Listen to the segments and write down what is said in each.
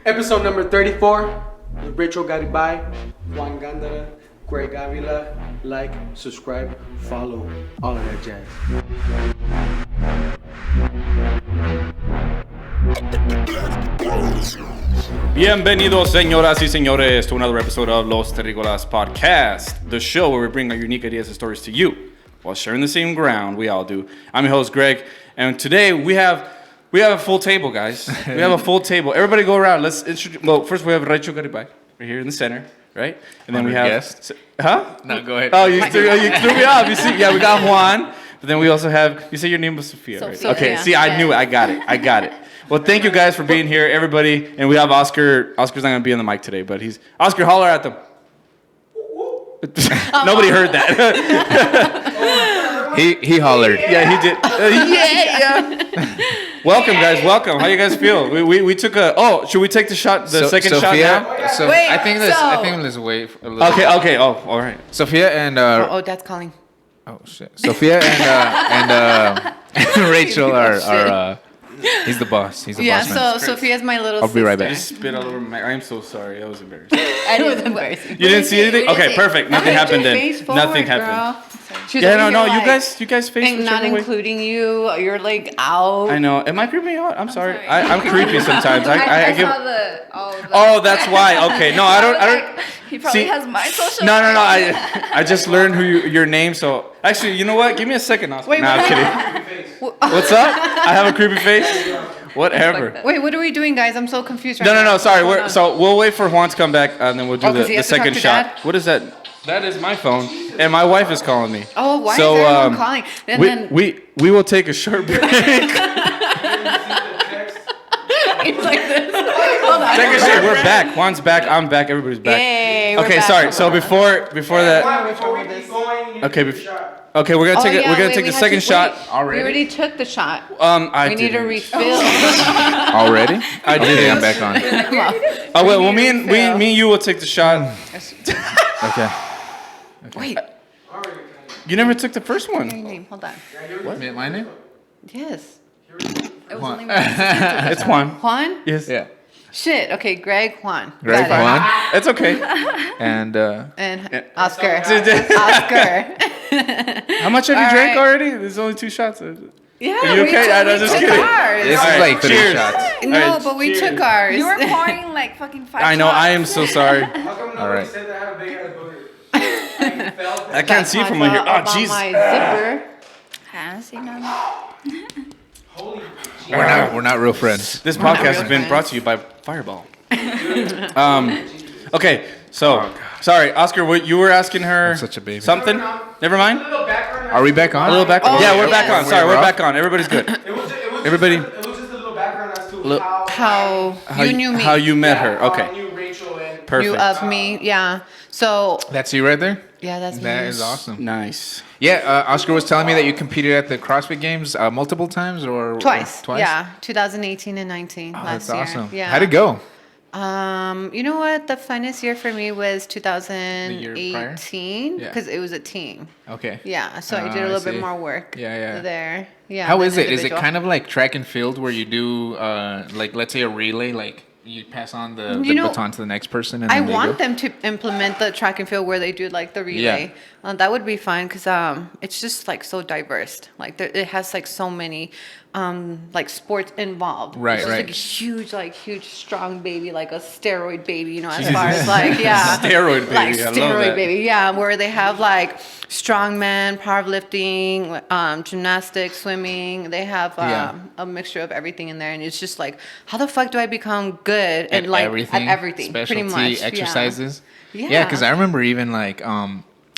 Episode number 34 with Rachel Garibay, Juan Gandara, Greg Avila. Like, subscribe, follow, all of that jazz. Bienvenidos, señoras y señores, to another episode of Los Terricolas podcast, the show where we bring our unique ideas and stories to you while sharing the same ground we all do. I'm your host, Greg, and today we have a full table, guys. We have a full table. Everybody go around. Let's introduce. Well, first we have Rachel Garibay right here in the center, right? And then we have guest. Huh? No, go ahead. Oh, you threw me off. You see, yeah, we got Juan, but then we also have. You said your name was Sophia, right? Sophia. Okay. See, I knew it. I got it. Well, thank you guys for being here, everybody. And we have Oscar. Oscar's not gonna be on the mic today, but he's Oscar. Holler at them. Nobody heard that. He hollered. Yeah, he did. Yeah. Welcome, guys. Welcome. How you guys feel? We took a. Oh, should we take the shot? The second Sophia, shot now? So Wait, I think let's wait a little. Okay. Oh, all right. Sophia and Dad's calling. oh shit. Sophia and Rachel are he's the boss. He's the boss man. So Sophia's my little I'll be right back. Just spit all over my. I'm so sorry. That was embarrassing. It was embarrassing. You didn't see anything? Okay, perfect. Nothing happened then. Nothing happened. Yeah, no. You guys face and not whichever way. including you. You're like out. I know. Am I creeping out? I'm sorry. sorry. I'm creepy sometimes. I give. all the Oh, that's why. Okay. No, I don't. He probably See, has my social. No. I just learned your name. So actually, you know what? Give me a second, Oscar. Wait, I'm kidding. What's up? I have a creepy face. Whatever. Wait, what are we doing, guys? I'm so confused right No. now. Sorry. We'll wait for Juan to come back, and then we'll do 'cause he the has to talk second to shot. Dad? What is that? That is my phone, and my wife is calling me. Oh, why So, is everyone calling? And then we will take a short break. he's like this. Hold on. Take a short. We're back. Juan's back. I'm back. Everybody's back. Yay, we're Okay, back. sorry. So before that. Before we keep going, you Okay. need to take a shot. Okay, we're gonna take Oh, we're gonna wait, take we the had second to- shot wait, already. We already took the shot. I We need didn't. a refill. Already? I Okay, did. I'm back on. Oh well, me and you will take the shot. Okay. Wait. You never took the first Your one. name. Hold on. What? My name? Yes. It was Juan. only my It's Juan. Juan? Yes. Yeah. Shit. Okay, Greg Juan. Greg Got it. Juan It's okay. and And Oscar. Oscar. Oscar. How much have you All drank right. already? There's only 2 shots. Yeah. Are you okay? I'm just took kidding. ours. this All is right, like 3 cheers. shots. No, All right, but we cheers. took ours. You were pouring like fucking 5 I know. shots. I am so sorry. How come nobody Alright. said that I had a big ass booger? I can't see from right here. Oh, jeez. My zipper. Has he none? We're not real friends. This not podcast real has been friends. brought to you by Fireball. Okay, so sorry, Oscar. What you were asking her? I'm such a baby. Something? Never mind. Are we back on? A little background. Oh, yeah, we're yeah. back on. Sorry, we're back on. Everybody's good. It was Everybody- Just it was just a little background as to Look. How you knew me. How you met her? Okay, knew Rachel and perfect. You of me. Yeah. So, That's you right there? yeah, that's me. That is awesome. Nice. Yeah, Oscar was telling me that you competed at the CrossFit Games multiple times or Twice. Twice? Yeah. 2018 and 19 Oh, last that's year. awesome. Yeah. How'd it go? You know what? The funnest year for me was year prior? 2018 Yeah. because it was a team. Okay. Yeah, so I Ah, did a little see. bit more work. Yeah. There. Yeah. How than is it? Is it individual. kind of like track and field where you do, like, let's say a relay, like you pass on the You know, baton to the next person and I then they want go? them to implement the track and field where they do like the relay. That would be fun because it's just like so diverse. Like it has like so many like sports involved. Right, it's just, right. like huge, strong baby, like a steroid baby. You know, as far as like Steroid baby, like I love steroid that. baby. Yeah, where they have like strongman, powerlifting, gymnastics, swimming. They have Yeah. a mixture of everything in there, and it's just like, how the fuck do I become good At and like everything, at everything, specialty pretty much. Yeah. exercises. Yeah. Because I remember even like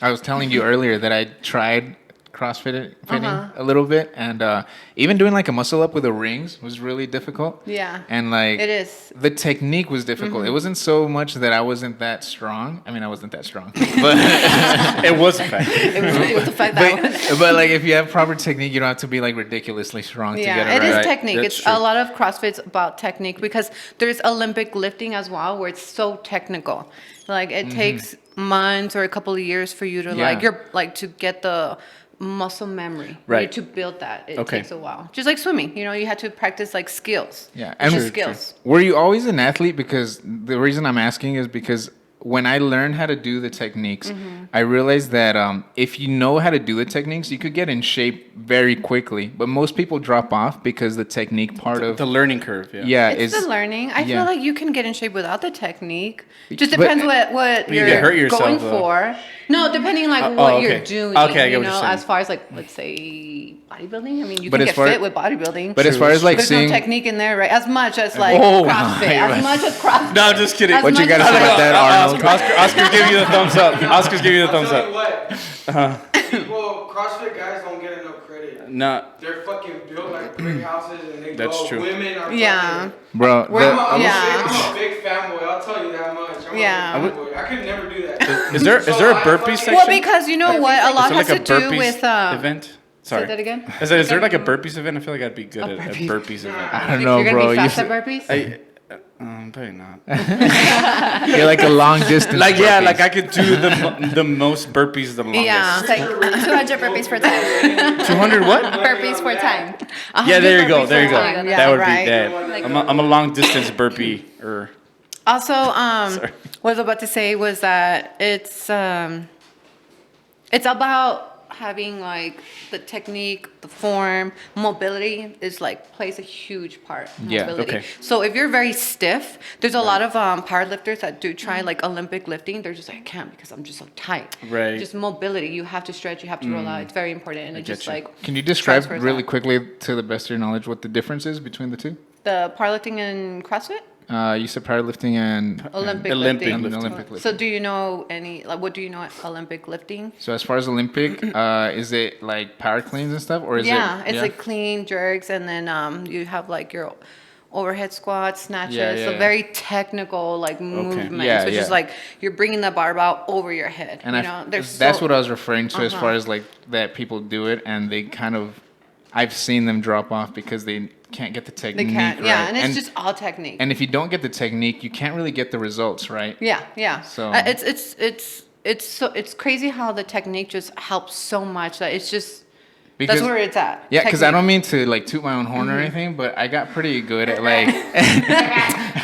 I was telling you earlier that I tried CrossFit fitting a little bit, and even doing like a muscle up with the rings was really difficult. Yeah. And like It is. the technique was difficult. It wasn't so much that I wasn't that strong. I mean, I wasn't that strong, but It was a fact. It was the fact that but like if you have proper technique, you don't have to be like ridiculously strong to get yeah, it it right. is Right, technique. that's It's true. a lot of CrossFit's about technique because there's Olympic lifting as well where it's so technical. Like it takes months or a couple of years for you to Yeah. like to get the muscle memory. Right. You need to build that. It Okay. takes a while. Just like swimming, you had to practice like skills. Yeah, And and skills. were you always an athlete? Because the reason I'm asking is because when I learned how to do the techniques, I realized that if you know how to do the techniques, you could get in shape very quickly. But most people drop off because the technique part of The learning curve. Yeah. yeah It's is the learning. I yeah. feel like you can get in shape without the technique. Just But- depends what You you're get hurt yourself, going though. for. No, depending like Oh, what okay. you're doing. Okay, I get what you're saying. As far as like, let's say bodybuilding. I mean, you But can as get far- fit with bodybuilding. But as far as like There's seeing no technique in there, right? As much as like Oh, CrossFit. you're As right. much as CrossFit. No, I'm just kidding. As What you much gotta as- say about that, Arnold? Oscar, give you the thumbs up. Oscar's give you the thumbs I'll tell you up. what. People, CrossFit guys don't get enough credit. No, They're fucking built like brick houses and they That's go. true. Women are Yeah. fucking. bro. I'm, the- I'm a big fanboy. I'll tell you that much. I'm Yeah. a big fanboy. I could never do that. is there a burpee section? Well, because you know what, a lot is has there to like a do burpees with. event? Sorry. that again? Is there like a burpees event? I feel like I'd be good at a burpees event. I don't You're know, gonna bro. be You, fast at burpees. Probably not. you're like a long distance. Like yeah, burpees. like I could do the most burpees the longest. Yeah. It's like 200 burpees for time. 200 what? Burpees for time. Yeah, there you go. burpees There you go. for time. That Yeah, would right. be that. I'm a long distance burpee or Also, what I was about to say was that it's about having like the technique, the form, mobility is like plays a huge part. Yeah, Mobility. okay. So if you're very stiff, there's a lot of powerlifters that do try like Olympic lifting. They're just like, I can't because I'm just so tight. Right. Just mobility. You have to stretch. You have to roll out. It's very important. And it get just you. like Can you describe transfers really out. quickly, to the best of your knowledge, what the difference is between the two? The powerlifting and CrossFit, You said powerlifting and Olympic Olympic lifting. and Olympic lifting. So do you know any? Like, what do you know at Olympic lifting? So as far as Olympic, is it like power cleans and stuff, or is It's like clean jerks, and then you have like your overhead squats, snatches. Yeah, So yeah. very technical like movements, Yeah, which is yeah. like you're bringing the barbell over your head. And there's that's so- what I was referring to as far as like that people do it and they kind of, I've seen them drop off because they can't get the they technique can't. right. Yeah, and it's just all technique. And if you don't get the technique, you can't really get the results, right? Yeah. So- It's crazy how the technique just helps so much that it's just Because, that's where it's at. yeah, because I Technique. don't mean to like toot my own horn or anything, but I got pretty good at like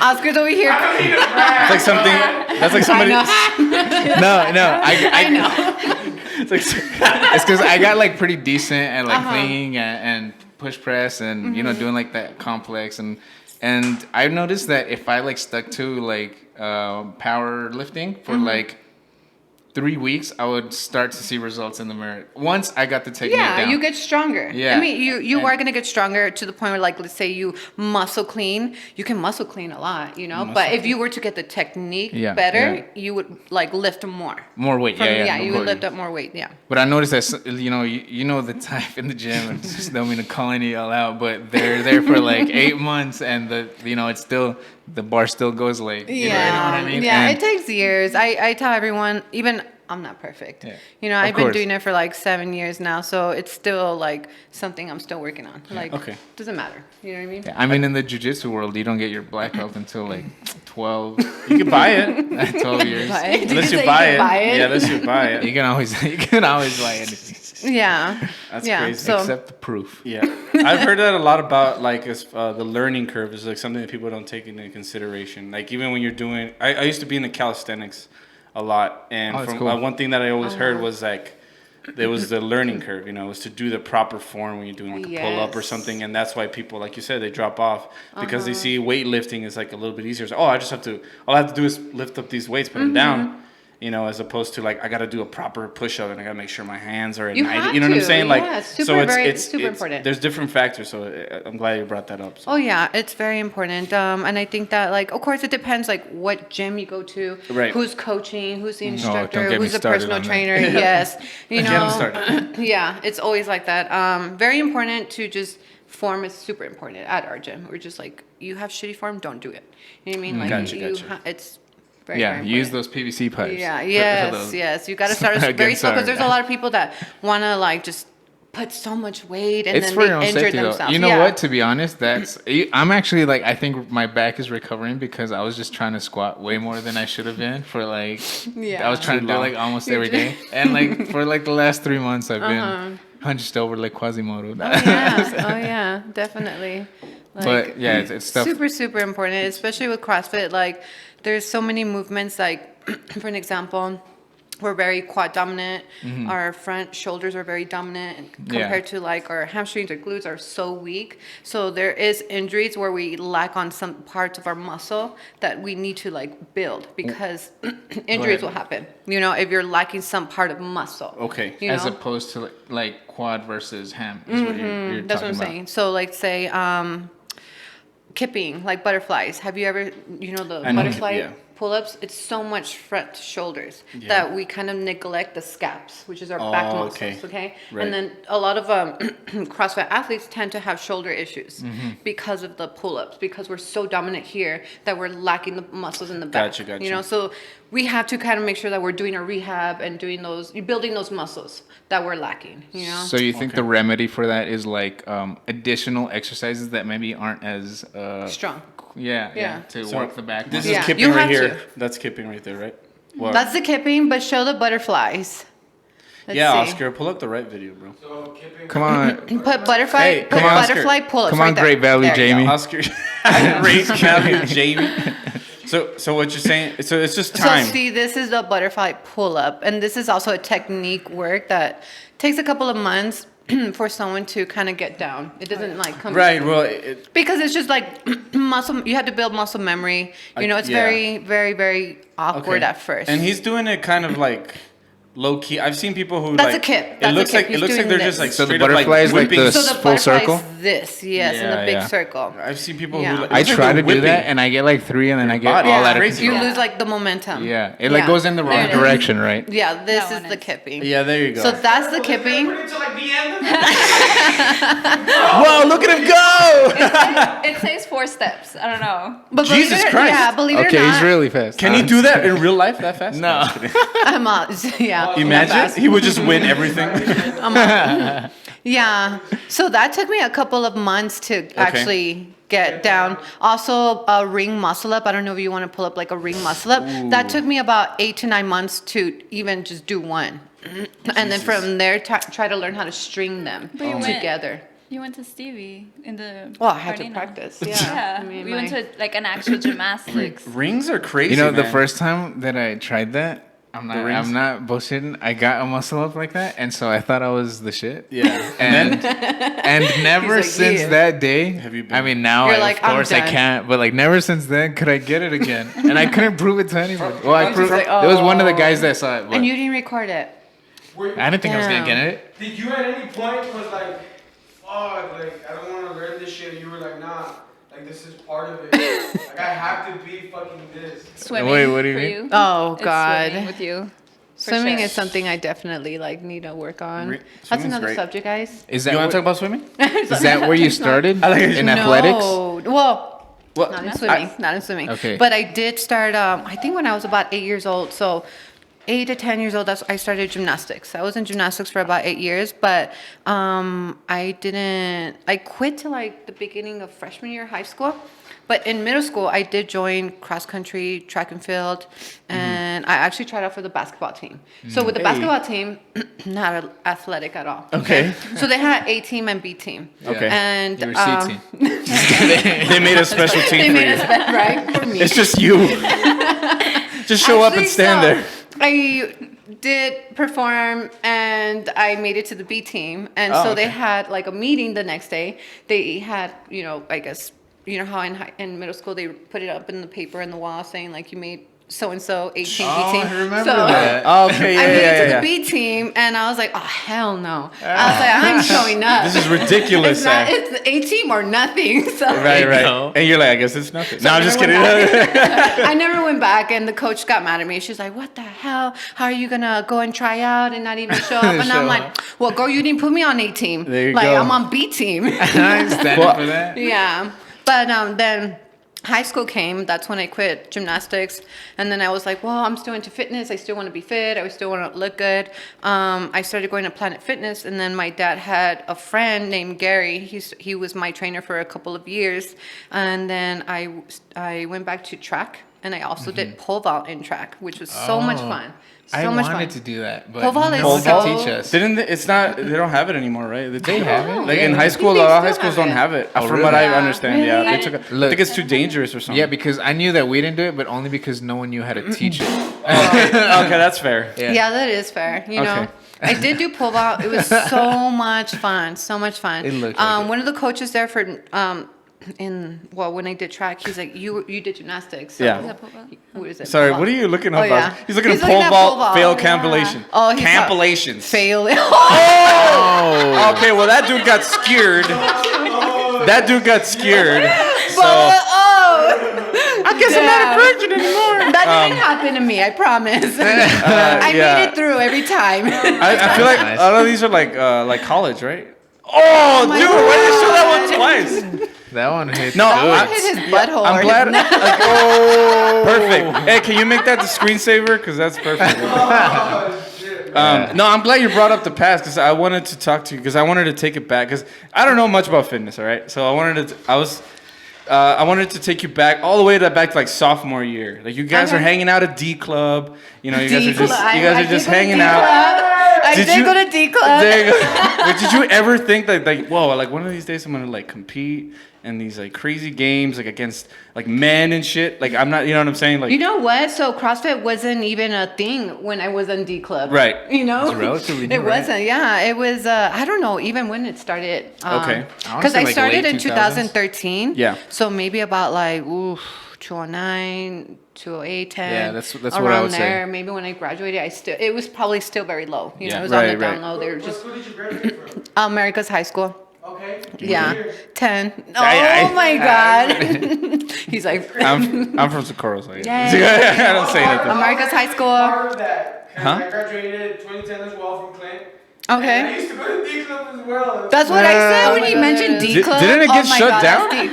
Oscar's over here. it's like something. That's like somebody. I know. It's like it's because I got like pretty decent at like cleaning and push press and you know doing like that complex and I've noticed that if I like stuck to like power lifting for like 3 weeks, I would start to see results in the mirror. Once I got the technique down. You get stronger. Yeah. I mean, you And- are gonna get stronger to the point where, like, let's say you muscle clean. You can muscle clean a lot, you know. But if you were to get the technique Yeah, better, yeah. you would like lift more. More weight, From, yeah, you of would course. lift up more weight. Yeah. But I noticed that you know the type in the gym, and just don't mean to call any y'all out, but they're there for like 8 months, and it's still the bar still goes like you know what I mean? Yeah, And- it takes years. I tell everyone, even I'm not perfect. Yeah. You know, Of I've been course. doing it for like 7 years now, so it's still like something I'm still working on. Like, Okay. doesn't matter. You know what I mean? Yeah, I mean, in the jiu-jitsu world, you don't get your black belt until like 12, you can buy it 12 years. Did unless say you buy it. buy it? Yeah, unless you buy it. You can always buy anything Yeah. That's yeah. crazy. So, except the proof. Yeah, I've heard that a lot about like the learning curve is like something that people don't take into consideration. Like even when you're doing, I used to be in the calisthenics a lot, and that's from cool. one thing that I always heard was like there was the learning curve. You know, was to do the proper form when you're doing like a pull up or Yes. something, and that's why people, like you said, they drop off because they see weightlifting is like a little bit easier. So, all I have to do is lift up these weights, put them down. You know, as opposed to like I got to do a proper push up and I got to make sure my hands are at You 90. have You know what I'm to, saying? Like, yeah, it's so super, it's super important. There's different factors, so I'm glad you brought that up. So. oh yeah, it's very important. And I think that like, of course, it depends like what gym you go to, Right. who's coaching, who's the don't instructor, get me who's the started personal on that. trainer. Yes, you Get 'em know. started. Yeah, it's always like that. Very important to just form is super important at our gym. We're just like, you have shitty form, don't do it. You know what I mean? Like Gotcha. it's very, Yeah, very use important. those PVC pipes. Yeah, for yes, those. yes. You got to start very Against slow because our- there's a lot of people that want to like just put so much weight and It's then for your own they injure safety, though. themselves. You know Yeah. what? To be honest, I'm actually like, I think my back is recovering because I was just trying to squat way more than I should have been for like. Yeah. I was trying to do it like almost every day, and like for like the last 3 months, I've been hunched over like Quasimodo. Oh yeah, definitely. Like, But yeah, it's stuff. super, super important, especially with CrossFit. Like, there's so many movements. Like, for an example, we're very quad dominant. Our front shoulders are very dominant compared to like our hamstrings or glutes are so weak. So there is injuries where we lack on some parts of our muscle that we need to like build because injuries will happen. You know, if you're lacking some part of muscle. Okay. You As know? opposed to like quad versus ham is what you're That's what I'm talking about. saying. So like say kipping, like butterflies. Have you ever, the I know, butterfly yeah. pull-ups? It's so much front to shoulders that we kind of neglect the scaps, which is our back muscles, okay? Right. And then a lot of CrossFit athletes tend to have shoulder issues because of the pull-ups, because we're so dominant here that we're lacking the muscles in the back. Gotcha. You know, so we have to kind of make sure that we're doing our rehab and building those muscles that we're lacking, you know? So you think the remedy for that is like additional exercises that maybe aren't as Strong. Yeah, to work the back. This muscle. is Yeah, kipping you right have here. to. That's kipping right there, right? Well, That's the kipping, but show the butterflies. Let's yeah, see. Oscar, pull up the right video, bro. Come on, Put butterfly. Hey, put come on, Oscar. butterfly pull-ups. come on, right there. Great Value, There you go. Jamie. Oscar, Great Value, Jamie. So what you're saying? So it's just time. So see, this is the butterfly pull-up, and this is also a technique work that takes a couple of months for someone to kind of get down. It doesn't like come Right. Well, because it's just like muscle. You have to build muscle memory. It's yeah. very, very, very awkward okay. at first. And he's doing it kind of like low key. I've seen people who That's like a kip. It That's a looks kip. like He's it looks like doing they're this. just like So the straight up, butterfly is like whipping. the so the full butterfly circle? is this, yes, in Yeah, the big yeah. circle. I've seen people Yeah. who like, I it's like try they're to do that, whipping. and I get like 3, and then I get body all is out of crazy. control. You lose like the momentum. Yeah, it like goes in the wrong There it is. direction, right? Yeah, this That is one the is. kipping. Yeah, there you go. So that's the kipping. Whoa, look at him go! It says 4 steps. I don't know. But Jesus Christ. Yeah, believe it or Okay, not. he's really fast. Can you do that in real life that fast? No. I'm yeah. Imagine fast. he would just win everything. Yeah. So that took me a couple of months to actually get down. Also, a ring muscle up. I don't know if you want to pull up like a ring muscle up. That took me about 8 to 9 months to even just do one. And then from there, try to learn how to string them But you went- together. You went to Stevie in the. Well, I had to Gardena. practice. Yeah, Yeah. I mean, we went my- to like an actual gymnastics. Rings are crazy. You know, the man. first time that I tried that, I'm not bullshitting. I got a muscle up like that, and so I thought I was the shit. Yeah. And never like, since yeah. that day. Have you been- I mean, now You're of like, I'm course I done. can't, but like never since then could I get it again, and I couldn't prove it to anybody. Well, I proved. like, There was one of the guys that saw it, but And you didn't record it. I didn't think I was gonna Damn. get it. Did you at any point was like, fuck, like I don't want to learn this shit? You were like, nah, like this is part of it. Like I have to be fucking this. Swimming. Wait, what do you for mean? It's Oh, Swimming God. with you. For Swimming sure. is something I definitely need to work on. That's swimming's another great. subject, guys. Is You that want to talk what, about swimming? is that where you started in athletics? No. Well, Well, not in swimming. Not in swimming. Okay. But I did start, I think when I was about 8 years old. So 8 to 10 years old, I started gymnastics. I was in gymnastics for about 8 years, but I quit to like the beginning of freshman year of high school. But in middle school, I did join cross country, track and field, and I actually tried out for the basketball team. So with the basketball team, not athletic at all. Okay. So they had A team and B team. Okay. And You were C team. They made a special team they for made you. us bet, right, for me. It's just you. Just show up and Actually, stand so, there. I did perform and I made it to the B team. And Oh, so they okay. had like a meeting the next day. They had, I guess, how in middle school they put it up in the paper in the wall saying like you made so-and-so A team, B team. I remember so, that. Oh, okay, I made it to yeah. the B team and I was like, oh, hell no. I was like, I'm showing up. This is ridiculous. It's the A team or nothing. So Right. go. And you're like, I guess it's nothing. So no, I I'm just never kidding. went back. I never went back, and the coach got mad at me. She's like, "What the hell? How are you gonna go and try out and not even show up?" And I'm like, "Well, girl, you didn't put me on A team. There you like go. I'm on B team." I'm standing for that. Yeah, but then high school came, that's when I quit gymnastics. And then I was like, well, I'm still into fitness. I still want to be fit. I still want to look good. I started going to Planet Fitness. And then my dad had a friend named Gary. He was my trainer for a couple of years. And then I went back to track. And I also did pole vault in track, which was so much fun. I wanted to do that, but Pole vault no one is could so- teach us. They don't have it anymore, right? They have it? Like in Yeah. high school, a They lot of still high schools have don't it. have it. Oh, From what really? I understand, yeah. Really? They took it. I Look. think it's too dangerous or something. Yeah, because I knew that we didn't do it, but only because no one knew how to teach it. Okay, that's fair. Yeah, that is fair. You know, Okay. I did do pole vault. It was so much fun. So much fun. It looked like it. One of the coaches there for when I did track, he's like, you did gymnastics. So Yeah. What is it? Sorry, Pole what are vault. you looking Oh, up? yeah. He's looking at He's looking pole at vault, pole vault. fail Yeah. campellation. Oh, he's got- Campellations. Fail. Oh! Okay, well that dude got scared. That dude got scared. So I guess I'm not a virgin anymore. That didn't happen to me. I promise. I yeah. made it through every time. I feel like Nice. a lot of these are like college, right? Oh, my dude, why did you show that one God. twice? That one hit No, good. I hit his butthole. I'm glad. Like, oh, perfect. Hey, can you make that the screensaver? Because that's perfect. No, I'm glad you brought up the past because I wanted to talk to you because I wanted to take it back because I don't know much about fitness. All right, so I wanted to take you back all the way back to like sophomore year. Like you guys are Okay. hanging out at D Club. You know, you guys are D-Club. just I did hanging go to out. D-Club. I Did did you- go to D Club. There you go. But did you ever think that like whoa, like one of these days I'm gonna like compete in these like crazy games like against like men and shit? Like I'm not, you know what I'm saying? Like You know what? So CrossFit wasn't even a thing when I was in D Club. Right. You know? It's relatively new, It right? wasn't. Yeah. It was, I don't know, even when it started. Okay. Because say I like started late in 2000s. 2013. Yeah. So maybe about like, 209, 208, 10. Yeah, that's what I around would say. there. Maybe when I graduated, it was probably still very low. You know, Yeah. it was on the Right, down right. low. They were What just school did you graduate from? America's High School. Okay. Yeah. 10. Oh Aye. my God. He's like, I'm from Socorro, so yeah. Yay. I don't say anything. America's High School. Part of that. 'cause Huh? I graduated 2010 as well from Clint. And I Okay. used to go to D Club as well. That's what I said Oh when my he God. mentioned D Did- Club. didn't it get Oh my shut God, down? that's D-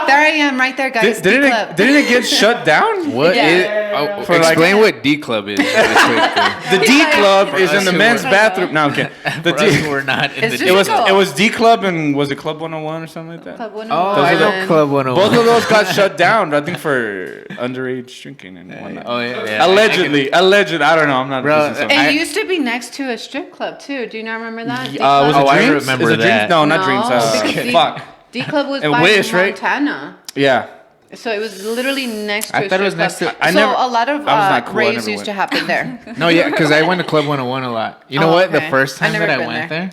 There I am, right there, guys. D Club. Didn't it get shut down? What Yeah. is? Yeah. Oh, For like- explain what D Club is. The D Club is in us the who men's were- bathroom. No, I'm kidding. The For us who D, were not in It's the just D it was D Club and was it Club 101 or something like that? Club Oh, 101. I know Club 101. Both of those got shut down. I think for underage drinking and whatnot. Oh yeah. Allegedly, alleged. I don't know. I'm not. Bro, this is something- It used to be next to a strip club too. Do you not remember that? D was Club? it I Dreams? remember Is it Dreams? that. No, not No, Dreams. because D- Fuck. D Club was And by Wish, right? Montana. Yeah. So it was literally next to I a thought it was strip next club. to- I So never- a lot of I was not cool. I raves never used went. to happen there. No, yeah, because I went to Club 101 a lot. You know Oh, what? The okay. first I've time never that I been went there.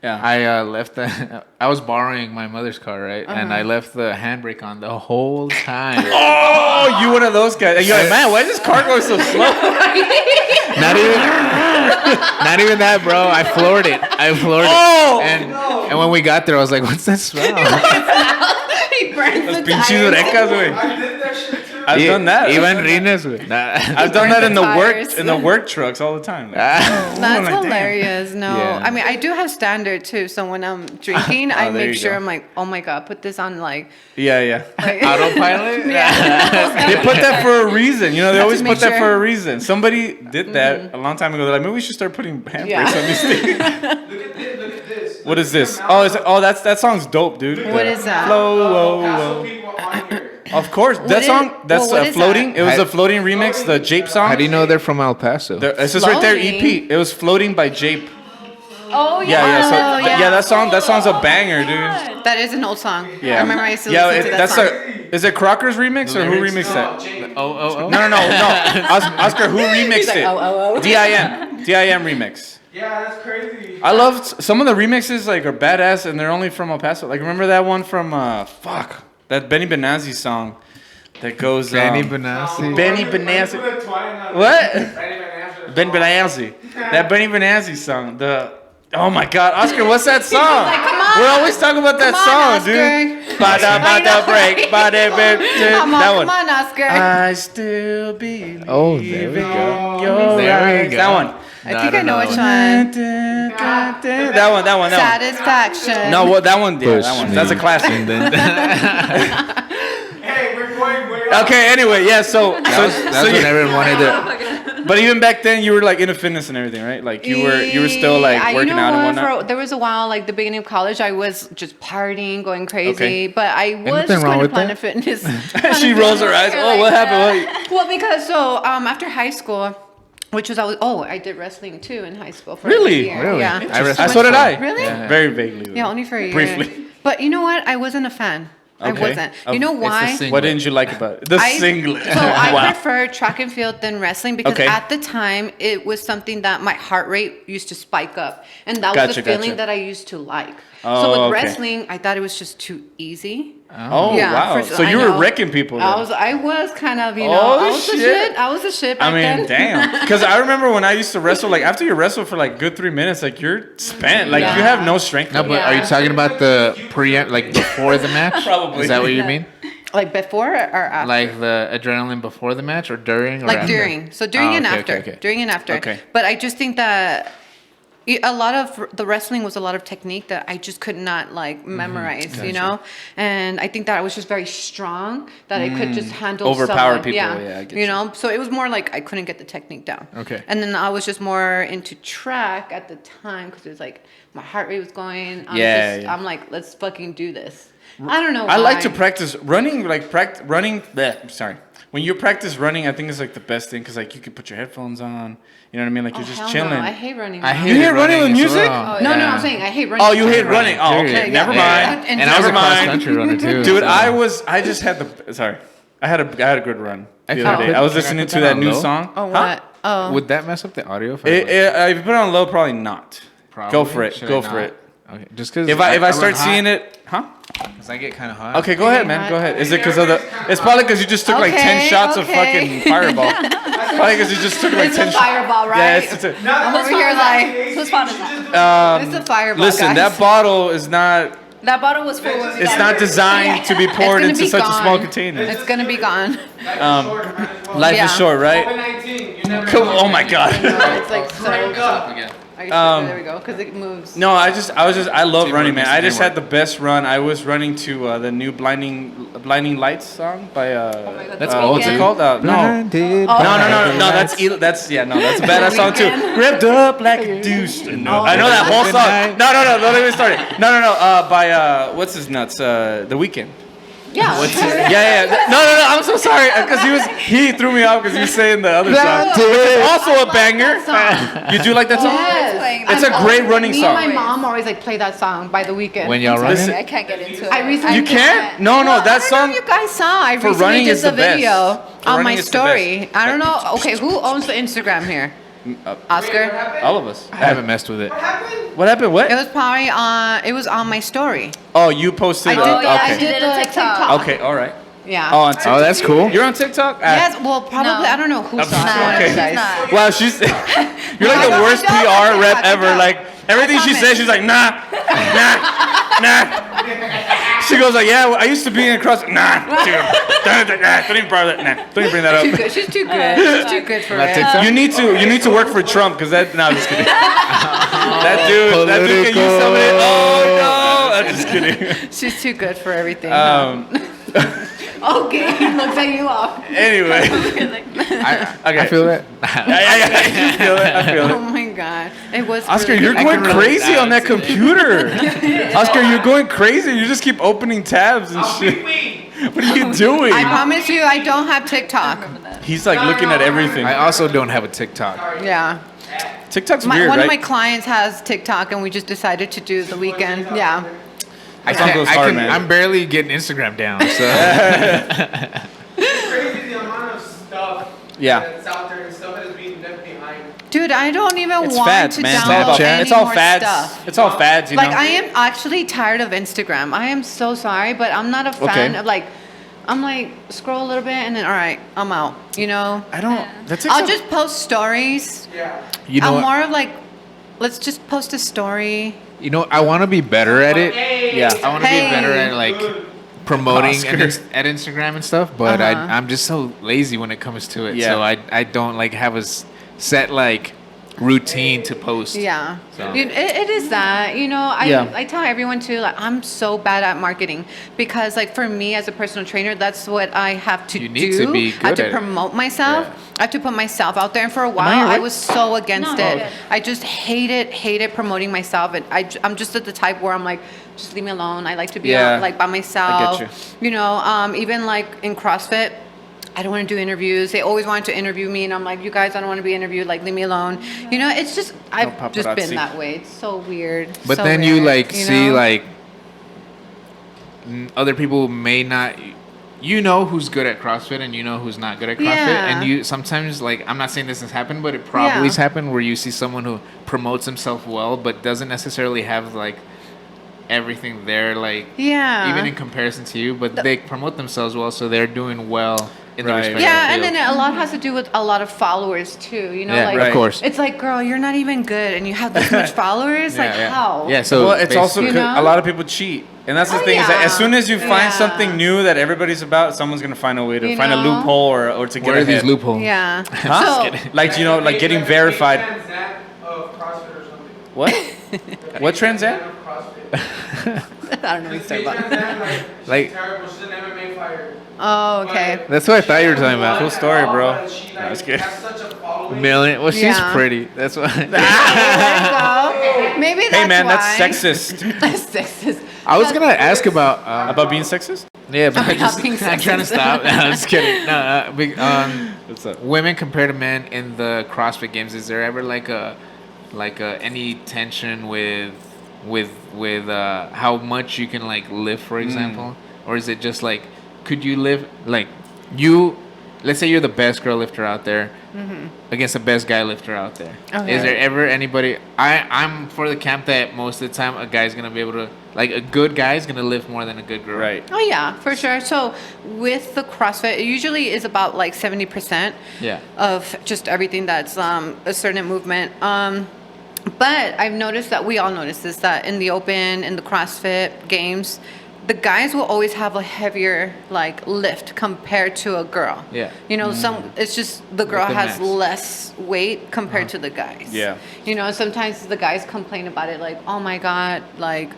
there, Yeah. I left the. I was borrowing my mother's car, right? And I left the handbrake on the whole time. Oh, you one of those guys? And you're like, man, why is this car going so slow? Not even that, bro. I floored it. Oh! And when we got there, I was like, "What's that smell?" He burned the Pinches tires. orecas, güey. I did that shit too. I've done that. Even Rines, güey. Nah. I've done that in the tires. work trucks all the time. Like, That's like, damn. hilarious. No, Yeah. I mean I do have standard too. So when I'm drinking, I there you make sure go. I'm like, oh my God, put this on like. yeah. Autopilot. Yeah. They put that for a reason. You know, they Have to always make put that sure. for a reason. Somebody did that a long time ago. They're like, maybe we should start putting handbrakes Yeah. on these things. Look at this. Look at this. What is this? Oh, that song's dope, dude. What is that? Flow, whoa, Paso whoa. people on here. Of course, that is- song. That's what is floating. that? It was How- a floating remix, the Jape song. How do you know they're from El Paso? It's just right there, Floating? EP. It was floating by Jape. Oh yeah. Yeah. So Oh, yeah. that song's a banger, dude. That is an old song. Yeah. I remember I used to Yeah, listen to that that's song. is it Crocker's remix or who Lyrics? remixed that? Oh. No. Oscar, who remixed like, it? oh. DIM remix. Yeah, that's crazy. I loved some of the remixes, like are badass, and they're only from El Paso. Like remember that one from that Benny Benassi song that goes Benny Benassi. Benny Benassi. Put a twine on What? it. Benny Benassi. Ben Benassi. That Benny Benassi song. Oh my God, Oscar, what's that song? like, come on. We're always talking about that Come on, song, dude. Oscar. Bada break, Come on, that one. come on, Oscar. I still believe. Oh, there we go. Your There we eyes. go. That one. I think I know which one. That one. Satisfaction. No, that one. Yeah, that one. That's a classic. And then Hey, we're going Okay, anyway, yeah, so That's you- when everyone wanted to. but even back then you were like into fitness and everything, right? Like you were still like working out and whatnot. There was a while, like the beginning of college, I was just partying, going crazy, Okay. but I was Anything just wrong going to with Planet that? Fitness. She rolls her eyes. Oh, what happened? Well, because after high school, which was I did wrestling too in high school for Really? a year. Really? Yeah. I wrestled So did I. Really? Yeah. Very vaguely. Yeah, only for a year. Briefly. But you know what? I wasn't a fan. I Okay. wasn't. You know It's a why? singlet. What didn't you like about it? The singlet. So I Wow. prefer track and field than wrestling because Okay. at the time it was something that my heart rate used to spike up, and that was Gotcha, the feeling gotcha. that I used to like. Oh, so with okay. wrestling, I thought it was just too easy. Oh, Yeah, wow. for- So I you were know. wrecking people then. I was kind of, Oh, I was the shit. shit. I was the shit back I mean, then. damn. Because I remember when I used to wrestle, like after you wrestle for like good 3 minutes, like you're spent. Like you have no strength. No, but are you talking about the like before the match? Probably. Is that what you mean? Like before or after? Like the adrenaline before the match or during? Or Like after? during. So during Oh, and okay, after. okay. During and after. Okay. But I just think that a lot of the wrestling was a lot of technique that I just could not like memorize, you know? And I think that I was just very strong that I could just handle Overpower someone. people, yeah, I get you you. know? So it was more like I couldn't get the technique down. Okay. And then I was just more into track at the time because it was like my heart rate was going. Yeah. I'm like, let's fucking do this. I don't know I like why. to practice running, running. Bleh, sorry. When you practice running, I think it's like the best thing because like you can put your headphones on. You know what I mean? Like you're Oh, just hell chilling. No. I hate running. I now. hate hate running with as music? well. No, Yeah. I'm saying I hate running. Oh, you hate running? Oh, okay. Period. Never Yeah. mind. And And I was a Never cross mind. country runner too. Dude, so. I just had the. Sorry, I had a good run I the can other day. put- I was can I listening put to that that on new low? song. Oh, Huh? what? Oh. Would that mess up the audio? If I If you put it on low, probably not. Probably. Go for it. Should Go I for not? it. Okay. Just because If I start seeing it, huh? because I get kind of hot. Okay, go ahead, man. Go ahead. Is it because of the? It's probably because you just took like 10 Okay, shots of okay. fucking Fireball. Probably because you just took like It's 10 a shots. fireball, right? Yeah, it's a, I'm over here like, Whose fault is that? it's a fireball, listen, guys. that bottle is not. That bottle was full of It's not designed to be It's poured gonna into be such a gone. small container. It's gonna be gone. Life Yeah. is short, right? COVID-19. You never Cool. know. Oh my god. It's like so. Again. Are you sure? There we go, because it moves. No, I love Teamwork running, man. is I just teamwork. had the best run. I was running to the new Blinding Lights song by That's what's it Weeknd. called? No. No, that's that's a badass song too. Weeknd. Ripped up like a deuce. No, I know that whole song. No, don't even start it. No. By what's his nuts? The Weeknd. Yeah. Yeah. No. I'm so sorry because he threw me off because he was saying the other song. Which is also a banger. You do like that song? Yes. It's a great running Me song. and my mom always like play that song by The Weeknd. When y'all Listen, running? I can't get into it. I recently You can't? No, that I don't song. know if you guys saw. I For recently running did is the the best. video For on running my is the story. best. I don't know. Okay, who owns the Instagram here? Oscar. All of us. I haven't messed with it. What happened? What? It was probably on. It was on my story. Oh, you posted. I did. Oh, yeah, I she did did a the TikTok. TikTok. Okay, all right. Yeah. Oh, on TikTok. Oh, that's cool. You're on TikTok? Yes. Well, probably. No. I don't know who saw Nah, it. okay. She's not. Wow, she's. You're like the worst PR rep ever. Like everything she says, she's like, nah. She goes like, yeah, well, I used to be in cross. Nah. Don't even borrow that. Nah. Don't even bring that Too up. good. She's too good. She's too good for Not it. TikTok? You need to work for Trump because that. No, I'm just kidding. That dude can use some of it. Oh no, I'm just kidding. She's too good for everything. Okay, he looks at you off. Anyway, I feel that. I feel it. I feel Oh it. my god, it was. Oscar, really you're good. going can relate crazy that. on that computer. Oscar, you're going crazy. You just keep opening tabs and shit. What are you doing? I promise you, I don't have TikTok. He's like looking at everything. I also don't have a TikTok. Yeah, TikTok's weird, one right? of my clients has TikTok, and we just decided to do The Weeknd. Yeah. song goes hard, man. I'm barely getting Instagram down. So It's crazy the amount of stuff Yeah. that's out there and stuff that is being left behind. Dude, I don't even It's want fads, to man. download any It's all more fads. stuff. It's all fads, you know. Like I am actually tired of Instagram. I am so sorry, but I'm not a fan Okay. of like. I'm like scroll a little bit and then all right, I'm out. You know. I don't. That's I'll just post stories. Yeah. you know, I'm what? more of like, let's just post a story. you know, I want to be better at it. Yeah. I want to Hey. be better at like promoting Oscar. at Instagram and stuff, but Uh-huh. I'm just so lazy when it comes to it. Yeah. So I don't like have a set like routine to post. Yeah, So- it is that. I tell everyone too. Like, I'm so bad at marketing because, like, for me as a personal trainer, that's what I have to You do. need to be good I have to at it. promote myself. Yeah. I have to put myself out there. And for a while, your I way? was so against No, it. okay. I just hated promoting myself, and I'm just at the type where I'm like, just leave me alone. I like to be Yeah. like by myself. I get you. Even like in CrossFit. I don't want to do interviews. They always wanted to interview me, and I'm like, you guys, I don't want to be interviewed. Like, leave me alone. It's just, I've just paparazzi. been that way. It's so weird. But so then weird, you like see know? like other people may not. Who's good at CrossFit and who's not good at CrossFit, Yeah. and you sometimes like I'm not saying this has happened, but it probably has happened where you see someone who promotes himself well, but doesn't necessarily have like everything there, like even in comparison to you, but they promote themselves well, so they're doing well in the Right. respective Yeah, and field. then a lot has to do with a lot of followers too. Yeah, like right. Of course. It's like, girl, you're not even good, and you have this much followers. Like, how? Yeah, so Well, it's also You 'cause know? a lot of people cheat, and that's the Oh, thing. Is that yeah. as soon as you find Yeah. something new that everybody's about, someone's gonna find a way to You find a know? loophole or to get where are these ahead. loopholes? Yeah. Huh? So, Like like getting verified. Of CrossFit or something. What? What Transat? Of CrossFit. I don't know what you're talking about. Like- she's terrible. She's an MMA fighter. Oh, okay. That's what I thought you were talking about. Cool story, bro. But she No, I was like, kidding. has such a following. Million. Well, she's Yeah. pretty. That's why. There you go. Maybe that's Hey man, why. that's sexist. Sexist. I was gonna ask about. About being sexist? Yeah, but I About just, being I'm trying to sexist. stop. No, I'm just kidding. No, What's up? women compared to men in the CrossFit games. Is there ever like any tension with how much you can like lift, for example, or is it just like could you lift like you? Let's say you're the best girl lifter out there against the best guy lifter out there. Okay. Is there ever anybody? I'm for the camp that most of the time a guy's gonna be able to like a good guy's gonna lift more than a good girl. Right. Oh yeah, for sure. So with the CrossFit, it usually is about like 70% Yeah. of just everything that's a certain movement. But I've noticed that we all notice this, that in the open, in the CrossFit games, the guys will always have a heavier like lift compared to a girl. Yeah. It's just the girl the has max. less weight compared to the guys. Yeah. Sometimes the guys complain about it like, oh my God, like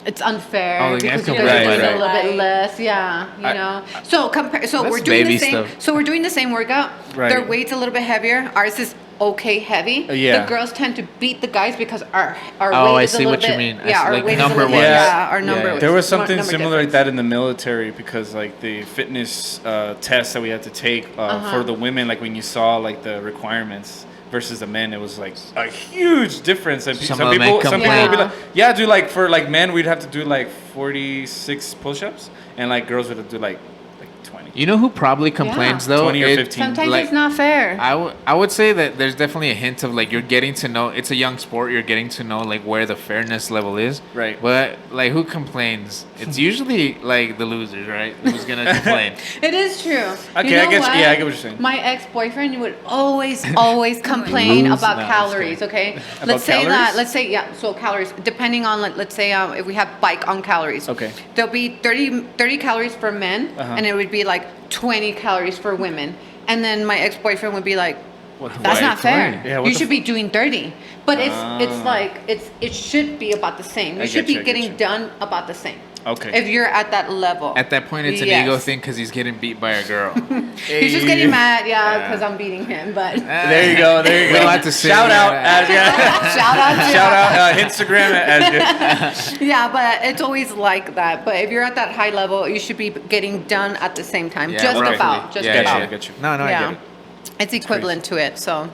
it's unfair Oh, the guys because you complain guys about do it. a little bit less. Yeah, So That's we're doing baby the same. stuff. So we're doing the same workout. Right. Their weight's a little bit heavier. Ours is okay heavy. Yeah. The girls tend to beat the guys because our Oh, weight I is a see little what you bit. mean. I Yeah, see, our like weight is a little number-wise. bit. Yeah. Yeah, our Yeah, number. yeah. There was number something similar like difference. that in the military because like the fitness tests that we had to take for the women, like when you saw like the requirements versus the men, it was like a huge difference. And Some some of the people men would be complain. like, yeah, do like for like men we'd have to do like 46 push-ups, and like girls would have to do like 20. You know who probably complains Yeah. though? 20 or 15. Sometimes like, it's not fair. I would say that there's definitely a hint of like you're getting to know. It's a young sport. You're getting to know like where the fairness level is. Right. But like who complains? It's usually like the losers, right? Who's gonna complain? It is true. Okay, I get you. Yeah, I get what you're saying. My ex-boyfriend would always complain Lose? about No, I'm calories. just Okay, About let's say calories? let's say so calories. Depending on let's say if we have bike on calories. Okay. There'll be 30 calories for men, and it would be like 20 calories for women. And then my ex-boyfriend would be like, that's Why not fair. 20? Yeah, what You the should be doing 30. But it's like it should be about the same. I You should get you, be I get getting you. done about the same. Okay. If you're at that level. At that point, it's an Yes. ego thing because he's getting beat by a girl. He's just getting mad, because I'm beating him. But There you go. There you We go. don't have to say Shout out, that. shout out to shout out Instagram as Yeah, but it's always like that. But if you're at that high level, you should be getting done at the same time. Yeah, Just roughly. about. Just Yeah, about. I get you. No, I Yeah. get it. It's equivalent to it. So.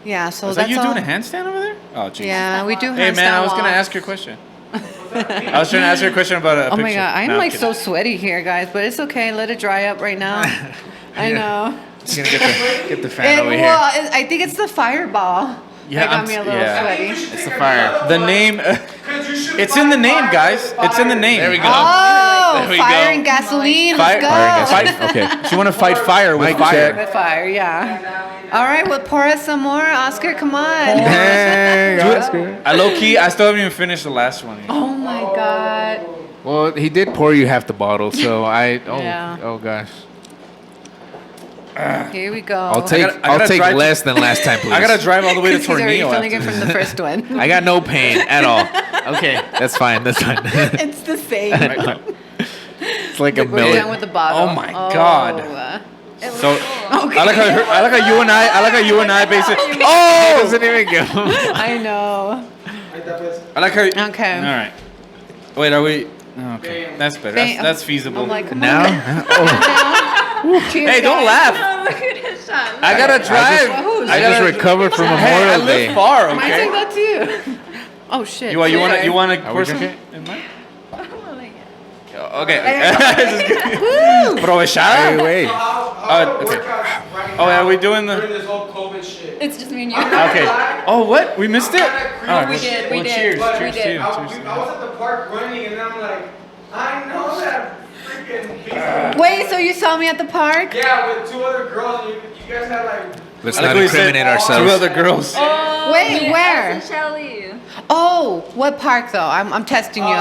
Yeah. So Was that's that you all. doing a handstand over there? Oh, jeez. Yeah, we do. Hey man, I was gonna handstand ask you a question. I was trying to ask you a question about a Oh picture. my god, I'm No, like kidding. so sweaty here, guys. But it's okay. Let it dry up right now. I know. Just gonna get the fan over here. I think it's the fireball. Yeah, that got me a little yeah. sweaty. It's the fire. The name. It's in the name, guys. It's in the name. There we go. Oh, There we fire go. and gasoline. Fire, Let's go. fire and gasoline. Okay. If you want to fight fire with Mic fire. check. With fire, yeah. All right, well, pour us some more. Oscar, come on. Hey, Oscar. I low key, I still haven't even finished the last one. Oh my God. Well, he did pour you half the bottle, so Yeah. oh gosh. Here we go. I'll I gotta take drive to- less than last time, please. I gotta drive all the way to He's already Tornillo. feeling it after. from the first one. I got no pain at all. Okay, that's fine. That's fine. It's the same. It's like a We're million. done with the bottle. Oh my God. So Okay. I like how you and I basically. Oh, it doesn't even go. I know. I like how. Okay. All right. Wait, are we? Okay, that's better. That's feasible. I'm like, come Now? on. Oh, Cheers, Hey, don't guys. laugh. Look at his shot. I gotta drive. I just recovered from Hey, I Memorial live Day. far. Might take Okay. that too. Oh shit. You wanna Are we pour some drinking? in mine? Okay. Aprovechada. Wait. Okay. Oh, yeah, we doing the. During this whole COVID shit. It's just me and you. Okay. Oh, what? We missed it. All We did, we well, did. Cheers. We Cheers. did. Cheers. I Cheers. was at the park running, and then I'm like, I know that freaking beast. Wait, so you saw me at the park? Yeah, with 2 other girls, and you guys had like. Let's I like not what he said, incriminate Two ourselves. other girls. Wait, where? Shelly. Oh, what park though? I'm testing you.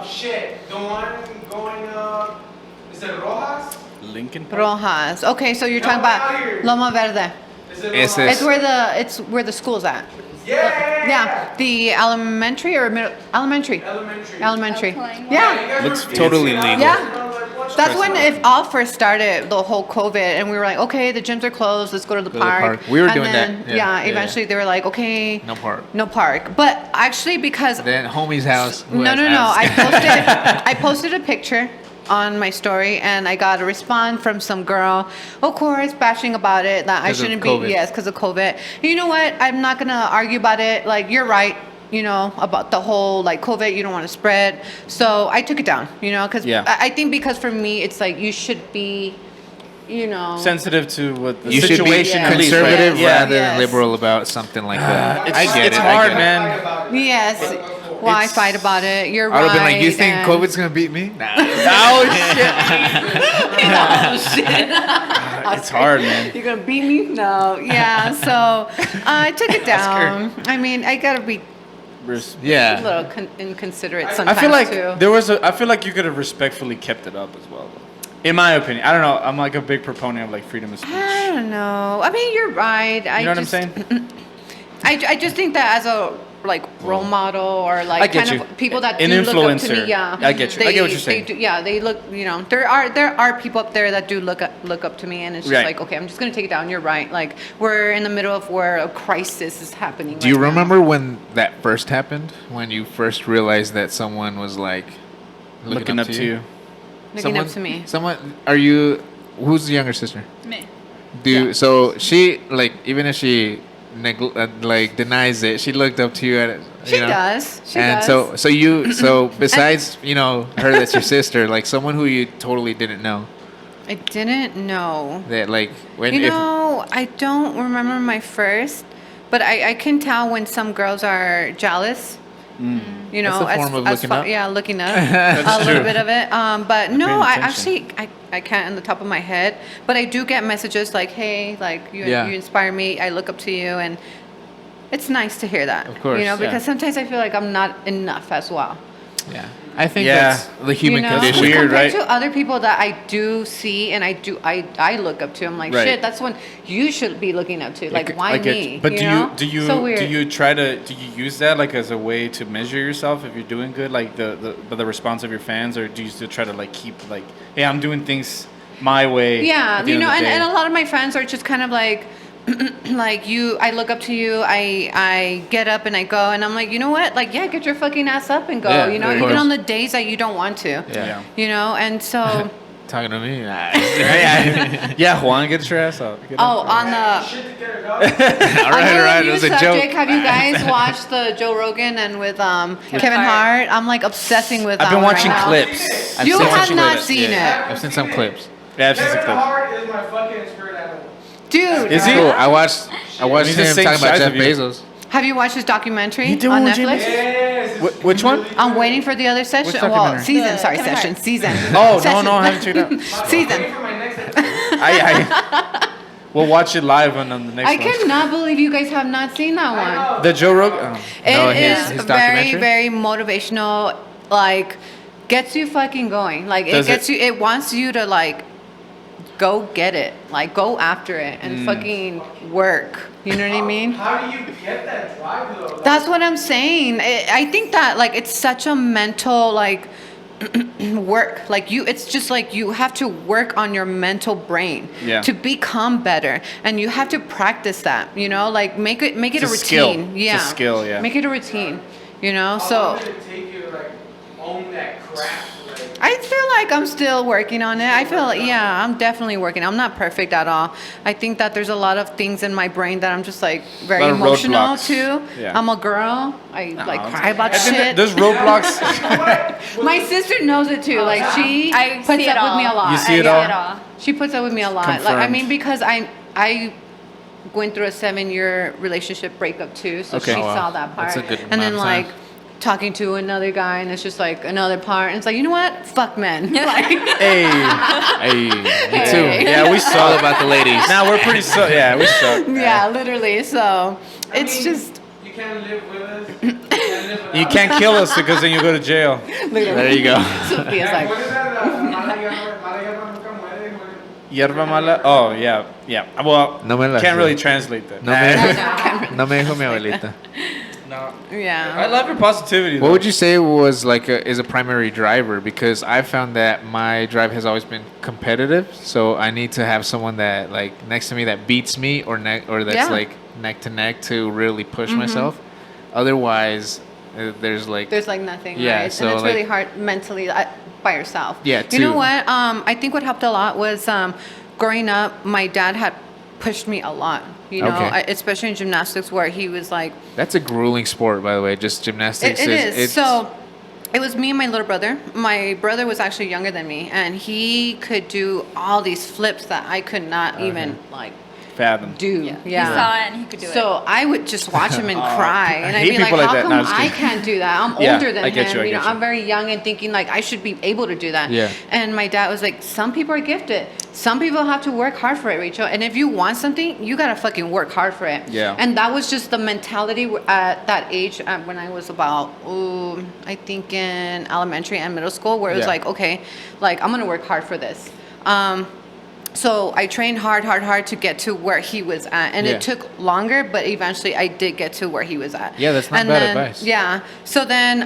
Shit, the one going is it Rojas? Lincoln Park. Rojas. Okay, so you're talking No, out about here. Loma Verde. Is it Ese Rojas? es- It's where the school's at. Yeah. The elementary or middle elementary. Elementary. Playing Yeah. Looks totally legal. Yeah. That's when it all first started, the whole COVID, and we were like, okay, the gyms are closed, let's go to the Go to the park. park. We were And doing then, that. Yeah, yeah. eventually they were like, okay, No park. no park. But actually, because Then homie's house. who no, has no, no, abs. I posted a picture on my story, and I got a response from some girl, of course, bashing about it that I 'Cause of shouldn't COVID. be, yes, because of COVID. You know what? I'm not gonna argue about it. Like, you're right. You know, about the whole like COVID, you don't want to spread. So I took it down, you know, because Yeah. I think because for me, it's like you should be, you know, Sensitive to what the You should be situation at least, right? conservative Yeah. rather Yes. than liberal about something like that. It's, I get it's it. hard, I get it. man. yes. Why It's- fight about it? You're I right. would have been like, you think and- COVID's gonna beat me? Nah. Oh shit! Oh, shit. It's hard, man. You're gonna beat me? No. Yeah. So I took it down. I mean, I gotta be a Yeah. little inconsiderate I sometimes feel like too. there was a. I feel like you could have respectfully kept it up as well. In my opinion, I don't know. I'm like a big proponent of like freedom of speech. I don't know. I mean, you're right. You know what I'm saying? I just think that as a like role model or I like get kind you. of people that An do look up to influencer. me. Yeah, I get you. I get what you're saying. They do, yeah, they look. You know, there are people up there that do look up to me, and it's just Right. like, okay, I'm just gonna take it down. You're right. Like we're in the middle of where a crisis is happening. Do you right now. remember when that first happened? When you first realized that someone was like Looking up to you. looking up to me? Someone? Are you? Who's the younger sister? Me. So she like even if she like denies it, she looked up to you at She you know? does. She And does. so besides her that's your sister, like someone who you totally didn't know I didn't know. that like when You if know, I don't remember my first, but I can tell when some girls are jealous. You know, That's a form of looking up. Yeah, looking up a little bit of it. But no, paying I attention. actually I can't on the top of my head. But I do get messages like, "Hey, like you inspire me. I look up to you," and it's nice to hear that. Of course, you know, yeah. because sometimes I feel like I'm not enough as well. yeah, I think Yeah. that's the human you know? condition. Weird, Compared right? to other people that I do see and I look up to. I'm like, Right. shit, that's one you should be looking up to. Like, why I get me? you. But know? do you So weird. do you try to do you use that like as a way to measure yourself if you're doing good, like the response of your fans, or do you still try to like keep like, hey, I'm doing things my way? Yeah, at the you end know, of the and day? a lot of my friends are just kind of like, like you, I look up to you, I get up and I go, and I'm like, you know what? Like, yeah, get your fucking ass up and go. Yeah, you know, of even course. on the days that you don't want to. Yeah. You know, and so, Talking to me. Yeah, Juan, get your ass out. Get oh, up. on the. All right. It was a subject, joke. have you guys watched the Joe Rogan and with Kevin Hart? I'm like obsessing with. I've been that one watching right now. clips. You seen have some not clips, seen yeah. it, I've seen some clips. Yeah, I've seen some Kevin clips. Hart is my fucking spirit animal. dude. Is he? Cool. I watched He's the him same talking about size Jeff of you. Bezos. Have you watched his documentary You doing on with Jimmy? Netflix? Yes. Which one? I'm waiting for the other session. Which Well, documentary? season. The Sorry, Kevin session. Hart. Season. Oh, Session. no, I haven't checked it out. Season. Waiting for my next episode. We'll watch it live on the next I one. cannot believe you guys have not seen that one. The Joe Rogan. Oh. It No, is his very, documentary? very motivational. Like, gets you fucking going. Like, Does it gets it? you. It wants you to like go get it. Like, go after it and fucking work. You know what I mean? How do you get that drive though? Like, That's what I'm saying. I think that, like, it's such a mental, like, work. Like, it's just like you have to work on your mental brain to become better, and you have to practice that, you know, like make it a routine. Skill. Yeah, It's a skill. Yeah, make it a routine, you know. how So long did it take you to like own that craft? Like, I feel like I'm still working on it. I feel, yeah, I'm definitely working. I'm not perfect at all. I think that there's a lot of things in my brain that I'm just like very lot of emotional roadblocks. to. Yeah. I'm a girl. I like cry about I think shit. there's roadblocks. My sister knows it too. Like, she I puts see up it with me a all. lot. You see it all? She puts up with me a lot. Like, I Confirmed. mean, because I went through a 7-year relationship breakup too, so Okay. she Oh, wow. saw that part. That's a good and then amount of time. like talking to another guy, and it's just like another part, and it's like, you know what? Fuck men. Like, Hey, Hey, me too. yeah, we All suck. about the ladies. Now we're pretty yeah, we suck. yeah, literally. So I it's mean, just you can't live with us. You can't live without You can't kill us because then you go to jail. There you go. Sophia's like, What is that? Mala hierba nunca muere, güey. Yerba mala. Oh yeah, yeah. Well, No me la can't sé. really translate that. No no me dijo mi abuelita. No. yeah. I love your positivity. What though. would you say was like is a primary driver? Because I found that my drive has always been competitive, so I need to have someone that like next to me that beats me or that's Yeah. like neck to neck to really push myself. Otherwise, there's like nothing, Yeah, right? so, and it's like- really hard mentally by yourself. Yeah, You know too. what? I think what helped a lot was growing up, my dad had pushed me a lot, you know, Okay. especially in gymnastics, where he was like, that's a grueling sport, by the way. Just gymnastics. it is. It's, So it was me and my little brother. My brother was actually younger than me, and he could do all these flips that I could not even like fathom? do. Yeah. He saw it and he could do it. So I would just watch him and cry, and I I'd hate be like, people like "How that." come No, I'm just I kidding. can't do that? I'm Yeah, older than I get him. you, I You know, get you. I'm very young and thinking like I should be able to do that." Yeah. And my dad was like, "Some people are gifted. Some people have to work hard for it, Rachel. And if you want something, you gotta fucking work hard for it." Yeah. And that was just the mentality at that age when I was about, I think in elementary and middle school, where it was Yeah. like, okay, like I'm gonna work hard for this. So I trained hard to get to where he was at, and Yeah. it took longer, but eventually I did get to where he was at. Yeah, that's not And bad then, advice. Yeah. So then,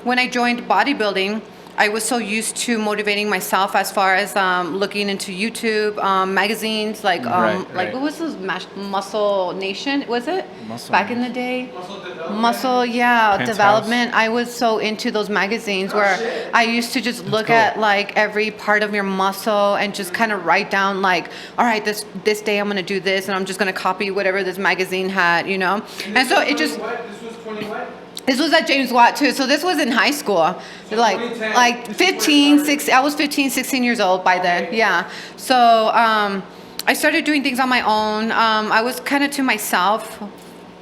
when I joined bodybuilding, I was so used to motivating myself as far as looking into YouTube magazines, like Right. what was this Muscle Nation? Was it Muscle back in the day? Muscle development. Muscle, yeah, Penthouse. development. I was so into those magazines where I used to just look at like every part of your muscle and just kind of write down like, all right, this day I'm gonna do this, and I'm just gonna copy whatever this magazine had, you know. And so it just. What? This was 20 what? This was at James Watt too. So this was in high school. So Like 2010, like this is 15, where it 16, I was 15, 16 years old by then. Okay. Yeah. So I started doing things on my own. I was kind of to myself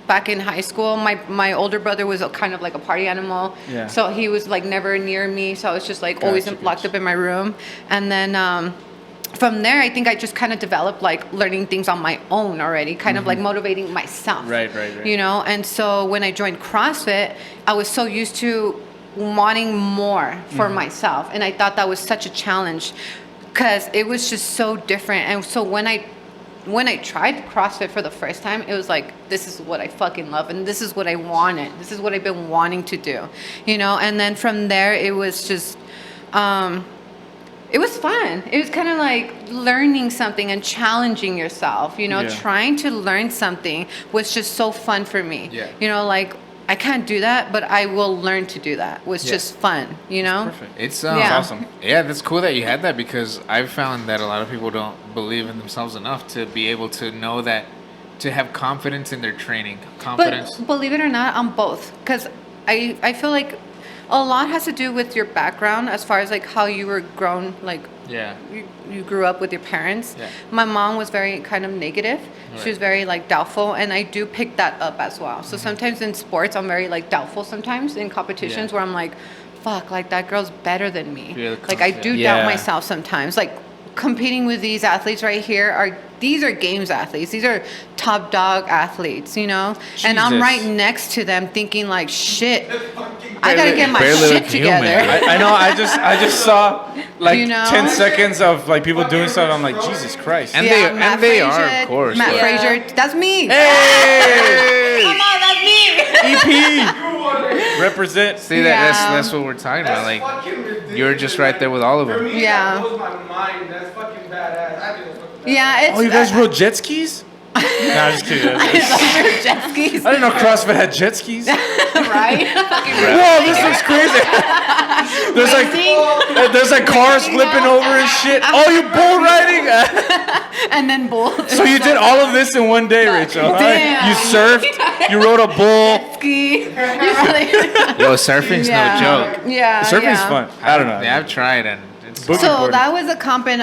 back in high school. My older brother was kind of like a party animal. Yeah. So he was like never near me. So I was just like always Gotcha, locked up in my room. And then from there, I think I just kind of developed like learning things on my own already, kind of like motivating myself. Right. You know, and so when I joined CrossFit, I was so used to wanting more for myself, and I thought that was such a challenge because it was just so different. And so when I tried CrossFit for the first time, it was like, this is what I fucking love, and this is what I wanted. This is what I've been wanting to do, you know. And then from there, it was just. It was fun. It was kind of like learning something and challenging yourself, you know, Yeah. trying to learn something was just so fun for me. Yeah. You know, like I can't do that, but I will learn to do that. Was just fun, you know? Perfect. It's Yeah. That's awesome. Yeah, that's cool that you had that, because I've found that a lot of people don't believe in themselves enough to be able to know that, to have confidence in their training. Confidence. But believe it or not, I'm both. Because I feel like a lot has to do with your background as far as like how you were grown, like Yeah. you grew up with your parents. Yeah. My mom was very kind of negative. She was very like doubtful, and I do pick that up as well. So sometimes in sports, I'm very like doubtful sometimes in competitions Yeah. where I'm like, fuck, like that girl's better than me. Yeah, the Like I conf- do yeah. doubt myself sometimes. Like competing with these athletes right here these are games athletes. These are top dog athletes, you know? And I'm Jesus. right next to them thinking like, shit, I gotta get my Barely shit look human. together. I know. I just saw like You know? 10 seconds of like people doing stuff. I'm like, Jesus Christ. And Matt they are, Frazier, of course. Matt but- Frazier, that's me. Hey! Come on, that's me. EP! Represent. See that's what we're talking about. Like you're just right there with all of For them. me, Yeah. that blows my mind. That's fucking badass. I think that's fucking badass. Yeah, it's Oh, you guys rode jet skis? Nah, I'm just kidding. I jet skis, didn't know CrossFit had jet skis. right? Whoa, this looks crazy. there's like cars flipping over and shit. Oh, you bull riding? And then bull. So you did all of this in one day, Rachel. Huh? Damn. You surfed. You rode a bull. Ski. You really? Yo, surfing's no joke. Yeah. Surfing's fun. I don't know. Yeah, I've tried and it's Boogie So boarding. that was a comp in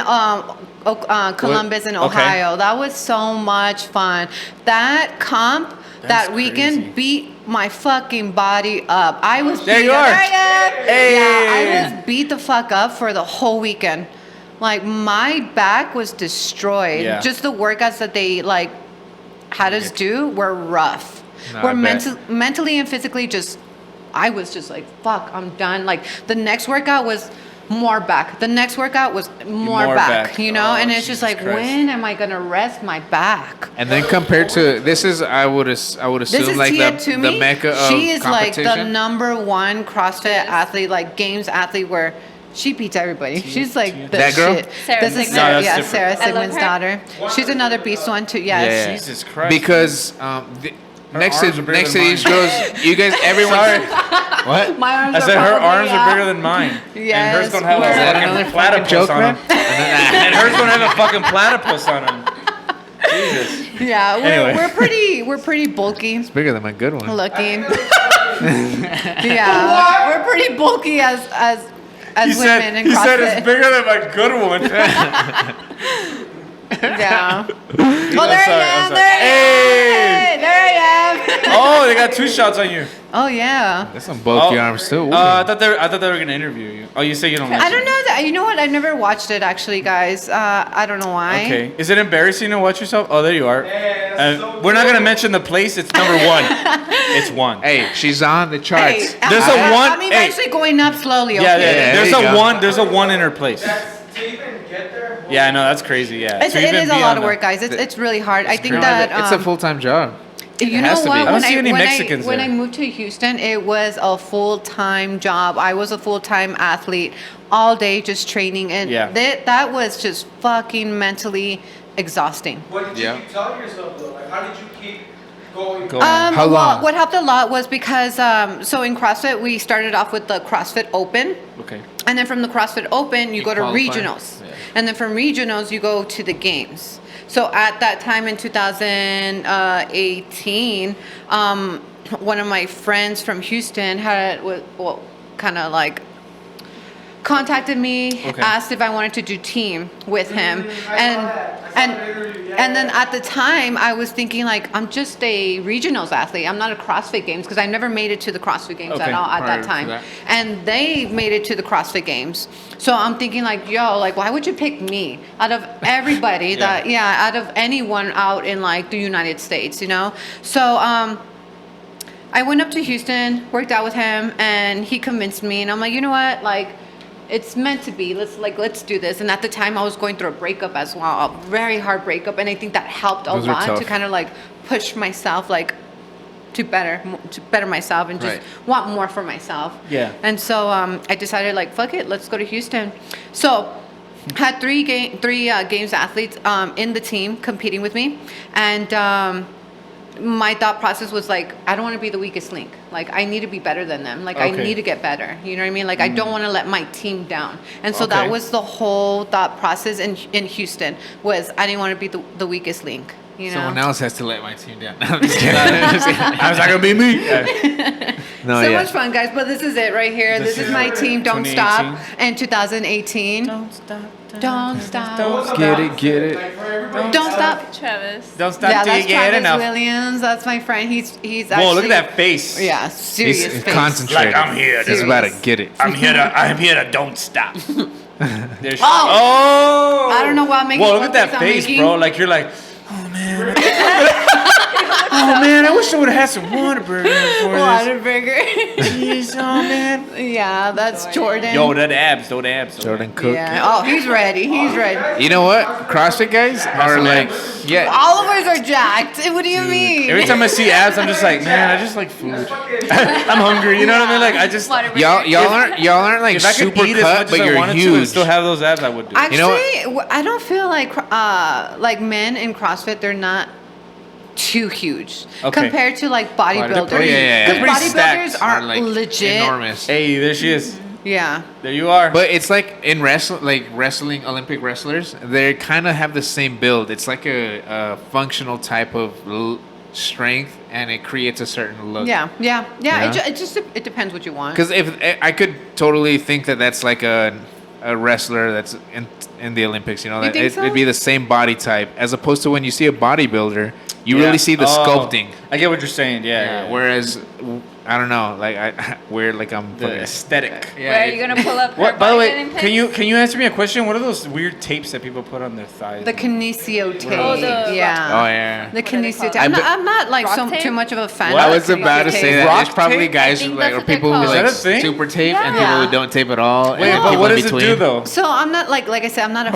Columbus in Okay. Ohio. That was so much fun. That comp That's that weekend crazy. beat my fucking body up. I was There beat you up. are. There I am. Hey. Yeah, I was beat the fuck up for the whole weekend. Like my back was destroyed. Yeah. Just the workouts that they like had us do were rough. No, We're I bet. mentally and physically just. I was just like, fuck, I'm done. Like the next workout was more back. The next workout was more back. You know, Oh, and it's just Jesus like, Christ. when am I gonna rest my back? And then compared to this is I would assume This is like Tia the Toomey. mecca of She is like the competition. #1 CrossFit athlete, like games athlete, where she beats everybody. She's like the That girl? shit. Sarah This is Sigmund. Sarah, No, that's yeah, different. Sarah I love Sigmund's her. daughter. She's another beast one too. Yes. Yeah. Jesus Christ. Because next arms to are bigger next to than these mine. girls, you guys, everyone. What? My arms I said her probably, arms yeah. are bigger than mine. And Yes. hers don't have Is a that fucking another platypus joke, on man? them. And hers don't have a fucking platypus on them. Jesus. Yeah, Anyway. we're pretty bulky Bigger than my good one. looking. Yeah, we're pretty bulky as women in He CrossFit. said it's bigger than my good one. Yeah. Oh, there I'm sorry, I am. I'm sorry. There I Hey! am. There I am. Oh, they got 2 shots on you. Oh yeah. That's some bulky Oh, arms too. I thought they were gonna interview you. Oh, you say you don't like I it. don't know that. You know what? I never watched it actually, guys. I don't know why. Okay. Is it embarrassing to watch yourself? Oh, there you are. that's so We're not gonna mention the place. It's number 1. It's 1. Hey, she's on the charts. Hey, There's a one- I'm hey. eventually going up slowly. Yeah, Okay? there There's you a go. 1. There's a 1 in her place. To even get there. Yeah, I know that's crazy. Yeah. It even is a be lot on of the- work, guys. It's really hard. I think crazy. that It's a full-time job. you It know has to be. what? I don't see any Mexicans when there. I moved to Houston, it was a full-time job. I was a full-time athlete, all day just training, and Yeah. that was just fucking mentally exhausting. What did Yeah. you keep telling yourself though? Like, how did you keep going? How long? What helped a lot was because so in CrossFit we started off with the CrossFit Open. Okay. And then from the CrossFit Open, you go to qualify. regionals. Yeah. And then from regionals, you go to the games. So at that time in 2018, one of my friends from Houston kind of like contacted me, Okay. asked if I wanted to do team with him. I saw that. I saw the interview. Yeah, And then yeah. at the time, I was thinking like, I'm just a regionals athlete. I'm not a CrossFit Games because I never made it to the CrossFit Games Okay, at all at prior that to time. that. And they made it to the CrossFit Games. So I'm thinking like, yo, like, why would you pick me out of everybody out of anyone out in like the United States, you know? So, I went up to Houston, worked out with him, and he convinced me. And I'm like, you know what? Like, it's meant to be. Let's do this. And at the time, I was going through a breakup as well, a very hard breakup, and I think that helped a Those are lot tough. to kind of like push myself like to better myself and just Right. want more for myself. Yeah. And so I decided like, fuck it, let's go to Houston. So had three games athletes in the team competing with me, and my thought process was like, I don't want to be the weakest link. Like, I need to be better than them. Like, I Okay. need to get better. You know what I mean? Like, I don't want to let my team down. And so Okay. that was the whole thought process in Houston was I didn't want to be the weakest link. You know? Someone else has to let my team down. I'm just kidding. How's that gonna be me? No, So yeah. much fun, guys. But this is it right here. This is my team. Don't stop. In 2018. Don't stop. Don't stop. Get it, get it. Like, for everybody. Don't stop. Travis. Don't stop Yeah, till you that's get Travis enough. Williams. That's my friend. He's actually. Whoa, look at that face. Yeah, serious He's face. concentrated. Like, I'm here. He's about to get it. I'm here to don't stop. There's, I don't know why I'm making Whoa, look what at that face I'm face, making. bro. Like you're like, oh man. Oh man, I wish I would have had some Whataburger before this. Whataburger. Jeez, oh man. Yeah, that's Jordan. Yo, that abs, those abs. Jordan Cook. Yeah. Oh, he's ready. He's ready. You know what? CrossFit guys are like, yeah. All of us are jacked. What do you mean? Every time I see abs, I'm just like, man, I just like food. I'm hungry. You know what I mean? Like I just. Y'all aren't like If I could super eat as cut, much but as I you're wanted to and huge. still have those abs, I would do. Actually, You know I don't feel like men in CrossFit, they're not too huge compared to like bodybuilders. Oh, yeah. Because They're pretty bodybuilders stacked. are like legit. enormous. Hey, there she is. Yeah. There you are. But it's like in wrestling Olympic wrestlers, they kind of have the same build. It's like a functional type of strength, and it creates a certain look. Yeah. Yeah. It depends what you want. Because if I could totally think that that's like a wrestler that's in the Olympics, you know, You that think so? it'd be the same body type as opposed to when you see a bodybuilder, you really see the sculpting. I get what you're saying. Yeah. Whereas I don't know, like we're like I'm The aesthetic. Where are you gonna pull up? What? her By the way, bodybuilding can you answer me a question? What are those weird tapes that people put on their thighs? The kinesio tape. Oh, the- yeah. Oh yeah. The What are they kinesio called? tape. I'm not like Rock tape? too much of a fan. What? of I was the about to kinesio say tape. that. Rock There's probably tape? guys I who think like that's or what they're people who called. Is that like a thing? super tape and people Yeah. who don't tape at all. Wait, and but people what in does it between. do though? So I'm not like I said, I'm not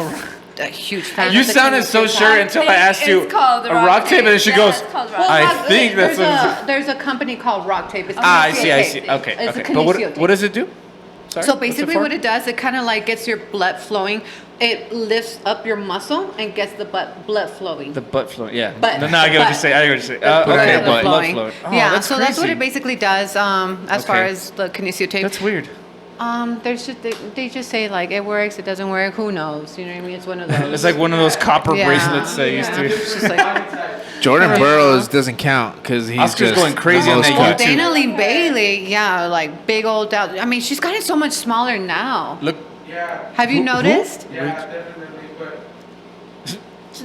a huge fan. You of the sounded so kinesio sure tape. until I asked you It's called the a rock tape, and then she Yeah, goes, it's called rock Well, I tape. think that's what. there's a company called Rock Tape. It's I kinesio see. I tape. see. Okay. It's a Okay. But kinesio tape. what does it do? Sorry, So what's it basically, for? what it does, it kind of like gets your blood flowing. It lifts up your muscle and gets the blood flowing. The butt flow. Yeah. Butt. No, I get what Butt. you're saying. I get what you're saying. Put it on Okay. your butt. Blood flow. Oh, yeah, that's so that's what crazy. it basically does. As far Okay. as the kinesio tape. That's weird. There's just they just say like it works, it doesn't work. Who knows? You know what I mean? It's one of those. It's like one of those copper Yeah, bracelets that used yeah. to. It's just like Jordan Yeah. Burroughs doesn't count because he's Oscar's just going crazy on the that most well, cut. YouTube. Dana Lee Bailey, yeah, like big old out. I mean, she's gotten so much smaller now. Look. Have you Who- noticed? Yeah, definitely.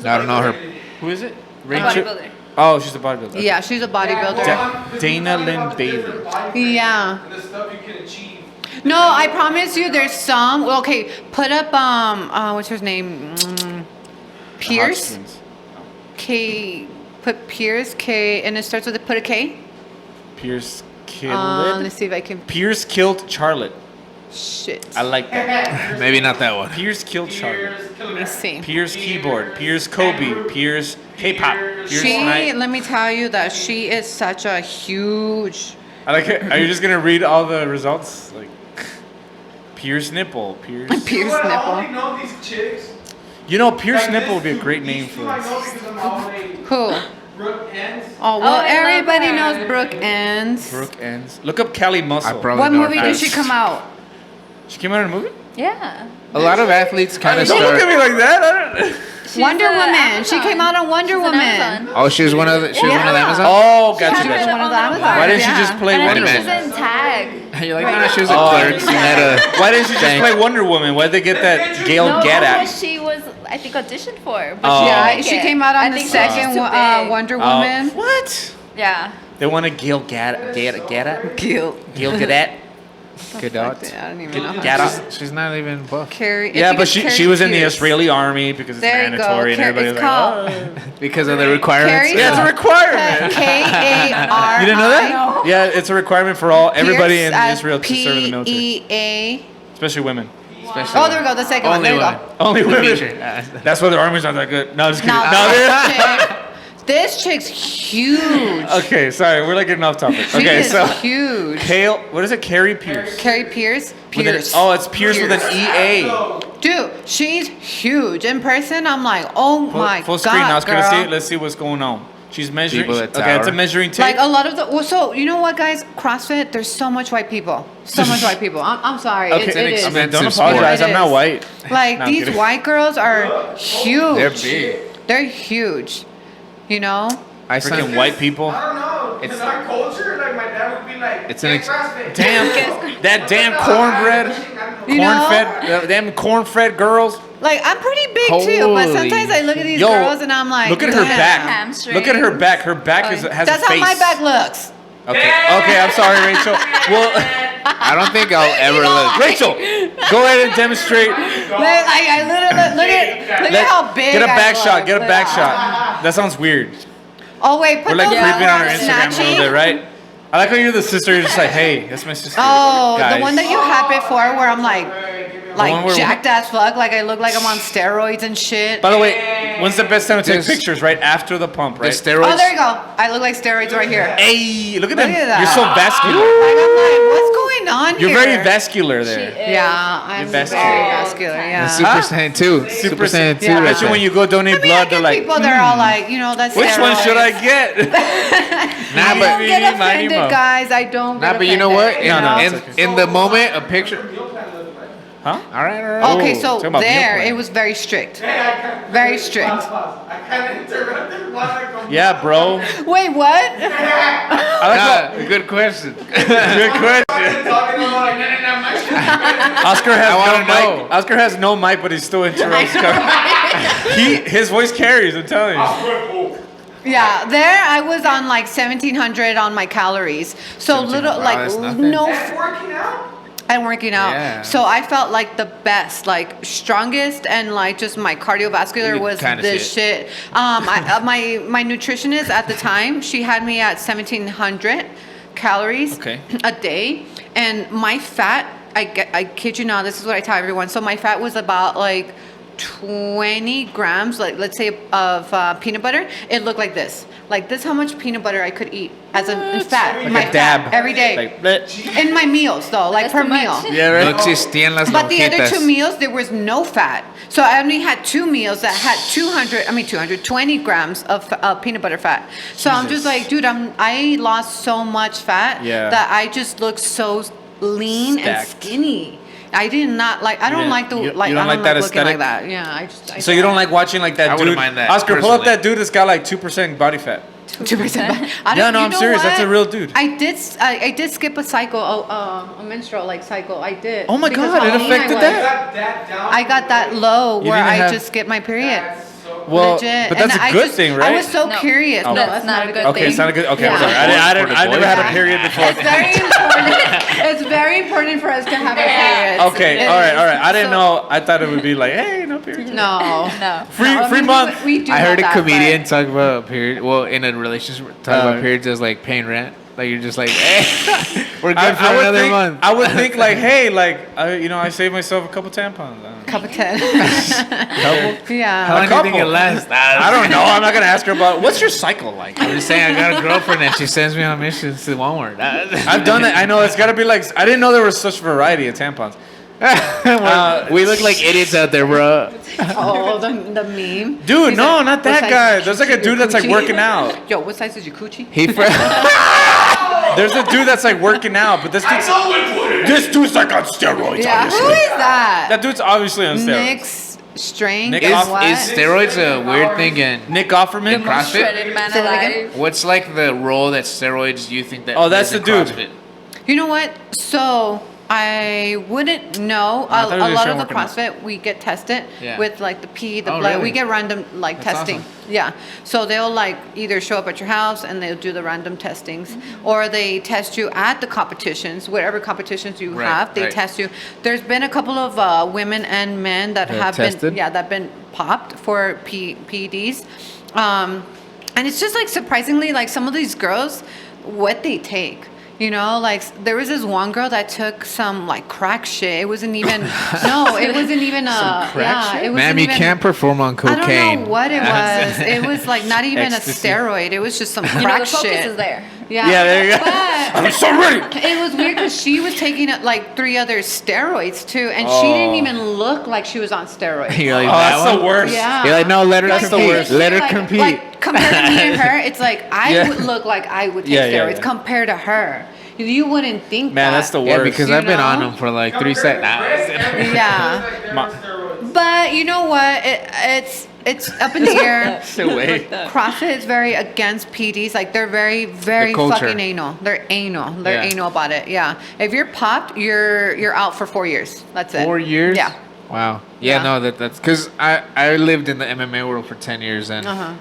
But I don't know her. Who is it? A Rachel. bodybuilder. Oh, she's a bodybuilder. Yeah, she's a bodybuilder. Dana Lynn Bailey. Yeah. the stuff you can achieve. No, I promise you, there's some. Well, okay, put up what's his name? Pierce. Hodgkins. K. Put Pierce K, and it starts with put a K. Pierce killed. Let's see if I can. Pierce killed Charlotte. Shit. I like that. Maybe not that one. Pierce killed Charlotte. Let me see. Pierce keyboard. Pierce Kobe. Pierce K-pop. Pierce She, Knight. let me tell you that she is such a huge. I like it. Are you just gonna read all the results? Like Pierce nipple. Pierce. Pierce I only nipple. know these chicks. You know, Pierce Like nipple this would be a two- great these name two for I us. know because I'm always Who? Brooke Ends. Oh, well, I love everybody her. knows Brooke Ends. Brooke Ends. Look up Cali Muscle. I probably What know her movie did best. she come out? She came out in a movie? Yeah. A lot of athletes kind of Don't look at start. me like that. I don't... Wonder an Woman. She Amazon. came out on Wonder She's an Woman. Amazon. Oh, she was one of the. She was one of the Yeah. Amazon. Oh, gotcha, She was gotcha. one of the Why Amazons. Why didn't she yeah. just play And I Wonder think Woman? she's in Tag. You're like, no, she was a Oh. clerk. She met a. Why didn't she just Thank- play Wonder Woman? Why'd they get that Gail No, Gadot? because she was, I think, auditioned for. But Oh. she Yeah, didn't make she it. came out I on the think she's just second too big. Wonder Woman. What? Yeah. They wanted Gail Gadot. Gil. Gail Gadot. Good I out. don't even know. how Gadot. She's not even buff. Carrie. I Yeah, think but it's she Carrie was in the Pierce. Israeli army because it's There you go. mandatory, and everybody was It's like, called oh. Because of the requirements. Carrie- Yeah, it's a requirement. K-A-R-I. You didn't know that? Yeah, it's a requirement for everybody in Pierce, Israel to serve in the military, P-E-A. especially women. Especially Oh, there we go. The second one. Only There we one. go. Only women. Feature. That's why the army's not that good. No, I'm just kidding. Now, No, this chick's huge. okay, sorry, we're like getting off topic. She Okay, is so huge. Kale, what is it? Carrie Pierce. Carrie Pierce. With an- Pierce. oh, it's Pierce with an EA. Dude, she's huge. In person, I'm like, oh my Full god, screen. Now, girl. let's see. Let's see what's going on. She's measuring. People at Okay, it's a tower. measuring tape. Like a lot of the, well, so you know what, guys? CrossFit, there's so much white people. So much white people. I'm sorry. Okay, It is. I mean, don't expensive sport. apologize. It I'm not is. white. Like No, I'm these kidding. white girls are huge. They're big. They're huge. You know? I Freaking signed. white people. I don't know. In our culture, like my dad would be like, It's an "Get ex- CrossFit." Damn, that damn cornbread, You know? corn-fed, damn corn-fed girls. Like I'm pretty big too, but Holy sometimes I look at these Yo, girls and I'm like, look at her damn. back. Hamstrings. Look at her back. Her back has That's a face. how my back looks. Okay, okay. I'm sorry, Rachel. Well, I don't think I'll ever look. Rachel, go ahead and demonstrate. Like, I literally look at how big. Get a I back look. shot. Get a Look back at- shot. That sounds weird. Oh wait, put We're like the creeping on her one Instagram a little snatching. bit, right? I like how you're the sister. You're just like, hey, that's my sister. Oh, guys. the one that you had before, where I'm like one where- jacked as fuck, like I look like I'm on steroids and shit. By the way, when's the best time to take This- pictures? Right after the pump, The right? steroids. Oh, there you go. I look like steroids right here. Hey, look at Look them. at that. You're so vascular. Like, I'm like, what's going on You're here? very vascular there. Yeah, I'm vascular. very vascular. Yeah. Super Huh? Saiyan 2. Super Saiyan 2. Yeah. right Especially when there. you go donate I mean, I blood, get they're like, people that are all like, that's which one should I steroids. get? Nah, I but don't get Mini, mini, offended, mo. guys. I don't. Nah, get but you know what? offended, No, no, know? it's okay. In the moment, a picture. Huh? All right. Okay, Oh, so talking about meal there plan. it was very strict. Very strict. I kind of interrupted while I go. Yeah, bro. Wait, what? I like how, Good question. good question. Talking about Oscar has I no wanna know. mic. Oscar has no mic, but he still interrupts. His voice carries. I'm telling you. Yeah, there I was on like 1,700 on my calories. So little, wow, like that's nothing. no. working out. And working out. Yeah. So I felt like the best, like strongest, and like just my cardiovascular You was kinda this shit. My nutritionist at the time, she had me at 1,700 calories Okay. a day, and my fat, I kid you not, this is what I tell everyone. So my fat was about like 20 grams, like let's say of peanut butter. It looked like this. Like this, how much peanut butter I could eat as a fat, Like my a dab. fat every day. Like, bleh. In my meals though, like That's per too much. meal. Yeah, No right. existían las But the other lonjitas. 2 meals, there was no fat. So I only had 2 meals that had 220 grams of peanut butter fat. So I'm just like, dude, I lost so much fat Yeah. that I just look so lean and Stacked. skinny. I did not like. I don't Yeah. like the You- like. you don't I like don't that like looking like aesthetic? that. Yeah, I So you don't like watching like that I wouldn't dude? mind that, Oscar, pull up personally. that dude that's got like 2% body fat. 2%. Yeah, no, I'm serious. That's a real dude. I did skip a cycle, a menstrual like cycle. I did. Oh my because God, it how lean affected I was. that? That down. I got that low You where didn't I have- just skipped my period. Well, Legit. but that's And a I good just- thing, right? I was so No. curious. Oh. No, That's not a good Okay, thing. it's not a good. Okay, Yeah. I'm sorry. I never had a period before. It's very important. It's very important for us to have a period. Okay, It all right, is. all right. I didn't So- know. I thought it would be like, hey, no period. No. No. Free No, I mean, month. We do I heard a have that, comedian but- talk about period. Well, in a relationship, talk about periods as like paying rent. Like you're just like, hey, we're good for would another think, month. I would think like, hey, like, I saved myself a couple tampons. I don't know. Cup of 10. Couple? Yeah. How long do you think it couple. lasts? I don't know. I'm not gonna ask her about what's your cycle like. I'm just saying, I got a girlfriend and she sends me on missions to Walmart. I've done that. I know it's gotta be like. I didn't know there was such variety of tampons. We look like idiots out there, bro. Oh, the meme. Dude, He's no, like, not what that size guy. is There's like a your dude that's like coochie? working out. Yo, what size is your coochie? He There's a dude that's like working out, but this dude's like on steroids. Yeah, who is that? That dude's obviously on steroids. Nick's Strength. Nick is off- what? is steroids a weird thing? And Nick Offerman. CrossFit? Shredded man Say that again? alive. what's like the role that steroids do you think that? Oh, that's plays the in dude. CrossFit? You know what? So I wouldn't know. I thought A you were lot showing of the working out. CrossFit, we get tested Yeah. with like the pee, the Oh, blood. really? We get random like That's testing. awesome. Yeah. So they'll like either show up at your house and they'll do the random testings, or they test you at the competitions, whatever competitions you Right, have. They right. test you. There's been a couple of women and men that That have tested? been, yeah, that been popped for PEDs. And it's just like surprisingly, like some of these girls, what they take. You know, like there was this one girl that took some like crack shit. It wasn't even no, it wasn't even a yeah. It wasn't Ma'am, you even, can't perform on I cocaine. don't know what it was. It was like not even Ecstasy. a steroid. It was just some You know, crack the focus shit. is there. Yeah. Yeah, there you go. But I'm so ready. it was weird because she was taking like 3 other steroids too, and she didn't even look like she was on steroids. You're like, Oh, that that's one? the worst. Yeah. You're like, no, let her Like, compete. worst. Let her like- compete. Like compared to me and her, it's like I Yeah. would look like I would take Yeah, yeah, steroids yeah. compared to her. You wouldn't think Man, that. that's the Yeah, worst. because You I've been on know? them for like 3 seconds. Yeah. But you know what? It's up in the air. No way. CrossFit is very against PDs. Like they're very, very culture. fucking anal. They're anal. They're Yeah. anal about it. Yeah. If you're popped, you're out for 4 years. That's it. 4 years? Yeah. Wow. Yeah, Yeah. no, that's because I lived in the MMA world for 10 years and Uh huh.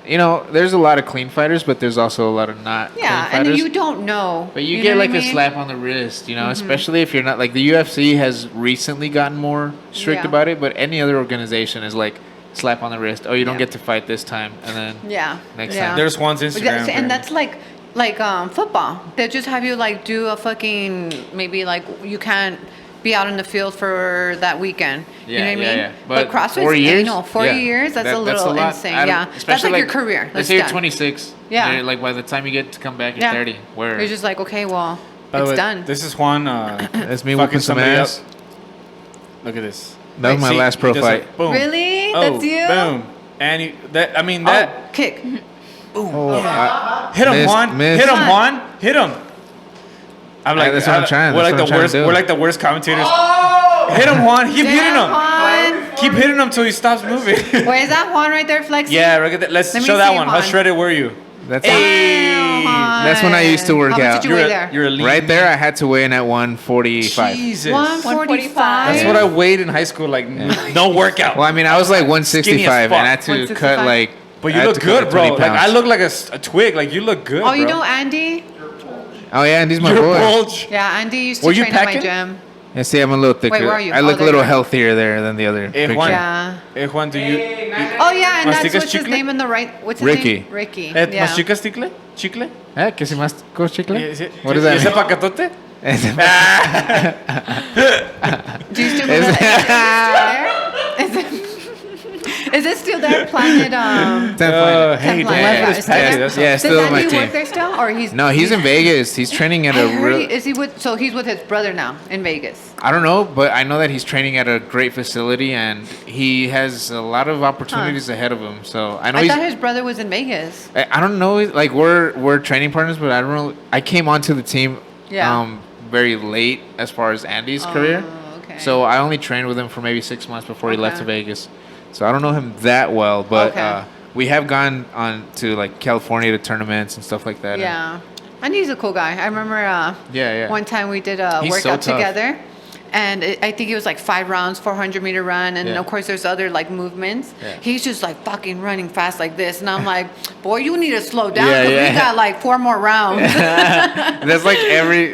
you know, there's a lot of clean fighters, but there's also a lot of not Yeah, clean and fighters. then you don't know. But you know get what like I a mean? slap on the wrist, you know, especially if you're not like the UFC has recently gotten more strict Yeah. about it, but any other organization is like slap on the wrist. Oh, you don't Yeah. get to fight this time, and then Yeah. next yeah. time. There's one's Instagram. And that's like football. They just have you like do a fucking maybe like you can't be out in the field for that weekend. You know what I mean? Yeah. But CrossFit, 4 years? 4 years. That's a little lot. insane. I don't- Yeah, that's especially like your career. Let's That's say you're done. 26. Yeah. Like by the time you get to come back, you're Yeah. 30. Where You're just like, okay, well, By the it's way, done. This is Juan. that's me fucking whooping some somebody ass. up. Look at this. That was my See, last pro he does fight. it. Boom. Really? Oh, That's you? Boom. And I mean that. Oh, kick. Hit him, Missed, Juan. missed. Hit him, Juan. Hit him. I'm like, that's what I'm trying. We're That's like what the I'm worst. trying to do. We're like the worst commentators. Hit him, Juan. Keep hitting him. Juan. Keep hitting him till he stops moving. Wait, is that Juan right there flexing? Yeah, look at that. Let's Let me show that see, one. How Juan. shredded were you? That's Damn, Juan. That's when I used to work How much out. did you weigh there? You're a lean. right there. I had to weigh in at 145. Jesus. 145. That's what I weighed in high school. Like no workout. Well, I mean, I was like 165, and I had to 165? cut like. But I you had look to cut good, bro. 20 Like I pounds. look like a twig. Like you look good. Oh, you bro. know Andy? Oh yeah, and he's my You're boy. bulge. Yeah, Andy used to Were you train at my packing? gym. Yeah, see, I'm a little thicker. where are you? I Oh, look a there little you are. healthier there than the other. Hey, picture. Juan. Yeah. Hey, Juan, do you? Oh, yeah, and that's ¿Masticas what's his chicle? name in the right. What's his Ricky. name? Ricky. ¿Mas Yeah. chicas chicle? ¿Chicle? ¿Que si más chicle? What Is does that ¿Ese mean? pacatote? Do you still go there? Is it still there? Planet, Hey, Planet. damn. Is still there? Yeah, still Does on my Andy team. work there still? Or he's... No, he's in Vegas. He's training at I a heard real. is he with... So he's with his brother now in Vegas. I don't know, but I know that he's training at a great facility, and he has a lot of opportunities ahead of him. So I know I he's. thought his brother was in Vegas. I don't know. Like we're training partners, but I don't know. I came onto the team, Yeah. very late as far as Andy's career. Okay. So I only trained with him for maybe 6 months before he left Okay. to Vegas. So I don't know him that well, but Okay. we have gone on to like California to tournaments and stuff like that. Yeah. And he's a cool guy. I remember Yeah. one time we did a He's so workout tough. together. And I think it was like 5 rounds, 400-meter run. And Yeah. of course, there's other like movements. Yeah. He's just like fucking running fast like this. And I'm like, boy, you need to slow down. Yeah, 'Cause yeah. we got like 4 more rounds. That's like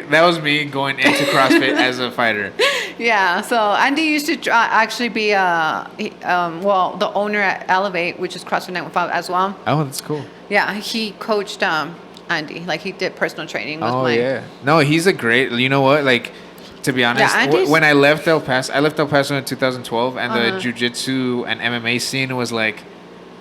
that was me going into CrossFit as a fighter. Yeah. So Andy used to actually be, the owner at Elevate, which is CrossFit 915 as well. Oh, that's cool. Yeah. He coached Andy. Like he did personal training with Oh my... yeah. No, he's a great. You know what? Like, to be honest, Andy's- when I left El Paso in 2012, and Uh-huh. the jiu-jitsu and MMA scene was like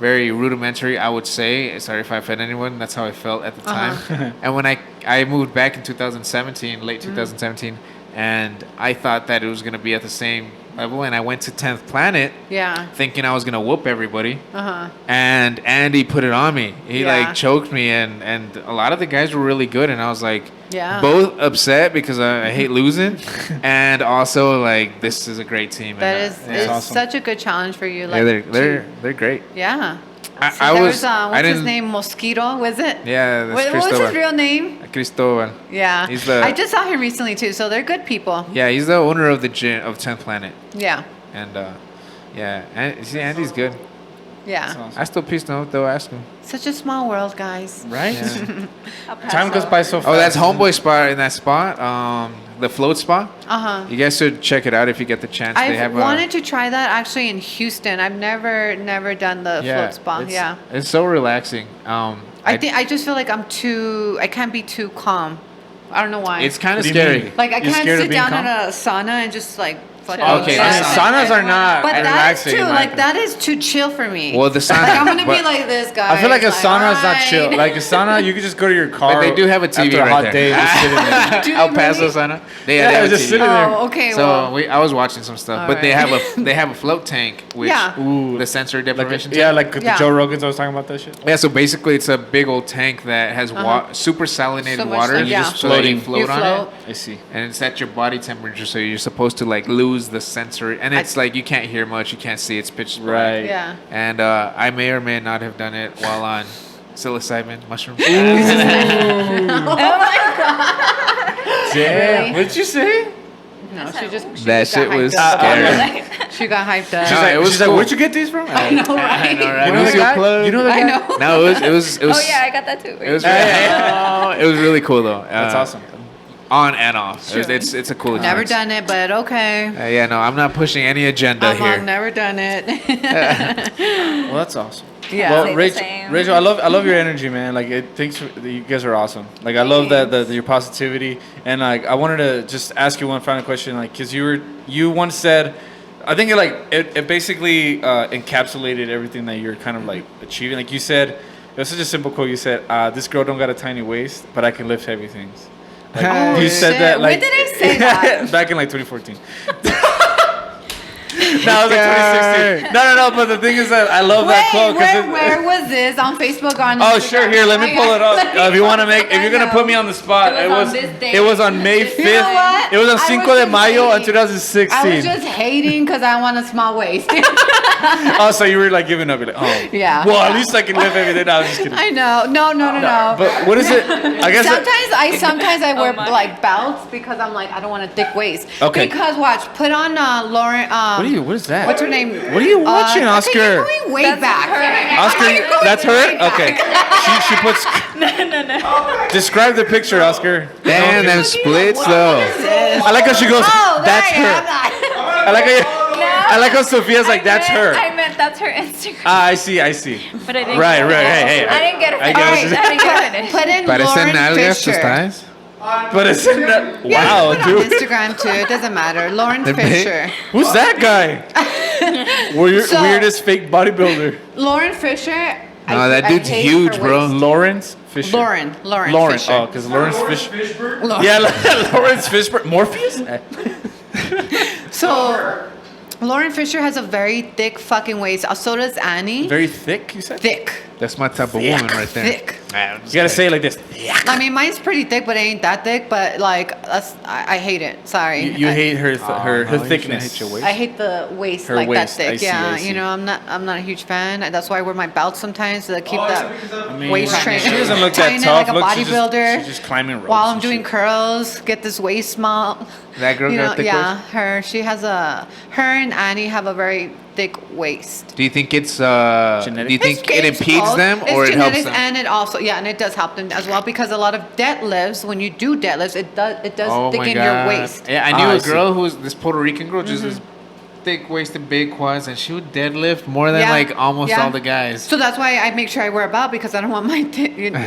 very rudimentary, I would say. Sorry if I offend anyone. That's how I felt at the time. And when I moved back in 2017, late 2017, and I thought that it was gonna be at the same level, and I went to 10th Planet. Yeah. Thinking I was gonna whoop everybody, Uh-huh. and Andy put it on me. He Yeah. like choked me, and a lot of the guys were really good, and I was like, Yeah. both upset because I hate losing, and also like this is a great team. That and, is yeah. it's awesome. such a good challenge for you. Yeah, Like, they're great. yeah. I There was what's I his didn't name? Mosquito, was it? Yeah, that's What was Cristobal. his real name? Cristobal. Yeah. He's the- I just saw him recently too, so they're good people. Yeah, he's the owner of the gym of 10th Planet, Yeah. and yeah, and see Andy's good. Yeah. I still peace note though. Ask him. Such a small world, guys. Right? Yeah. Time goes by so fast. Oh, that's Homeboy spot in that spot. The float spot. Uh-huh. You guys should check it out if you get the chance. They I've have wanted to try that actually in Houston. I've never done the float spa. it's, Yeah. It's so relaxing. I just feel like I can't be too calm. I don't know why. It's kind of What do you scary. mean? like I You're can't scared of sit being down calm? in a sauna and just like fucking Okay, chill. the saunas are not But that is relaxing. too in my like opinion. that is too chill for me. Well, the sauna. Like I'm gonna be but- like this, guy. I feel like a sauna is not chill. alright. Like a sauna, you could just go to your car. But they do have a TV after a right hot there. day, just sit in there. Do they El Paso really? sauna. They Yeah, have a just TV. sitting there. Oh, okay. So well, I was watching some stuff, but they have a float tank, which Yeah. Ooh. the sensory Like, deprivation. yeah, tank. like the Yeah. Joe Rogans I was talking about that shit. Yeah, so basically it's a big old tank that has super salinated So much water, stuff, yeah. so that you Floating. float You on float. it, I see. and it's at your body temperature, so you're supposed to like lose the sensory, and it's like you can't hear much, you can't see, it's pitch black. Right. yeah. And I may or may not have done it while on psilocybin mushrooms. Damn. What did you say? No, she just That just got shit was hyped up. scary. She got hyped up. She's like, it was She's like, cool. where'd you get these from? I know, right? I know, right? You know Who's the your guy? plug? You know the I guy? know. No, it was Oh yeah, I got that too. it was really, it was really cool though. That's awesome. on and off. True. It's a cool experience. Never done it, but okay. Yeah, no, I'm not pushing any agenda here. I've never done it. Well, that's awesome. Yeah. Well, Say the Rachel, same. Rachel, I love your energy, man. Like, you guys are awesome. Like, I love that your positivity. And like, I wanted to just ask you one final question, like, because you once said, I think it basically encapsulated everything that you're kind of like achieving. Like you said, it was such a simple quote. You said, "This girl don't got a tiny waist, but I can lift heavy things." Like, Oh, you said shit. that like When did I say that? back in like 2014. No, it was like 2016. No. But the thing is that I love that quote. Where was this? On Facebook? On Oh, Instagram? sure. Here, let me pull it up. If you want to if you're gonna put me on the spot, It was on this day. it was on May 5th. You know what? It was on I Cinco was de just Mayo in hating. 2016. I was just hating because I want a small waist. Oh, so you were like giving up. You're like, oh, Yeah. Well, at least I can live every day. No, I was just kidding. I know. No. But what is it? I guess. Sometimes I wear my. like belts because I'm like I don't want a thick waist. Okay. Because watch, put on Lauren. What is that? What's her name? What are you watching, Okay, Oscar? you're going way That's back. her. Oscar, You're going that's her? way back. Okay. She puts. No. Describe the picture, Oscar. Damn, them splits though. I like how she goes, Oh, there that's I her. am. I like how Sophia's like, that's her. I meant that's her Instagram. I see. But I didn't. Right. get it. Hey. I didn't get it. I get finished. it. I didn't get it finished. Put in Parecen Lauren nalgas tus Fisher. thighs. But it's wow, Yeah, put it on dude. Instagram too. It doesn't matter. Lauren They're big. Fisher. Who's that guy? So- Weirdest fake bodybuilder. Lauren Fisher. No, that dude's hate huge, her bro. waist. Lawrence Fisher. Lauren Fisher. Oh, because Lawrence Fisher. Yeah, Lawrence Fishburne. Morpheus? So, Lauren Fisher has a very thick fucking waist. So does Annie. Very thick, you said? thick. That's my type of woman right there. Thick. You gotta say it like this. I mean, mine's pretty thick, but it ain't that thick. But like, I hate it. Sorry. You hate her her no, you thickness. shouldn't hate your waist. I hate the waist Her like waist, that I thick. see, Yeah, I see. you know, I'm not a huge fan. That's why I wear my belt sometimes to keep that mean, waist trained. she doesn't look that Tying it tough. like a Look, she's bodybuilder. she's just climbing ropes while I'm and doing shit. curls, get this waist small. That girl You got know, thick yeah, waist? her. She has her and Annie have a very thick waist. Do you think it's Genetic? do you think it It's impedes both. them It's or it helps genetics, them? and it also and it does help them as well because a lot of deadlifts, when you do deadlifts, it does Oh my thicken God. your waist. Yeah, I knew I a see. girl who was this Puerto Rican girl, just this thick waisted, big quads, and she would deadlift more than Yeah, like almost yeah. all the guys. So that's why I make sure I wear a belt because I don't want my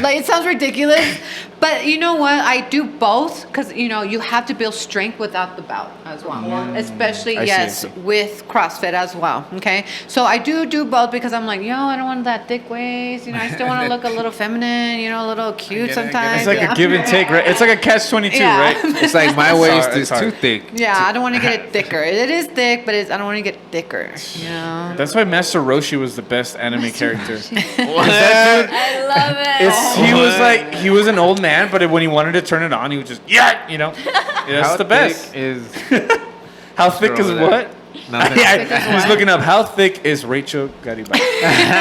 like it sounds ridiculous, but you know what? I do both because you know you have to build strength without the belt as well, especially I see, I see. with CrossFit as well. Okay, so I do both because I'm like, I don't want that thick waist. You know, I still want to look a little feminine. You know, a little cute get it, I get it. sometimes. It's like yeah. a give and take, right? It's like a catch-22, Yeah. right? It's like my waist hard, is it's too hard. thick. Yeah, I don't want to get it thicker. It is thick, but I don't want to get thicker. You know. That's why Master Roshi was the best anime character. I love it. He was an old man, but when he wanted to turn it on, he would just that's How the best. thick is How thick is Scroll that. what? nothing? He's looking up how thick is Rachel Garibay.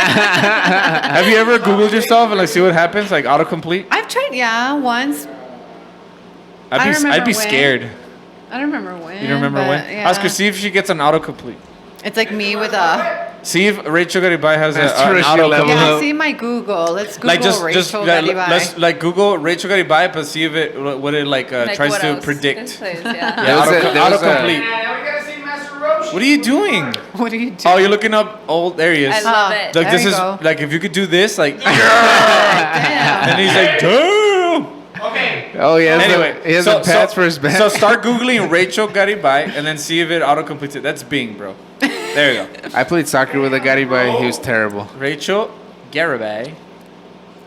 Have you ever Googled yourself and like see what happens? Like autocomplete? I've tried, once. I'd remember be when. scared. I don't remember when. You don't remember but, when? Yeah. Oscar, see if she gets an autocomplete. It's like me with a. See if Rachel Garibay has That's an terrestrial level. autocomplete. Yeah, see my Google. Let's Google Like just Rachel like, Garibay. let's like Google Rachel Garibay, but see if it what it like tries what to else? predict. This place, Yeah, yeah. There was a- autocomplete. What are you doing? What are you doing? Oh, you're looking up old. There he is. I love it. Like There this you is go. like if you could do this, like, Damn. and he's like, damn. Oh yeah. Anyway, he has the pads for his back. So start googling Rachel Garibay and then see if it autocompletes it. That's Bing, bro. There you go. I played soccer with a Garibay. He was terrible. Rachel Garibay.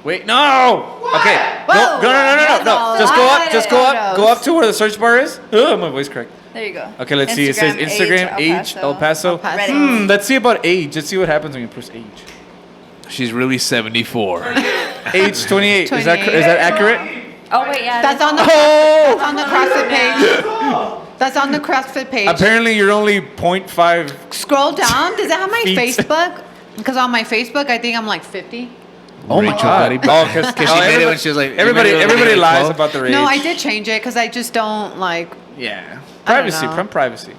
Wait, no. Okay. Whoa. No. No. Just go up. Just go up. Photos. Go up to where the search bar is. Oh, my voice cracked. There you go. Okay, let's see. It says Instagram, age, El Paso. Reddit. Let's see about age. Let's see what happens when you press age. She's really 74. Age 28. Is that 28. accurate? Oh wait, yeah. That's on the Oh! that's on the CrossFit page. That's on the CrossFit page. Apparently, you're only 0.5. Scroll down. Does it have my Feet. Facebook? Because on my Facebook, I think I'm like 50. Oh my Rachel god! Garibay. Oh, because she made it when she was like. everybody you made it when everybody you were lies 12? about their age. No, I did change it because I just don't like. Yeah, I don't privacy know. from privacy.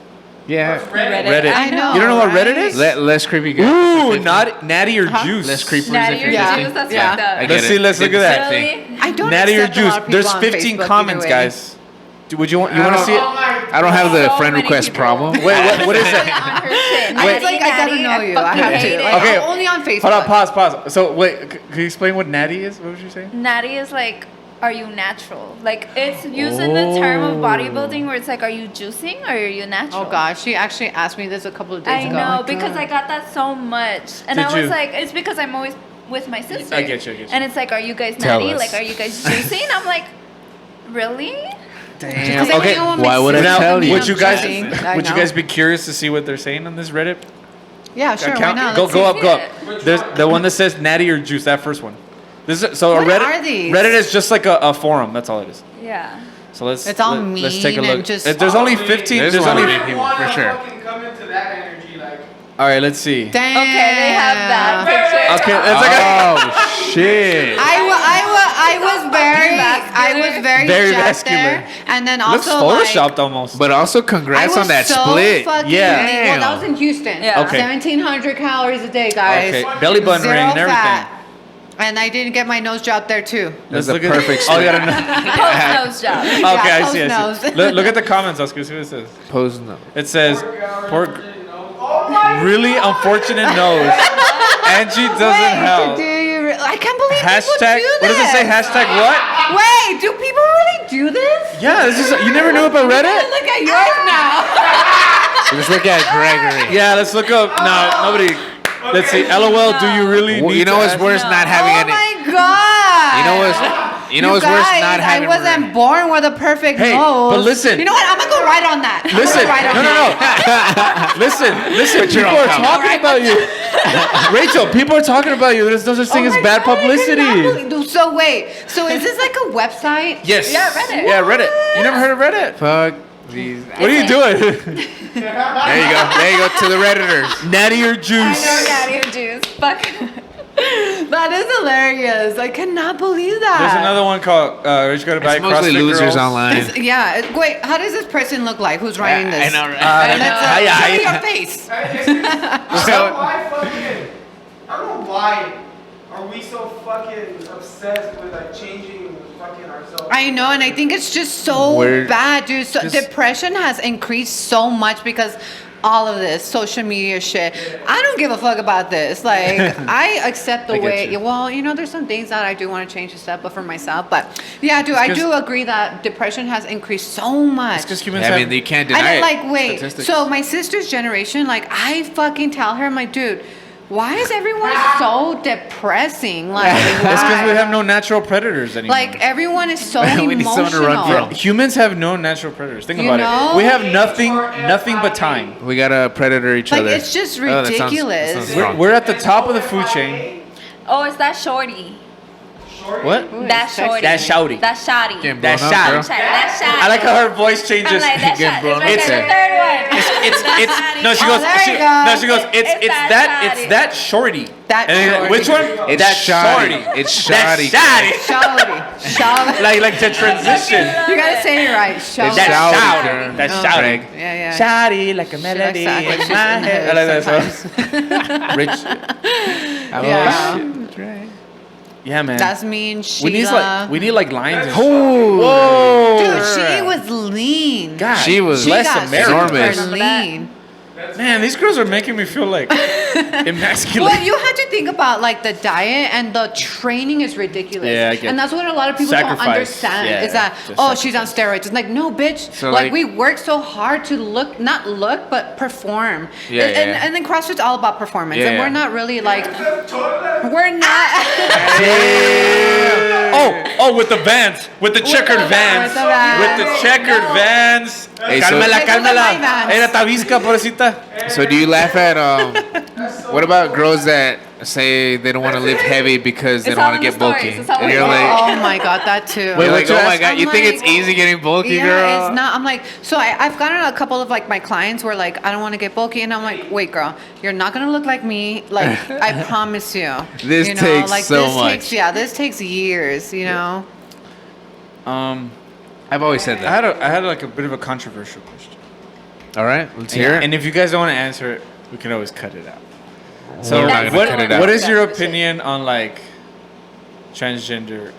Yeah. Reddit. I know. You don't know what right? Reddit is? Less creepy guy. Ooh, Natty or Juice. Less creepers. Natty if or you're Yeah. juice, that's Yeah. fucked up. I get Let's see. it. Let's look at that. Really? I don't Natty or accept a Juice. lot of people There's on 15 Facebook comments, either way. guys. Would you want to see it? I don't have the So friend many request people. problem. Wait, what is that? On her shit. I was like, I gotta know you. I have to. Like, Okay. I'm only on Facebook. Hold on, pause. So wait, can you explain what natty is? What was you saying? Natty is like, are you natural? Like, it's used in the term of bodybuilding where it's like, are you juicing or are you natural? Oh God, she actually asked me this a couple of days I ago. know, because I got that so much. And Did I was you? like, it's because I'm always with my sister. I get you. And it's like, are you guys Tell natty? us. Like, are you guys juicing? I'm like, really? Damn. Because Okay. everyone Why makes would I sense tell to you? me. Would you guys Juicing. I would you know. guys be curious to see what they're saying on this Reddit? Yeah, sure. Why Account? not? Go Let's go see. up. There's the one that says natty or juice. That first one. This is so What a Reddit. are these? Reddit is just like a forum. That's all it is. Yeah. So let's It's all let's take a mean look. and just- There's only 15. There's There's one only. of people for sure. Come into that energy, like. All right, let's see. Damn. Okay, they have that picture. Okay, it's like Oh shit. I was very Very jacked vascular. there, and then looks also photoshopped like, almost. But also I congrats was on that so split. fucking Yeah. lean. Well, that was in Houston. Yeah. Okay. 1,700 calories a day, guys. Okay, belly button Zero ring and everything. fat. And I didn't get my nose job there too. That's Let's the look at- perfect Oh, you split. gotta know. Post nose job. Okay, Yeah, I see. post nose. Look at the comments, Oscar. See what it says. Pose no. It says, "Poor, really unfortunate nose. Angie doesn't help." Do you I can't believe Hashtag. people do What does it say? this. Hashtag what? Wait, do people really do this? Yeah, this is. You never knew about Reddit? Look at yours now. Just look at Gregory. Yeah, let's look up. No, nobody. Let's see. LOL. Do you really Well, need? you know to what's ask- worse? Not having Oh any. my God. You know what's worse? guys, Not having. I wasn't born with a perfect Hey, nose. but listen. You know what? I'm gonna go right on that. I'm Listen, gonna go right on that. no. Listen. your People own are comment. talking about you. Rachel, people are talking about you. There's no such thing Oh as my bad God, I publicity. cannot believe- So wait, so is this like a website? Yes. Yeah, Reddit. Yeah, Reddit. You never heard of Reddit? Fuck these. What are you doing? There you go. There you go to the redditors. Natty or I juice? know natty or juice. Fuck. That is hilarious. I cannot believe that. There's another one called Rachel Garibay. It's mostly CrossFit losers Girls. online. Yeah. Wait, how does this person look like? Who's writing this? I know, right? Show me your face. Why fucking? I don't know why are we so fucking obsessed with like changing fucking ourselves. I know, and I think it's just so We're bad, dude. So depression has increased so much because all of this social media shit. I don't give a fuck about this. Like, I accept the I get way. you. Well, you know, there's some things that I do want to change and stuff, but for myself. But yeah, dude, I do agree that depression has increased so much. It's because humans Yeah, I have. mean, you can't I deny didn't it. like wait. Statistics. So my sister's generation, like I fucking tell her, I'm like, dude, why is everyone so depressing? Like, That's because we why? have no natural predators anymore. Like everyone is so We need someone to run emotional. from. Humans have no natural predators. Think You about know? it. We have nothing but time. We gotta predator each Like other. it's just Oh, that sounds- that ridiculous. sounds We're, strong. we're at the top of the food chain. Oh, it's that shorty. What? That shorty. That shouty. That shotty. Getting That blown up, shot. girl. That shotty. I like how her voice changes. I'm like, that Getting shot. blown It's right up there, the there. third one. It's no. She Oh, goes. there you She, go. no, she goes. It's It's that. that It's shawty. that shorty. That And then, shorty. which one? It's that shoddy. shorty. It's That shoddy. shotty. Shouty. Like to transition. You gotta say it right. Shouty. That Shouty, shouty. girl. That Oh. shouty. Greg. Yeah, yeah. Shouty like a She melody likes to act like in she's my in the head. hood I like that sometimes. Rich. Yeah. Yeah, man. That's me and Sheila. We need like lines. And Whoa. Dude, she was lean. God, She was She less got American. super lean. Man, these girls are making me feel like emasculated. Well, you have to think about like the diet and the training is ridiculous. Yeah, I get and that's what a lot of people Sacrifice. don't understand. Yeah, is that just she's on steroids? It's like no, bitch. So, like like- we work so hard to not look, but perform. Yeah, and, yeah. and then CrossFit's all about performance, Yeah, and we're yeah. not really like we're not. Oh, with the Vans, with the checkered the Vans, Vans, with the Vans. with the checkered Vans. Hey, so- Cálmala, Esos son my cálmala. Vans. Era tabisca, pobrecita. So do you laugh at what about girls that say they don't want to lift heavy because they It's don't all want to in get the stories. bulky? It's all And in you're the like, Oh my god, that too. you're Wait, like, what you oh my ask? god, you I'm think like- it's easy getting bulky, Yeah, girl? it's not. I'm like, so I've gotten a couple of like my clients where like I don't want to get bulky, and I'm like, wait, girl, you're not gonna look like me. Like I promise you. This you know, takes like, so this much. This takes years. You know. I've always said that. I had like a bit of a controversial question. All right, let's hear it. And if you guys don't want to answer it, we can always cut it out. So We're not gonna what, cut it out. what is your opinion on like transgender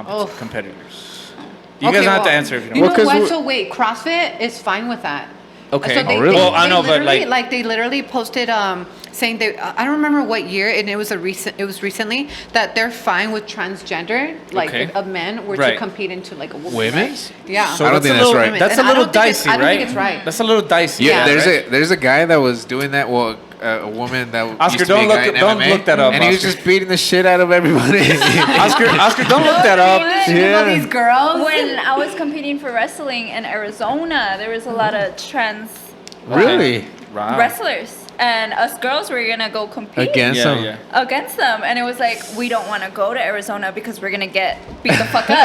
Oh. competitors? You guys don't have to well, answer if you don't You want. know Well, 'cause what? So wait, CrossFit is fine with that. Okay. So they, Oh, really? They, Well, I they know, but, literally, like- they literally posted saying they I don't remember what year, and it was recently that they're fine with transgender Okay. of men were Right. to compete into like a woman. Women's? Right? Yeah. So I don't that's think a that's little, right. That's And a I little don't think it's- dicey, I don't right? think it's right. That's a little dicey. Yeah, right? there's a guy that was doing that. Well, a woman that Oscar, used to be don't a guy look- in don't MMA, look that up, and he was Oscar. just beating the shit out of everybody. Oscar, don't look that up. Yeah. These girls. When I was competing for wrestling in Arizona, there was a lot of trans Really? Wow. wrestlers, and us girls were gonna go compete Against Yeah, him. yeah. against them, and it was like, we don't want to go to Arizona because we're gonna get beat the fuck up.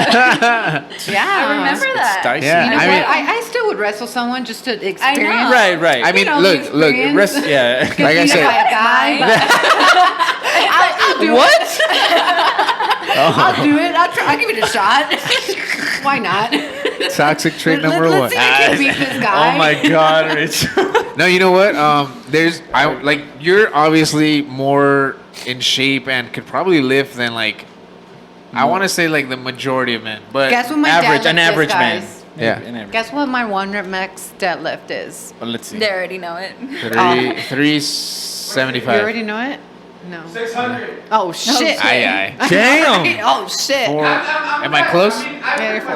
Yeah. I remember that. It's dicey. Yeah, You know I what? mean- I still would wrestle someone just to experience. Right, right. I mean, know, look, the look. experience. Rest, yeah. Like I Beat said, by a guy. I'll do What? I'll do it. I'll give it a shot. Why not? toxic trait number Let's one. see if I can beat this guy. Oh my God, Rich. No, you know what? You're obviously more in shape and could probably lift than like, I want to say like the majority of men, but Guess what my Average, deadlift an is, average man. guys? Yeah. An average. Guess what my 1 rep max deadlift is? Well, let's see. They already know it. 375. You already know it? No. 600. Oh shit. Aye, aye. Damn. Oh shit. Am I close? Yeah, you're 4.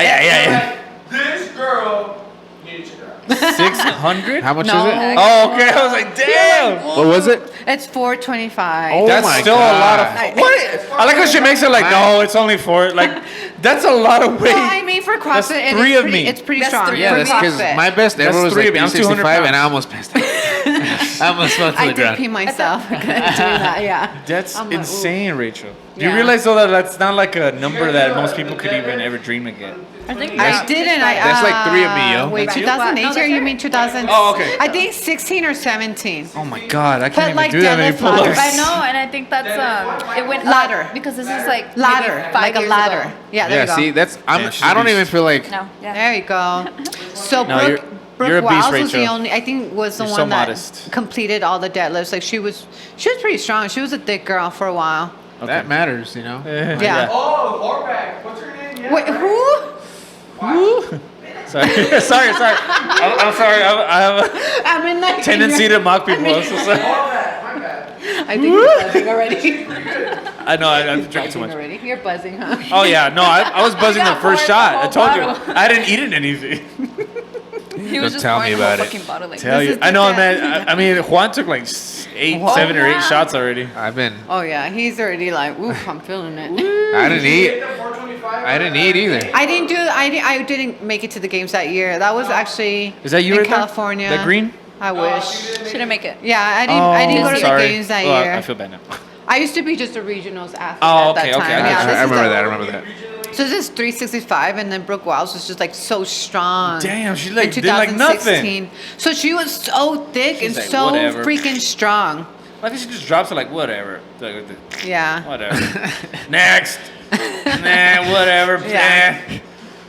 Yeah. This girl needs to go. 600? How much No. is it? Oh, okay. I was like, damn. What was it? It's 425. Oh That's my still God. a lot of. What? I like how she makes it like, no, it's only 4. Like, that's a lot of weight. Well, I mean, for CrossFit, That's and 3 it's of pretty, me. it's pretty That's strong. 3 Yeah, for that's because CrossFit. my best ever That's was 3 like of me. I'm 200 365 and pounds. I almost passed out. I almost fell to I the did pee ground. myself doing that, yeah. That's I'm like, ooh. insane, Rachel. Do you Yeah. realize though that that's not like a number that most people could even ever dream to get? I think I didn't. That's like 3 of me, yo. Wait, That's you? 2008 or you mean 2000? Oh, okay. I think 16 or 17. Oh my God, I But, can't even like, do that many deadlift ladder. pull-ups. I know, and I think that's it went Ladder. up because this is like Ladder, maybe 5 like a years ladder. ago. Yeah, there Yeah, you go. see, that's Yeah, she's I don't a even beast. feel like No, yeah. There you go. So No, Brooke, you're a beast, Wiles was the Rachel. only, I think, was the You're one so that modest. completed all the deadlifts. Like she was pretty strong. She was a thick girl for a while. that matters, you know. Yeah. Oh, Horback. What's her name? Yeah, Wait, right. who? Sorry. I'm sorry. I have I'm in like a tendency to mock people. I'm so sorry. Horback. My bad. I think you're buzzing already. I know I drank too much. Already, you're buzzing, huh? Oh yeah, no, I was buzzing the first poured the shot. I whole told you, bottle. I didn't eat it anything. He was Don't just tell me pouring the whole about it. fucking bottle like Tell this you, is I know, the man. I mean, Juan took like 8, 7, or 8 shots already. I've been. Oh yeah, he's already like, oof, I'm feeling it. I didn't eat. Hit the 425. I didn't eat either. I didn't make it to the games that year. That was actually Is that you in right there? California. That green? I wish. Shouldn't make it. Yeah, I didn't go to sorry. the games that Well, year. I feel bad now. I used to be just a regionals athlete Oh, at that okay, time. okay, I Yeah, got you. this I is remember the- that. I remember that. So this is 365, and then Brooke Wiles was just like so strong. Damn, she in like did like nothing. 2016. So she was so thick She's and like, so whatever. freaking strong. I think she just drops it like whatever. Yeah, Whatever. Next. Nah, whatever. Yeah. Nah.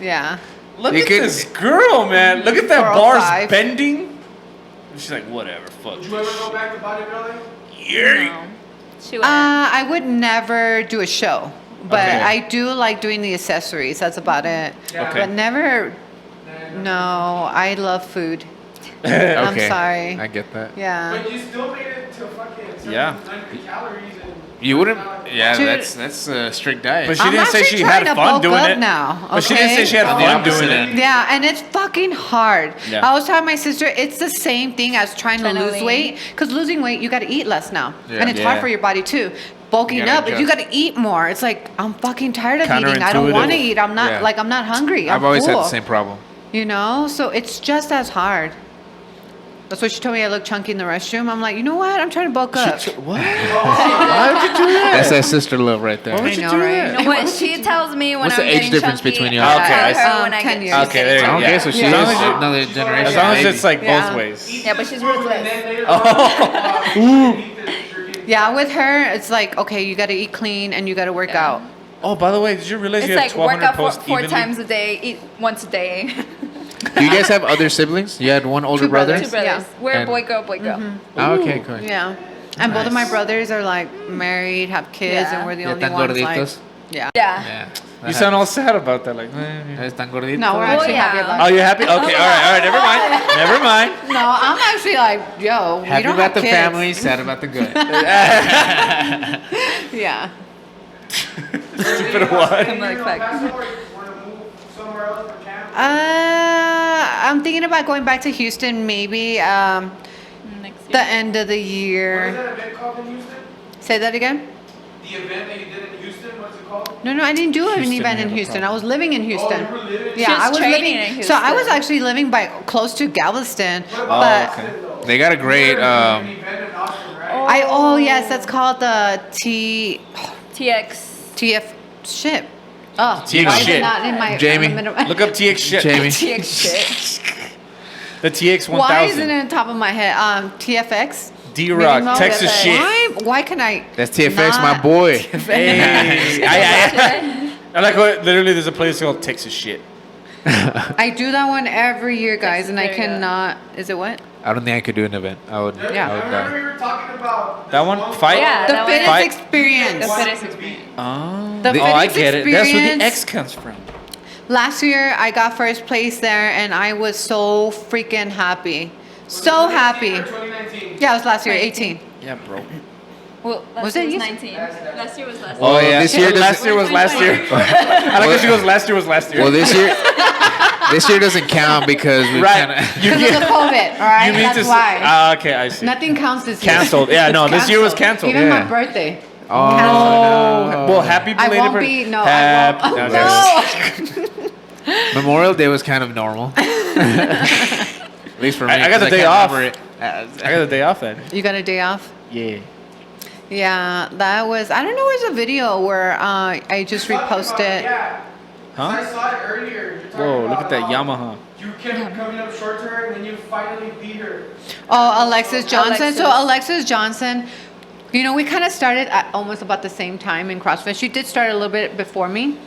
yeah. Look You at could- this girl, man. Look at that bars 405. bending. She's like, whatever. Fuck. You ever go back to bodybuilding? Yeah. She went. I would never do a show, but Okay. I do like doing the accessories. That's about it. Okay. But never. No, I love food. Okay. I'm sorry. I get that. Yeah. But you still made it to fucking Yeah. 700 calories and You wouldn't. Yeah, Dude. that's a strict diet. But she I'm didn't say actually she had trying to fun bulk doing up it. now, But she didn't say okay? she had The fun opposite doing end. it. Yeah, and it's fucking hard. Yeah. I was telling my sister it's the same thing as trying to Trying to lose lean. weight. Because losing weight, you got to eat less now, Yeah. and it's Yeah. hard for your body too. Bulking You gotta up, you got adjust. to eat more. It's like I'm fucking tired of eating. I don't Counterintuitive. want to eat. I'm not Yeah. I'm not hungry. I'm I've always full. had the same problem. You know, so it's just as hard. That's what she told me. I look chunky in the restroom. I'm like, you know what? I'm trying to bulk up. What? Why would you do that? That's that sister love right there. Why would I you know, do right? that? You know what she tells me when What's I'm the age getting difference chunky, between you? I Okay, tell I her see. when I 10 get years. Okay, there you go. Okay, Yeah. so she Yeah. is As long as you- another generation. As long as maybe. it's like Yeah. both ways. Yeah, but she's ruthless. Yeah, with her, it's like, okay, you got to eat clean and you got to work Yeah. out. Oh, by the way, did you realize It's you had like 1,200 work out posts four evenly? times a day, eat once a day. Do you guys have other siblings? You had one older Two brother? brothers. Two brothers. Yeah. We're And- boy, girl, boy, girl. Oh, okay, cool. Yeah. And both of my Nice. brothers are like married, have kids, Yeah. and we're the Ya only tan ones like. gorditos. Yeah. Yeah. Yeah. You sound all sad about that. Like, Están gorditos. No, we're actually happy about oh, you're happy? Okay, all right. Never mind. Never mind. No, I'm actually like, yo, we Happy don't about have the kids. family, sad about the good. Yeah. Stupid what? I'm like, fuck. I'm thinking about going back to Houston maybe Next the year. end of the year. that event called in Houston? Say that again? The event that you did in Houston, what's it called? No, I didn't do an Houston, event we in have a Houston. I problem. was living in Houston. You were living? Yeah, She was I was training living. in So I was Houston. actually living by close to Galveston, but okay. They got a great. An event in Austin, right? yes, that's called the TX. TF shit. Oh, TX why is it shit. not in my Jamie, Look up TX shit. Jamie. TX shit. The TX 1000. Why isn't it on top of my head? TFX. D-Rock, Minimum Texas TFX. shit. Why can I? That's TFX, my not- boy. Hey. I like what literally there's a place called Texas shit. I do that one every year, guys, and I There you go. cannot. Is it what? I don't think I could do an event. I would. Yeah. I would I die. remember we were talking about That one? Fight? Yeah, The that fitness Fight. experience. The fitness experience. Oh, The oh I fitness get it. That's where the experience. X comes from. Last year, I got first place there, and I was so freaking happy. So happy. 2019. Yeah, it was last year, 18. Yeah, bro. Well, last Was year it was you? 19. Last year was last Oh, year. yeah. this year last doesn't- year was last year. I like how she goes, last year was last year. Well, this year doesn't count because we right. kind of. You, Because of the COVID, all right? you mean That's to say, why. okay, I see. Nothing counts this year. Canceled. Yeah, no, It's this year was canceled. Even Yeah. my birthday. Oh, Well, happy I belated won't be. No, I Happy- won't. no, No. Memorial Day was kind of normal. At least for me. I got the 'cause day can't off. remember it. I got the day off then. You got a day off? Yeah. Yeah, that was. I don't know. There's a video where I just reposted. Yeah. Huh? I saw it earlier. You're talking Whoa, look about at that how Yamaha. You kept coming up short to her, and then you finally beat her. Oh, Alexis Johnson. So Alexis. Alexis Johnson, you know, we kind of started at almost about the same time in CrossFit. She did start a little bit before me.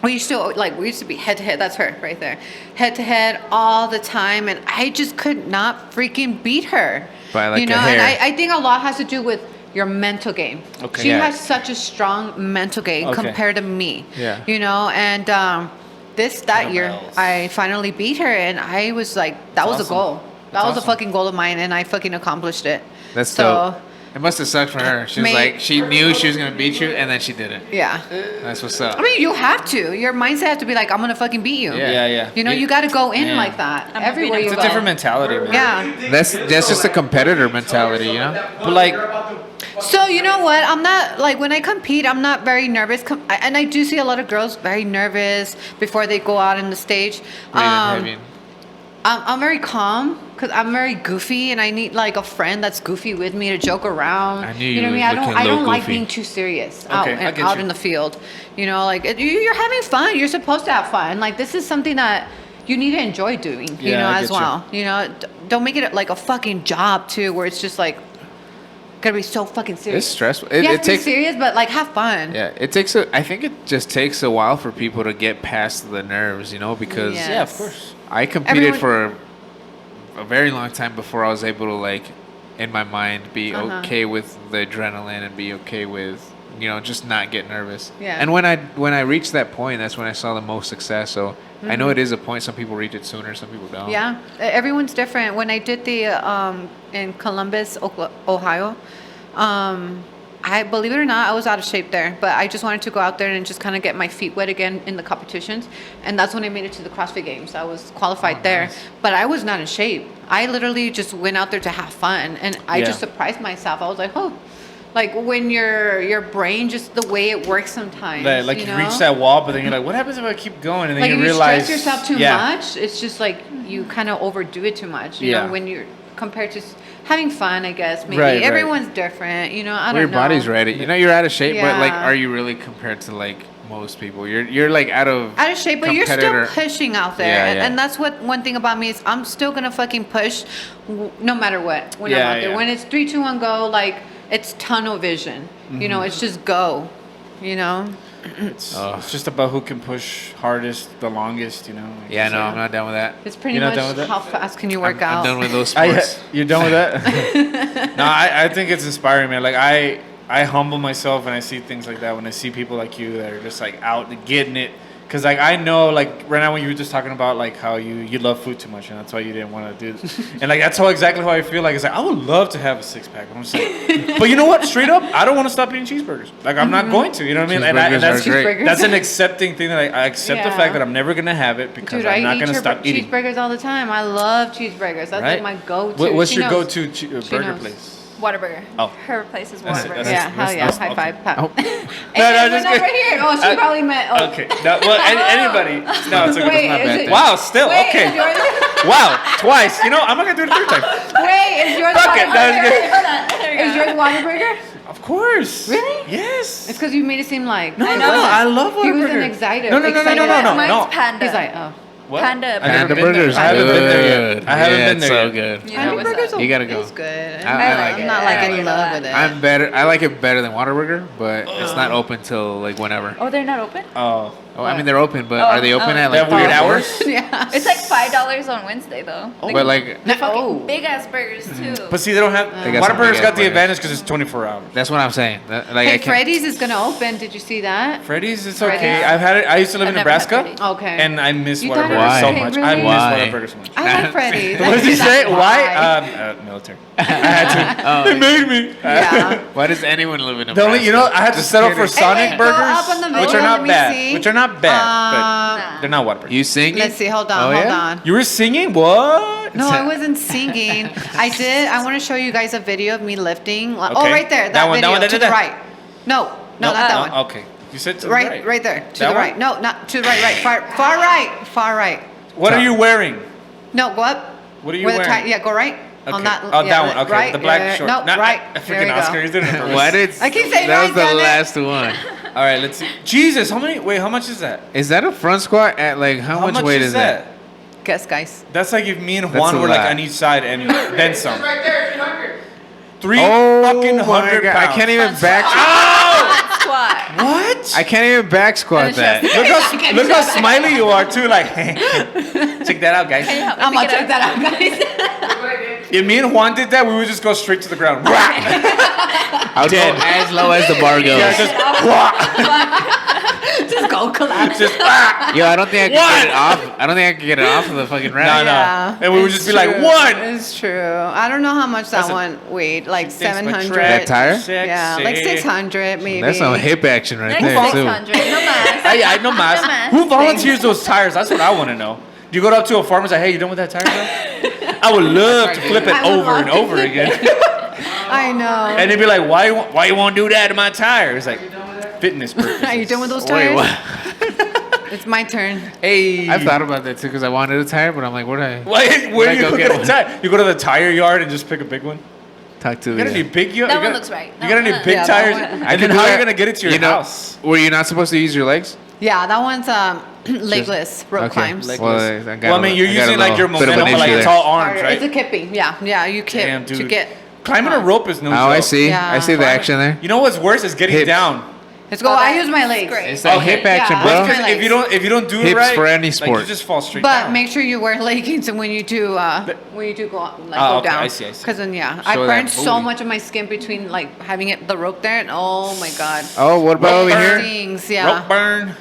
We used to be head to head. That's her right there, head to head all the time, and I just could not freaking beat her. By like you know, a hair. and I think a lot has to do with your mental game. Okay. She Yeah. has such a strong mental game Okay. compared to me. Yeah. You know, and that year Kettlebells. I finally beat her, and I was like, that was That's a awesome. goal. That was That's a fucking goal of mine, and I fucking accomplished it. That's so, dope. It must have sucked for her. She was May- like, she knew she was gonna beat you, and then she didn't. Yeah. That's what's up. I mean, you have to. Your mindset has to be like, I'm gonna fucking beat you. Yeah. You know, you got to go in Yeah. like that I'm everywhere beating you It's a go. different mentality, man. Yeah. That's just a competitor mentality, you know. But like, So you know what? I'm not like when I compete, I'm not very nervous. And I do see a lot of girls very nervous before they go out on the stage. Breathing heavy. I'm very calm because I'm very goofy, and I need like a friend that's goofy with me to joke around. I knew you know you what I mean? was looking I a don't little like goofy. being too serious out, Okay, I get out you. in the field. You know, like you're having fun. You're supposed to have fun. Like this is something that you need to enjoy doing. You Yeah, know, I as get you. well. You know, don't make it like a fucking job too, where it's just like gotta be so fucking serious. It's stressful. You have It to be takes. serious, but like have fun. Yeah, it takes a. I think it just takes a while for people to get past the nerves, you know, because Yeah. yeah, of course. I competed Everyone- for a very long time before I was able to like, in my mind, be Uh-huh. okay with the adrenaline and be okay with, you know, just not get nervous. Yeah. And when I reached that point, that's when I saw the most success. So I know it is a point. Some people reach it sooner, some people don't. Yeah, everyone's different. When I did the in Columbus, Ohio, I believe it or not, I was out of shape there, but I just wanted to go out there and just kind of get my feet wet again in the competitions, and that's when I made it to the CrossFit Games. I was qualified there, nice. but I was not in shape. I literally just went out there to have fun, and I Yeah. just surprised myself. I was like, oh. Like when your brain, just the way it works sometimes. Like you you know? reach that wall, but then you're like, what happens if I keep going? And then Like you if you realize stress yourself too yeah. much, it's just like you kind of overdo it too much. You Yeah. know, when you're compared to having fun, I guess maybe Right, right. everyone's different. You know, I Well, don't your know. body's ready. You know, you're out of shape, but like, Yeah. are you really compared to like most people? You're like out of Out of shape, but you're still competitor- pushing out there, Yeah, and, yeah. and that's what one thing about me is I'm still gonna fucking push, no matter what. When I'm Yeah, out there, yeah. when it's 3, 2, 1, go, like it's tunnel vision. You know, it's just go. You know. It's just about who can push hardest, the longest, you know. Yeah, no, I'm not down with that. It's pretty You're not much done with that? how fast can you work I'm out. done with those I, sports. you're done with that? No, I think it's inspiring, man. Like I I humble myself when I see things like that. When I see people like you that are just like out and getting it. Because like I know, like right now when you were just talking about like how you love food too much and that's why you didn't want to do this. And like that's exactly how I feel. Like it's like I would love to have a 6-pack. I'm just like, but you know what? Straight up, I don't want to stop eating cheeseburgers. Like I'm not going to. You know what I mean? And that's great. that's an accepting thing that I accept the fact that I'm never gonna have it because Dude, I'm not gonna stop eating cheeseburgers all the time. I love cheeseburgers. That's like my go-to. What's She your knows. go-to burger place? Whataburger. Oh. Her place is That's it, Whataburger. Yeah, hell yeah. High okay. five. Pop. Oh. And just over kidding. here. Oh, she probably meant. Oh. Okay. No, well, anybody. No, it's okay. Wait, It's not is bad. it- Wow, still Wait, okay. is yours, Wow, twice. You know, I'm not gonna do it a third time. wait, is yours Fuck it. That was Whataburger? good. Hold on. There you Is go. yours Whataburger? Of course. Really? Yes. It's because you made it seem like. No, it no, wasn't. I love He was Whataburger. an excited. No, Mine's Panda. He's like, oh. What? Panda. I never Panda been there. burgers. I haven't been there yet. Good. I haven't Yeah, been it's there so yet. good. You know what's up. You gotta go. It's good. I like I'm it. not like I in like love it. with it. I'm better. I like it better than Whataburger, but it's not open till like whenever. Oh, they're not open? Oh. Oh, I mean they're open, but are they open at They like have weird 3 or 4? hours? yeah. It's like $5 on Wednesday, though. But like The fucking Oh. big ass burgers, too. But see, they don't have. They got some Whataburger's big got the ass advantage because it's 24 hours. that's what I'm saying. Like I Hey, can't. Freddy's is gonna open. Did you see that? Freddy's, it's Freddy's. okay. I've had it. I used to live in I've never had Nebraska. Freddy's. Okay. And I miss You thought it Whataburger was so okay, much. really? I miss Why? Whataburger so much. I like Freddy's. What did you say? Why? Why? Military. I had to. They made me. Yeah. Why does anyone live in The Nebraska? only, you know, I had to Just settle for kidding. Sonic Hey, go up on the burgers, which video, are let not me bad. see. Which are not bad, but they're not Whataburger. You singing? Let's see. Hold on. Oh, Hold yeah? on. You were singing? What? No, I wasn't singing. I did. I want to show you guys a video of me lifting. Oh, Okay. right there. That That one, that video one, to that, the that. right. No, not that one. Okay. You said to Right, the right. right there. To That the one? right. No, not to the right. Right. Far right. Far right. What are you wearing? No, go up. What are you Where the wearing? yeah, go right. Okay. On that. Oh, yeah, that one. Okay. Right. The black yeah, short. No, Not, right. Freaking There you Oscar. go. He's doing it on purpose. What is? I keep saying that right, was the damn it. last one. All right, let's see. Jesus, how many? Wait, how much is that? Is that a front squat at like how much weight is that? Guess, guys. That's like if me and That's Juan a were like lot. on each side and then some. Right there, 300. Three Oh fucking my 100 God, pounds. I can't even back. Squat. What? I can't even back squat that. Look how smiley you are too. Like, check that out, guys. Can you help me I'm gonna pick it check up? that out, guys. If me and Juan did that, we would just go straight to the ground. I'll go as low as the bar goes. Yeah, just Just go collapse. just Yo, I don't think I can What? get it off. I don't think I can get it off of the fucking no, rack. no. Yeah, And we would it's just be like, true. what? It's true. I don't know how much that That's a- one weighed. Like Thanks, my 700. That tire? Yeah, like 600 maybe. That's some hip action right Like there 600. too. No mass. I know, No Mas. mass. Who volunteers those tires? That's what I want to know. Do you go up to a farmer's like, hey, you done with that tire, bro? I would love to flip it I would over love and to over flip again. I know. And they'd be like, why you won't do that to my tire? It's like, fitness purposes. Are you done with those Wait, tires? what? It's my turn. Hey. I've thought about that too because I wanted a tire, but I'm like, where do I Where I do you go go get get a one? tire? You go to the tire yard and just pick a big one? talk to You got any the? big? That one looks right. You got any No, big yeah, that tires? one. And I then could how do are you that. gonna get it to your You know, house? were you not supposed to use your legs? Yeah, that one's legless rope climbs. Leg- Well, Well, I mean, you're using like your momentum, but like it's all arms, It's a right? kipping. Yeah, you kip Damn, to dude. get. Climbing a rope is no Oh, joke. I see. Yeah. I see the action there. You know what's worse is getting Hips. down. Let's go. Oh, I that's use my legs. great. It's that Okay. hip action, Yeah. bro. Well, Because my legs. if you don't do it Hips right, for any like, sport. you just fall straight But down. make sure you wear leggings when you do go okay, down. I see. Because then I Show that burned so booty. much of my skin between like having it the rope there, and oh my god, Oh, what about over here? stings. Yeah, Rope burn.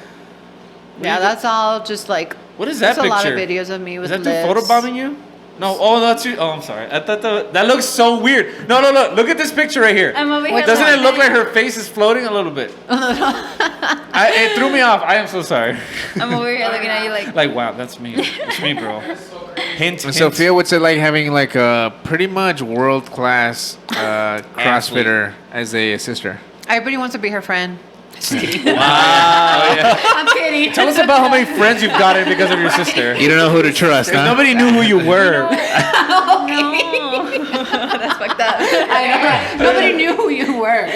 yeah, that's all just like. What is that There's a lot of picture? videos of me with Is that dude lips. photobombing you? No. Oh, that's you. Oh, I'm sorry. I thought that looks so weird. No. Look at this picture right here. I'm over here. Doesn't it look like laughing. her face is floating a little bit? It threw me off. I am so sorry. I'm over here looking at you like. Like, wow, that's me. It's me, girl. Hint. And Sophia, what's it like having like a pretty much world class CrossFitter as a sister? Everybody wants to be her friend. Just kidding. Wow. Yeah. I'm kidding. Tell us about how many friends you've gotten because of your sister. You don't know who to trust, huh? Nobody knew who you were. No. That's fucked up. I know, right? Nobody knew who you were.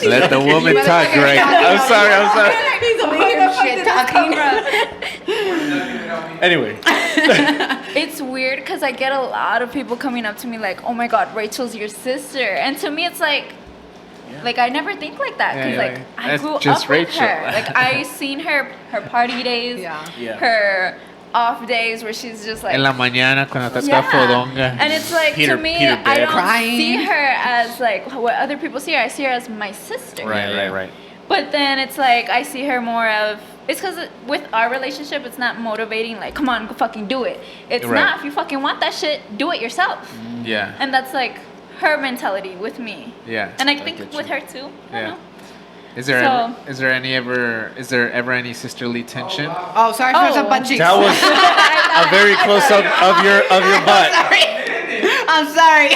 Let the woman talk, Greg. I'm sorry. He's over here shit talking. Anyway. It's weird because I get a lot of people coming up to me like, "Oh my God, Rachel's your sister," and to me it's like I never think like that because Yeah, like yeah. I That's grew just up with Rachel. her. Like I seen her party days, Yeah. Yeah. her off days where she's just like En la mañana cuando está fodonga. and it's like Peter- to me, Peter I Bear. don't Crying. see her as like what other people see her. I see her as my sister. Right. But then it's like I see her more of it's because with our relationship, it's not motivating. Like, come on, go fucking do it. It's Right. not. If you fucking want that shit, do it yourself. Yeah. And that's like her mentality with me. Yeah. And I think get with you. her too. I don't know. Is there So- is there ever any sisterly tension? Oh, sorry for Oh. some butt cheeks. That was a very close up of your butt. I'm sorry.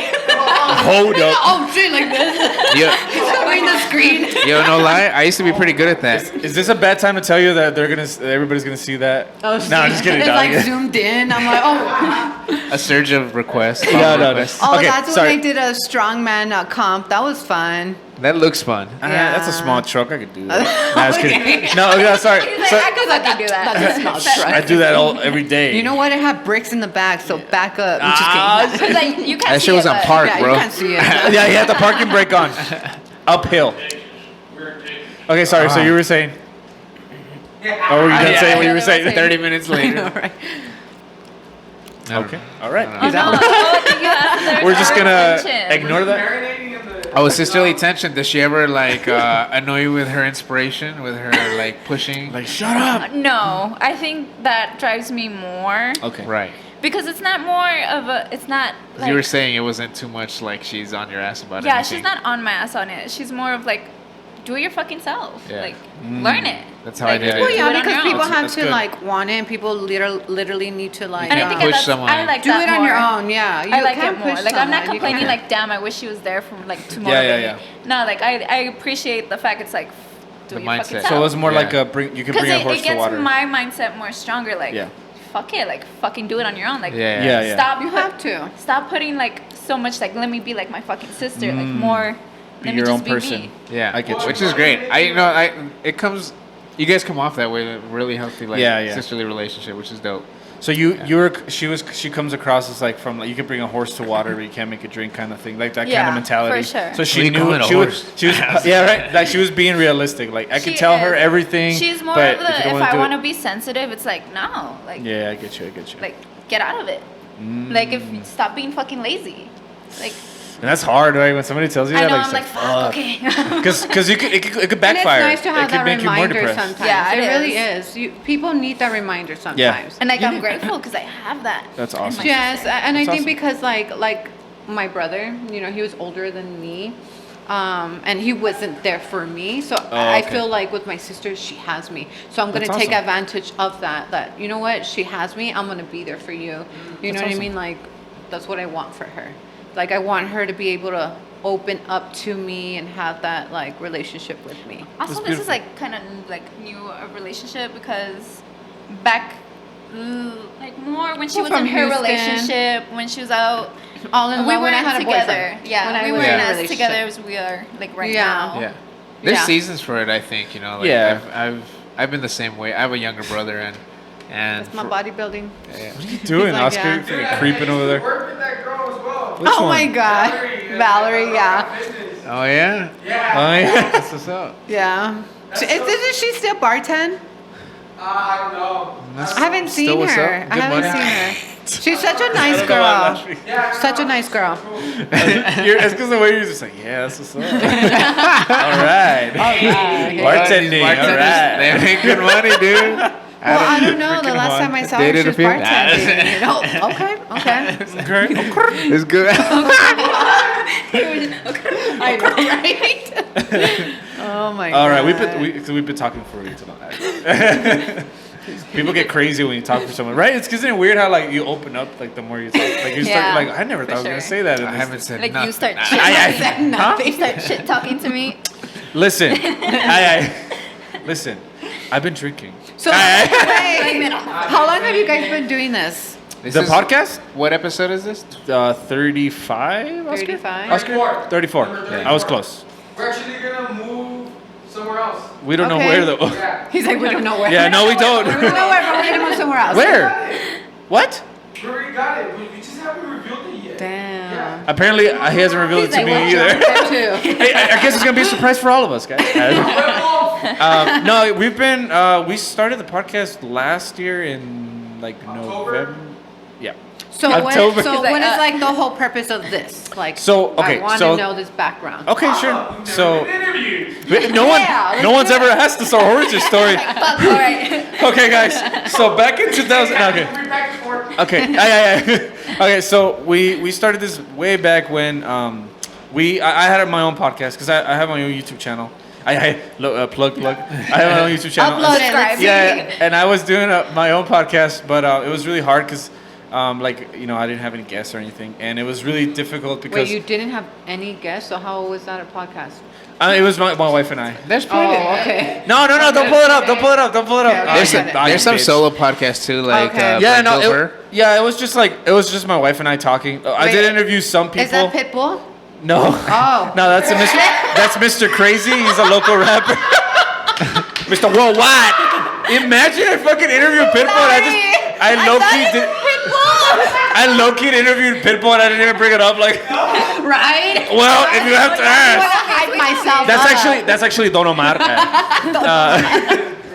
Hold up. Oh, shit, like this. Yo, Covering the screen. yo, no lie. I used to be pretty good at that. Is this a bad time to tell you that everybody's gonna see that? Oh, No, I'm just kidding. It's dog. like zoomed in. I'm like, oh. A surge of requests. No. requests. Oh, Okay, that's sorry. when I did a strongman comp. That was fun. That looks fun. That's a Yeah. small truck. I could do that. Nah, I was kidding. No, yeah, sorry. He's like, So- I could fucking do that. That's a small truck. I do that every day. You know what? It had bricks in the back, so back up. I'm Ah, just kidding. 'Cause, like, you can't That see shit was it, on but- park, Yeah, bro. you can't see it. Yeah, he had the parking brake on. Uphill. Okay, sorry. So you were saying? Or were you gonna say what you were saying? 30 minutes later. Right. Okay. All right. Oh, no. Oh, I think you asked if there's We're just gonna attention. ignore that. Oh, sisterly tension. Does she ever like annoy you with her inspiration, with her like pushing? Like, shut up. No, I think that drives me more Okay. Right. because it's not more of a. It's not. Like, You were saying it wasn't too much like she's on your ass about yeah, anything. she's not on my ass on it. She's more of like, do it your fucking self. Yeah. Like, learn it. That's how I did it. Well, do yeah, it on because your people own. have That's to good. like want it, and people literally need to like. And I Yeah. think Push that's, someone. I like do that it on more. your own. Yeah, you I like can it more. push Like I'm not someone, you complaining can. like, damn, I wish she was there from like to Yeah, motivate yeah, me. No, like I appreciate the fact it's like, do The your fucking mindset. self. So it was more Yeah. like you can Because bring a horse it to gets water. my mindset more stronger. Like, Yeah. fuck it, like fucking do it on your own. Like, Yeah. stop. You have to. Stop putting like so much like let me be like my fucking sister. Like more. Be let your me own just be person. me. Yeah, I get you. which is great. It comes. You guys come off that way, a really healthy like Yeah. sisterly relationship, which is dope. So she comes across as like from like you can bring a horse to water but you can't make it drink kind of thing, like that kind Yeah, of mentality. for sure. So she What do you call knew it, a she was horse? yeah, right, like she was being realistic. Like I could She tell her is. everything. She's more but of the if, you don't if wanna I do want to it, be sensitive, it's like no, like yeah, I get you. like get out of it. Like if stop being fucking lazy. Like And that's hard, right? When somebody tells you I that, know like, I'm like it's fuck okay. because it could backfire. And it's nice to have it could that make you more reminder depressed. sometimes. Yeah, it it really is. is. People need that reminder sometimes. And like I'm grateful because I have that. That's in my awesome. Yes, sister. and I That's think awesome. because like my brother, he was older than me, and he wasn't there for me. So I okay. feel like with my sister, she has me. So I'm gonna That's take awesome. advantage of that. That you know what, she has me. I'm gonna be there for you. You know what I awesome. mean? Like that's what I want for her. Like I want her to be able to open up to me and have that like relationship with me. Also, That's this is beautiful. like kind of like new relationship because back like more when she Well, was from in her Houston. relationship, when she was out, All in we love when I weren't had a together. boyfriend. Yeah, When I we was weren't in a as relationship. together as we are like right Yeah. now. Yeah, there's Yeah. seasons for it. I think Like, Yeah. I've been the same way. I have a younger brother and That's my bodybuilding. yeah. What are you doing, like, Oscar? yeah. You freaking creeping over there. Work with that girl as well. Which Oh one? my God, Valerie. Yeah, Oh yeah, Oh, yeah. that's what's up. yeah. Isn't she still bartend? I don't know. I haven't Still seen what's her. up? I Good haven't money? seen her. She's such a nice I don't know why I'm girl. laughing. Such a nice girl. It's because the way you're just like, yeah, that's what's up. All right. Bartending. All Bartenders, they right. make good money, dude. Well, I don't know. The freaking last one. time I saw her, Dated she a was few? bartending. Okay. It's good. I know, right? Oh my God. All right, we've been talking for you tonight. People get crazy when you talk to someone, right? It's because it's weird how like you open up like the more you talk, like you start Yeah, like I never for thought I was gonna sure. say that. in I this- haven't said Like nothing. you start I- you start shit talking to me. Listen, listen. I've been drinking. So, wait, how long have you guys been doing this? This The is- podcast? What episode is this? 35. Oscar? 35? Oscar? 34. Number I was close. We're actually gonna move somewhere else. We don't know Okay. where though. Yeah. He's like, we don't know where. Yeah, no, we don't. We don't know where, but we're gonna move somewhere else. Where? What? We already got it. We just haven't revealed it yet. Damn. Yeah. Apparently, he hasn't revealed it to me either. There too. Hey, I guess it's gonna be a surprise for all of us, guys. No, we've been. We started the podcast last year in like November. Yeah. So October. what is like the whole purpose of this? Like, So, okay, I want so- to know this background. Okay, sure. So Yeah, no let's one's do ever it. asked us our origin story. Fuck, all right. Okay, guys. So back in 2000. Okay. Yeah. Okay. So we started this way back when I had my own podcast because I have my own YouTube channel. Plug. I have my own YouTube channel. Upload it. Let's Yeah, see. and I was doing my own podcast, but it was really hard because, I didn't have any guests or anything, and it was really difficult because Wait, you didn't have any guests, so how was that a podcast? it was my wife and I. There's plenty. Oh, okay. No, don't pull it up. Don't pull it up. Okay. There's some solo podcasts too, like Okay. Yeah, no, Over. it was just my wife and I talking. I Wait, did interview some people. Is that Pitbull? No. Oh. No, that's Mr. Crazy. He's a local rapper. Mr. Worldwide. Imagine I fucking interviewed Pitbull and I low-key interviewed Pitbull and I didn't even bring it up. Like, Right? well, if you have to I want ask. to hype myself That's actually Don Omar.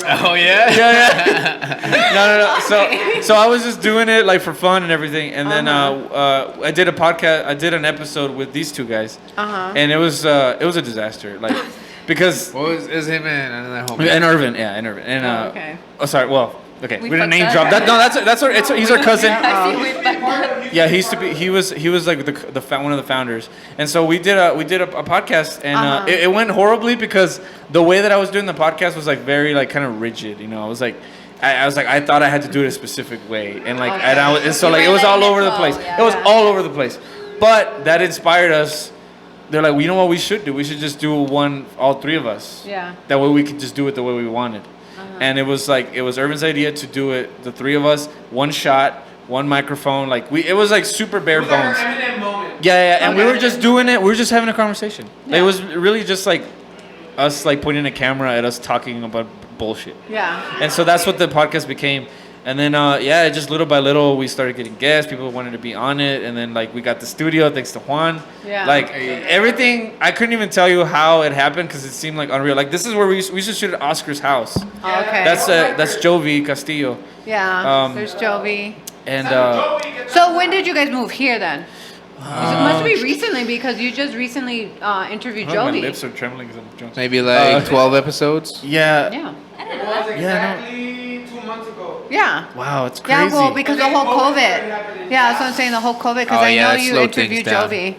Oh yeah. Yeah. No. So I was just doing it like for fun and everything, and then I did a podcast. I did an episode with these two guys, and it was a disaster. Like because What was him and another homie? and Irvin, and okay. Oh, sorry. Well, okay. We didn't fucked name up. drop that. No, he's our cousin. I see we fucked up. Yeah, he was like one of the founders, and so we did a podcast, and it went horribly because the way that I was doing the podcast was like very like kind of rigid, I was like, I thought I had to do it a specific way, and like and so You like were it was all letting it over the flow, place. yeah. It was all over the place, but that inspired us. They're like, well, you know what we should do? We should just do all three of us. Yeah. That way we could just do it the way we wanted. And it was Irvin's idea to do it, the three of us, one shot, one microphone, it was like super bare bones. Yeah, and we were just doing it. We were just having a conversation. It was really just like us like pointing a camera at us talking about bullshit. Yeah. And so that's what the podcast became. And then just little by little we started getting guests. People wanted to be on it, and then like we got the studio thanks to Juan. Yeah. Like everything, I couldn't even tell you how it happened because it seemed like unreal. Like this is where we used to shoot at Oscar's house. Oh, okay. That's Jovi Castillo. Yeah. There's Jovi. And So when did you guys move here then? It must be recently because you just recently interviewed my Jovi. lips are trembling because I'm drunk. Maybe like 12 episodes. Yeah. Yeah. Exactly 2 months ago. Yeah. Wow, it's crazy. Yeah, well, because the whole COVID. Yeah, that's what I'm saying, the whole COVID, because Oh, I yeah, know that you slowed things interviewed down. Jovi.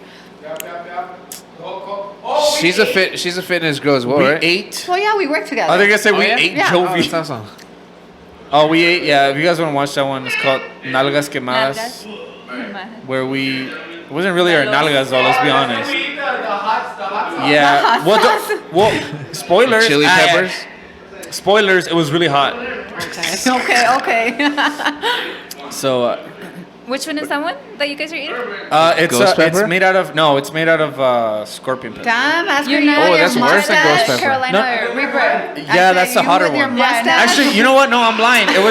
She's a fitness girl as well, we right? ate. Well, yeah, we worked together. I think I said we yeah? ate Yeah. Oh, Jovi. that's awesome. Oh, we ate. Yeah, if you guys want to watch that one, it's called Nalgas Quemadas, Nalgas. where it wasn't really our nalgas though. Let's be honest. We eat the hot sauce. Yeah. Well, spoilers. Chili yeah. peppers. Spoilers. It was really hot. Okay. So Which one is that one that you guys are eating? Ghost pepper? it's made out of scorpion pepper. Damn, that's You pretty know, Oh, your that's worse than ghost mustache, pepper. Carolina No. Reaper. Yeah, that's the hotter Your one. mustache. Actually, you know what? No, I'm lying. It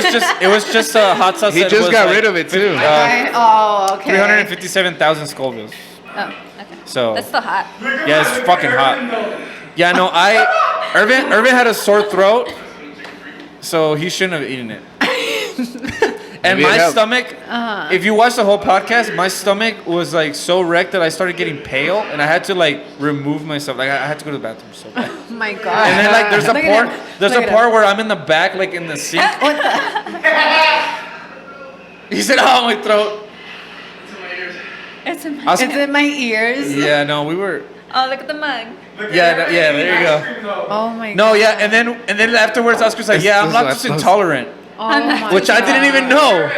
was just hot sauce. He that just was got like rid of it too. Okay. Oh, okay. 357,000 Scovilles. Oh, okay. So That's still hot. yeah, it's fucking hot. Yeah, no, Irvin had a sore throat, so he shouldn't have eaten it. And Maybe it my helped. stomach, if you watch the whole podcast, my stomach was like so wrecked that I started getting pale, and I had to like remove myself. Like I had to go to the bathroom so bad. Oh my God. And then like there's Look a at part, him. there's Look a at part him. where I'm in the back, like in the sink. What the? He said, "Oh, my throat." It's in I was- It's in my ears. yeah, no, we were. Oh, look at the mug. Yeah, there you go. Oh my God. No, yeah, and then afterwards, Oscar's like, "Yeah, I'm This is lactose intolerant," Oh my which I didn't even know.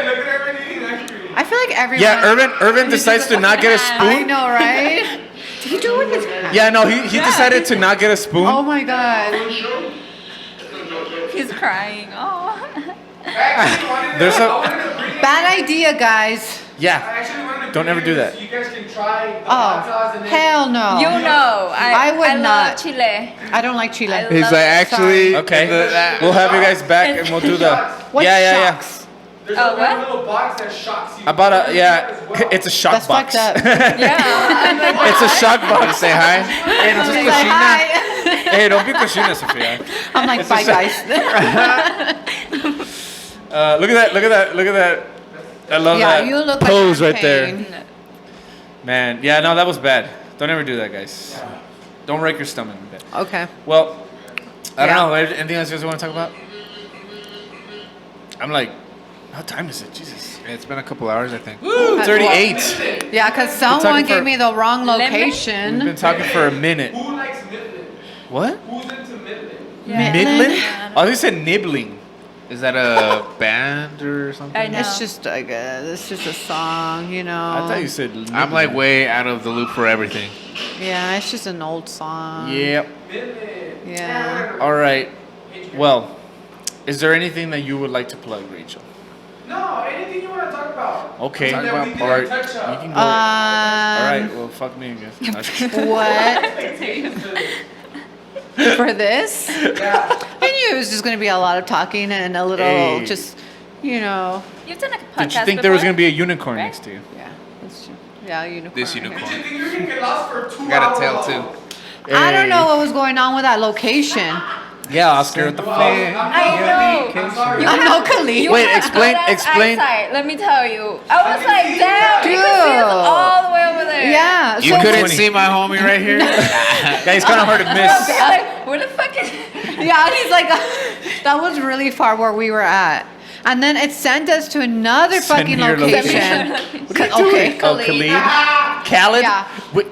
I feel like everyone. Yeah, Irvin decides to not get a I spoon. know, right? Did he do it with his hand? Yeah, no, he decided to not get a spoon. Oh my God. He's crying. Oh. There's a Bad idea, guys. yeah. Don't ever do that. You guys can try the Oh, hot sauce and then hell no. You know, I would love not. Chile. I don't like Chile. I He's love like, it. actually, Okay, that- we'll have you guys back and we'll do the. What Yeah. shocks? there's Oh, a what? little box that shocks you. About a yeah, As well. it's a shock That's box. fucked up. Yeah. I'm like, It's a shock box. say hi. Hey, no seas He's like, cochina. hi. Hey, don't be cochina, Sofia. I'm like, bye, guys. Look at that! Look at that! Look at that! I love Yeah, that you look pose like right you're there. in pain. Man, yeah, no, that was bad. Don't ever do that, guys. Don't break your stomach. Okay. Well, I don't Yeah. know. Anything else you guys want to talk about? I'm like, how time is it? Jesus. It's been a couple hours, I think. Woo, 38. Yeah, because talking someone for- gave me the wrong Lemon? We've location. been talking for a minute. Who likes Midland? What? Who's into Midland? Midland? Oh, you said nibbling. Is that a band or something? I know. It's just it's just a song, you know. I thought you said I'm like way out of the loop for everything. Yeah, it's just an old song. Yep. Yeah. All right. Well, is there anything that you would like to plug, Rachel? No, anything you want to talk about. Okay. Talk That about we didn't part. touch You on. can go. All right. Well, fuck me, I guess. What? For this? Yeah. I knew it was just going to be a lot of talking and a little Hey. just, you know. You've done a podcast Did you think there was before? going to be a unicorn Right? next to you? Yeah, that's true. Yeah, unicorn. This Did unicorn. you think you can get lost for 2 hours? Got a tail too. long? I don't know Hey. what was going on with that location. Yeah, Oscar. What the fuck? I know. I'm sorry. I'm no Khalid. You Wait, have explain- good-ass explain. eyesight, let me tell you. I was can like, see damn, you can see us Dude. all the way over there. Yeah. You so couldn't 20. see my homie right here? Yeah, it's kind of hard to miss. I'm like, where the fuck is... Yeah, and he's like, that was really far where we were at. And then it sent us to another Send fucking me your location. location. Okay. Oh, Khalid? Khalid? Yeah.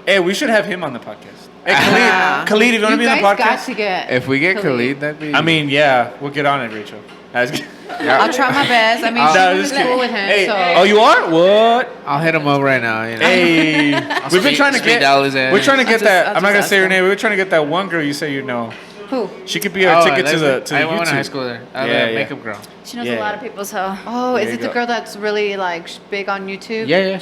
Hey, we should have him on the podcast. Hey, Yeah. Khalid, if you want to be on the guys got podcast? to get. If we get Khalid. Khalid, that'd be... I mean, yeah, we'll get on it, Rachel. I'll try my best. I mean, No, she just was cool kidding. with him, Hey, so. oh, you are? What? I'll hit him up right now. You know? Hey, we've been trying to speed get. dial his ass. We're trying to get that. I'll I'm not gonna just say her ask name. We're trying to get that one girl you say you know. Who? She could be our ticket to the I went to high YouTube. school there. Yeah, The yeah. makeup girl. She knows Yeah. a lot of people, so... Oh, is There it you the go. girl that's really like big on YouTube? Yeah,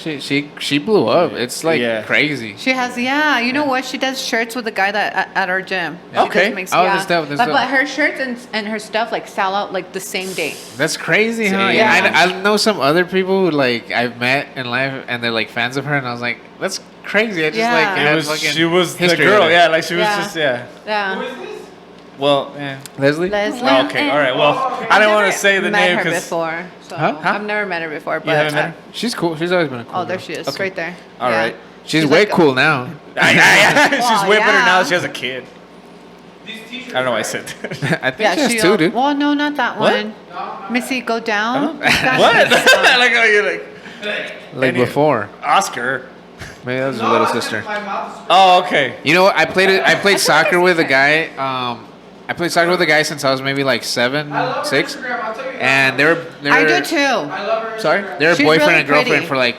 she blew up. It's like Yeah. crazy. She has, yeah. You know what? She does shirts with the guy that at our gym. She Okay. does makes- Oh, yeah. that's dope, that's but, dope. but her shirts and her stuff like sell out like the same day. That's crazy, huh? Yeah. I know some other people who like I've met in life, and they're like fans of her, and I was like, that's crazy. I just Yeah. like It had was, fucking she was the history girl. with it. Yeah, like she was Yeah. just yeah. Yeah. Who is this? Well, yeah. Leslie. Leslie. Oh, okay, all right. Well, I didn't want to say the met name her because. before. So Huh? I've never met her before, but haven't met her? She's cool. She's always been a cool. oh, there girl. she is, Okay. right there. All Yeah. right. She's She's way like a- cool now. She's Well, way better now. yeah. She has a kid. These teachers. I don't know why I said that. I think Yeah, she has she. two, dude. Well, no, not that What? one. Missy, go down. what? I like how you're like Like any- before. Oscar. Maybe that was her No, little it's just sister. My mouth is Oh, okay. You know what? I played soccer with a guy. I played soccer with a guy since I was maybe like 7, I love her 6, Instagram, I'll tell you and that. I do too. I love her Sorry? Instagram. they were She's boyfriend really and girlfriend pretty. for like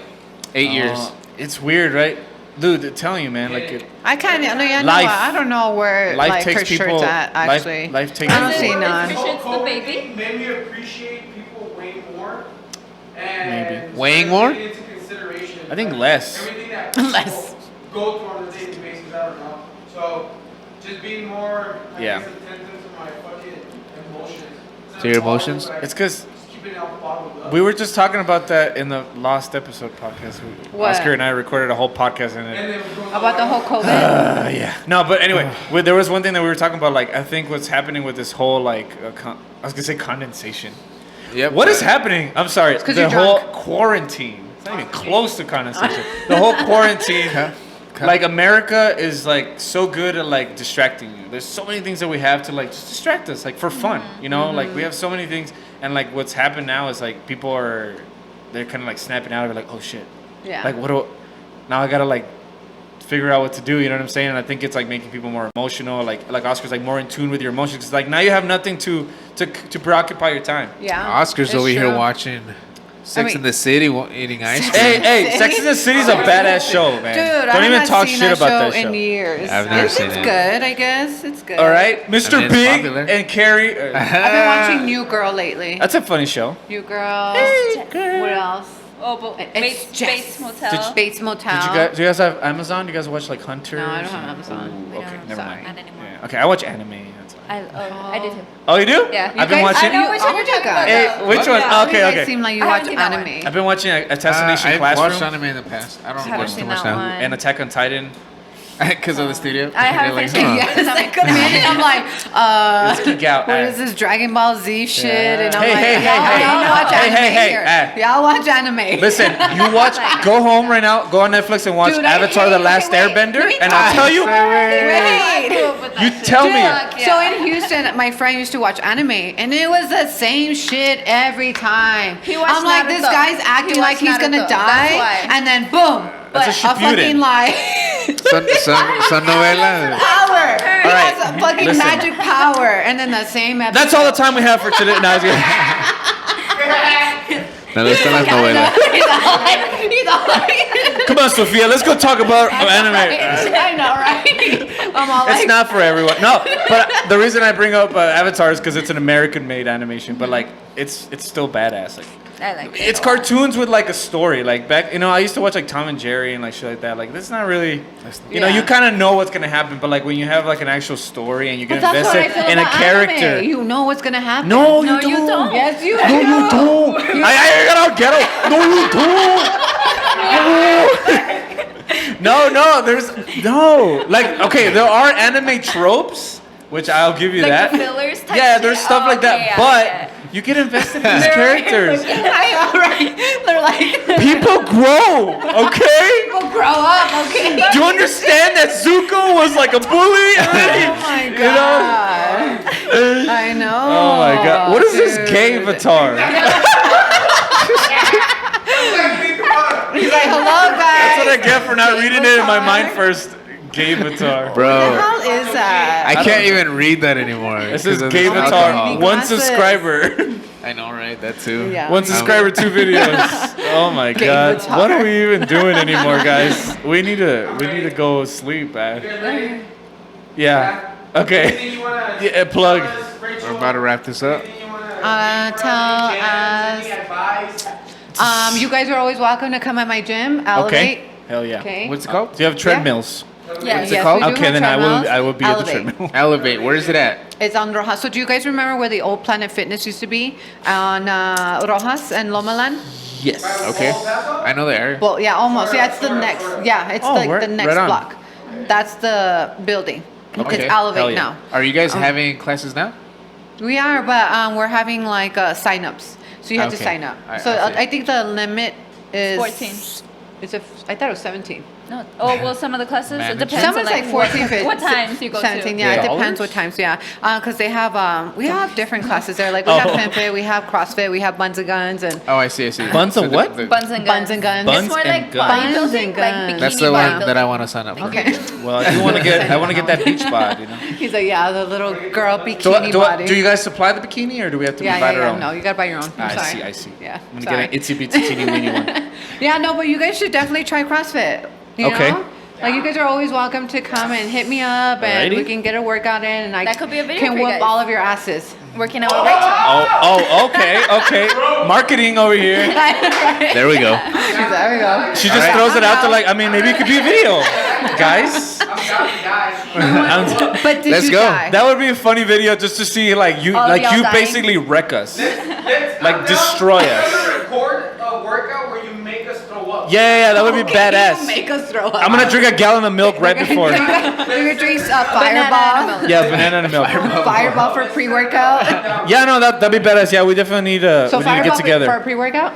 8 years. It's weird, right? Dude, I'm telling you, man. Like, I kind of, yeah, no, Life. I don't know where life like takes her people. shirt's at actually. Life takes. I don't Is see it- none. is it- Co- the baby? COVID made me appreciate people way more. And Maybe. Weighing started more? taking into consideration, I think like, less. Everything that Less. people go through on a daily basis, I don't know. So just being more, I Yeah. guess, attentive to my fucking emotions. Instead To your of following, emotions? like, It's because just keeping it all bottled up. we were just talking about that in the last episode podcast. What? Oscar and I recorded a whole podcast in it. And then it was going About the on. whole COVID. Yeah. No, but anyway, there was one thing that we were talking about. Like, I think what's happening with this whole like, I was gonna say condensation. Yep. What is happening? I'm sorry. 'cause The you're whole drunk. quarantine. It's not even close to condensation. The whole quarantine. Like America is like so good at like distracting you. There's so many things that we have to like just distract us, like for fun. You know, like we have so many things, and like what's happened now is like they're kind of like snapping out of it, like, oh shit. Yeah. Like now I gotta like figure out what to do. You know what I'm saying? And I think it's like making people more emotional. Like Oscar's like more in tune with your emotions. 'Cause, like now you have nothing to preoccupy your time. Yeah. Oscar's it's over here true. watching Sex mean- in the City, eating ice cream. Hey, Sex in the City's a badass show, man. Dude, Don't I even haven't talk seen shit that about show that show. in years. I've never seen it's it. good, I guess. It's good. All right, Mr. I mean, it's Big popular. and Carrie. I've been watching New Girl lately. That's a funny show. New Girl. What else? Oh, but It's Bates, Jess. Bates Motel. Bates Motel. Do you guys have Amazon? Do you guys watch like Hunter? No, I don't have Amazon. We Okay, don't. never Sorry. mind. Not anymore. Yeah. Okay, I watch anime. That's fine. I did too. Oh, you do? Yeah. I've been guys- watching. I know which one Oh you're my talking God. about. Hey, though. which one? Yeah, Okay, you guys okay. seem like you I watch haven't seen that one. anime. I've been watching Assassination I've Classroom watched anime in the past. I don't Haven't watch too seen much that now. one. and Attack on Titan. Because of the studio. I haven't They're finished it. Yeah, it's like, come in and I'm like, Let's geek out. what is this Dragon Ball Z shit? Yeah. And I'm Hey, like, hey, y'all, hey, y'all hey. watch Hey, anime hey, hey, here. hey. Y'all watch anime. Listen, you watch. Go home right now. Go on Netflix and watch Dude, I Avatar: hate- The Last okay, wait, Airbender, let me and talk. I'll tell you. Wait. You tell me. So in Houston, my friend used to watch anime, and it was the same shit every time. He watched I'm like, this Naruto. guy's acting He like he's watched gonna Naruto. die, That's why. and then boom, That's a a Shippuden. fucking lie. Son novela. Power. He All right, has a fucking listen. magic power, and then the same episode. That's all the time we have for today. No, I was kidding. No, that's las novelas. He's all like, Come on, Sophia. Let's go talk about anime. I know, right? I'm all It's like, not for everyone. No, but the reason I bring up Avatar is because it's an American-made animation, but like it's still badass. Like I like it. it's cartoons with like a story. Like back, I used to watch like Tom and Jerry and like shit like that. Like that's not really, you Yeah. kind of know what's gonna happen, but like when you have like an actual story and you get But that's what I invested feel in a about character. anime. You know what's gonna happen. No, No, you you don't. don't. Yes, you No, you don't. I got ghetto. No, you don't. No, there's no. Like, okay, there are anime tropes, which I'll give you Like that. the fillers type Yeah, shit? there's stuff Oh, like that, okay, yeah, but yeah. you get invested in these characters. I know, right? They're like, People grow, okay? people grow up, okay? Do you understand that Zuko was like a bully? Oh my god. I know. Oh my god. What is this gay dude. avatar? He's like, hello guys. That's what I get for not reading it in my mind first. Gay avatar. What the Bro, hell is that? I can't even read that anymore. This is 'cause of gay this avatar. alcohol. One Glasses. subscriber. I know, right? That too. Yeah. One subscriber, 2 videos. Oh my Gay god. avatar. What are we even doing anymore, guys? We need to go sleep, man. Yeah. Okay. Yeah, plug. We're about to wrap this up. Tell us. You guys are always welcome to come at my gym. Elevate. Okay. Hell yeah. Okay. What's it called? Do you have treadmills? Yes. Yes, called? we do Okay, have then I treadmills. will be at the Elevate. treadmill. Elevate. Where is it at? It's on Rojas. So do you guys remember where the old Planet Fitness used to be? On Rojas and Lomaland? Yes. Okay. I know the area. Well, yeah, almost. Yeah, it's the next. Yeah, it's Oh, like right- the next right on. block. That's the building. Okay. It's Hell Elevate yeah. now. Are you guys having classes now? We are, but we're having like sign-ups. So you have to Okay. sign up. I So see. I think the limit is 14. It's I thought it was 17. No. Oh, well, some of the classes, it Management. depends Some on is like 14, what times you go 17, to. yeah, it $. depends what times, yeah. Because they have, we have different classes there. Like we have Oh. FemFit, we have CrossFit, we have Buns and Guns, and Oh, I see. Buns of what? Buns and guns. Buns and Guns. Buns It's more and like guns. bodybuilding, Buns and like guns. bikini That's the one that I bodybuilding. want to sign up for. Okay. Well, I do want to get that beach bod, He's like, yeah, the little girl bikini Do body. you guys supply the bikini or do we have to yeah, provide yeah, our yeah. own? No, you gotta buy your own. I'm I sorry. see. Yeah, I'm gonna sorry. get an itsy bitsy teeny weeny one. Yeah, no, but you guys should definitely try CrossFit. You Okay. know? Like, you guys are always welcome to come and hit me up, and Alrighty. we can get a workout in, and I That could be a video can for you whoop guys. all of your asses. Working out with Rachel. Okay. Marketing over here. There we go. There we go. She just Alright. throws it out there like, I mean, maybe it could be a video, guys. But did Let's you go. die? That would be a funny video just to see like you All of y'all dying. basically wreck us, like destroy us. Record a workout where you make us throw up. Yeah, that would be You badass. make us throw up. I'm gonna drink a gallon of milk right before. You're gonna drink Banana Fireball. and Yeah, banana and milk. Fireball for pre-workout. Yeah, no, that'd be badass. Yeah, we definitely need to So we need to Fireball get for together. a pre-workout.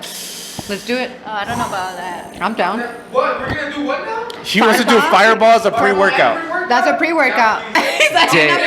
Let's do it. Oh, I don't know about that. I'm down. What? We're gonna do what now? She wants to do fireball as a pre-workout. That's a pre-workout. He's like, Dang.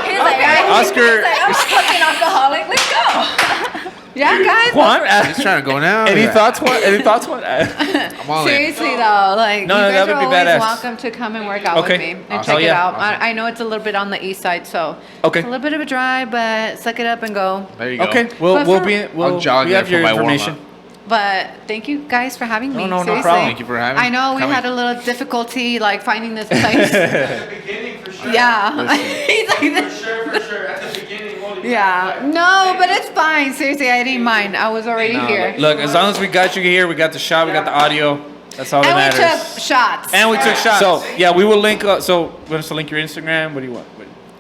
He's like, Oscar- he's like, I'm a fucking alcoholic. Let's go. yeah, guys. Juan, Just trying to go now. any Yeah. thoughts? What? Any thoughts? What? I'm all in. Seriously though, like No, you that guys would are be always badass. welcome to come and work out Okay. with me and Awesome. check it Yeah. out. I know it's a little bit on the east side, so Okay. it's a little bit of a drive, but suck it up and go. There you go. Okay, But we'll for- be I'll jog we there have for your my information. warm-up. But thank you guys for having me. No Seriously. problem. Thank you for having I know we coming. had a little difficulty like finding this place. Beginning for sure. yeah. He's like this. For sure. At the beginning, holy Yeah. No, but it's fine. Seriously, I didn't mind. I was already here. Look, as long as we got you here, we got the shot, we got the audio. That's all And that we matters. took shots. And we took shots. So yeah, we will link. So we want us to link your Instagram. What do you want?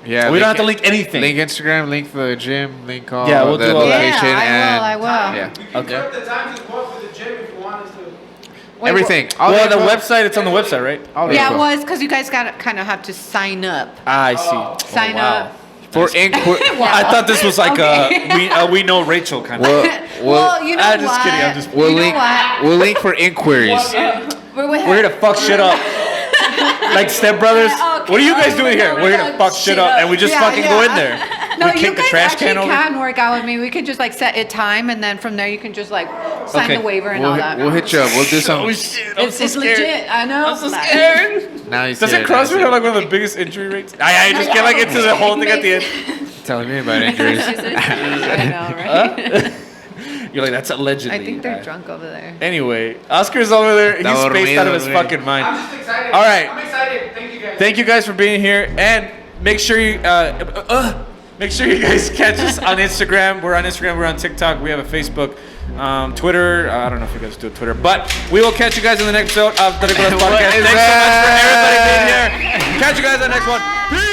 Yeah. We don't have to link anything. Link Instagram, link the gym, link all Yeah, we'll the do all that. location. Yeah, I will, and I will. Yeah. We can put up the times as well for the gym if you want us to. everything. Well, the website, it's on the website, right? Yeah, it was because you guys got kind of have to sign up. I see. Sign up. For inquiry. I thought this was like we know Rachel kind of. Well, you know I'm what? just kidding. I'm just. We'll link for inquiries. We're here to fuck shit up. Like Step Brothers. What are you guys doing here? We're here to fuck shit up, and we just fucking go in there. No, we you kick the guys trash actually can over. can work out with me. We could just like set a time, and then from there you can just like sign the waiver and all that. We'll hit you up. We'll do some. Oh shit! I'm It's so scared. legit. I know. I'm so scared. Now he's Doesn't scared. CrossFit have like one of the biggest injury rates? I just get like into the whole thing at the end. Telling me about injuries. I know, right? You're like, that's allegedly. I think they're drunk over there. Anyway, Oscar's over there. He's spaced out of his fucking mind. I'm just excited. All right. I'm excited. Thank you guys. Thank you guys for being here, and make sure you guys catch us on Instagram. We're on Instagram. We're on TikTok. We have a Facebook, Twitter. I don't know if you guys do Twitter, but we will catch you guys in the next episode of the Terricolas podcast. Thanks so much for everybody being here. Catch you guys on the next one. Peace.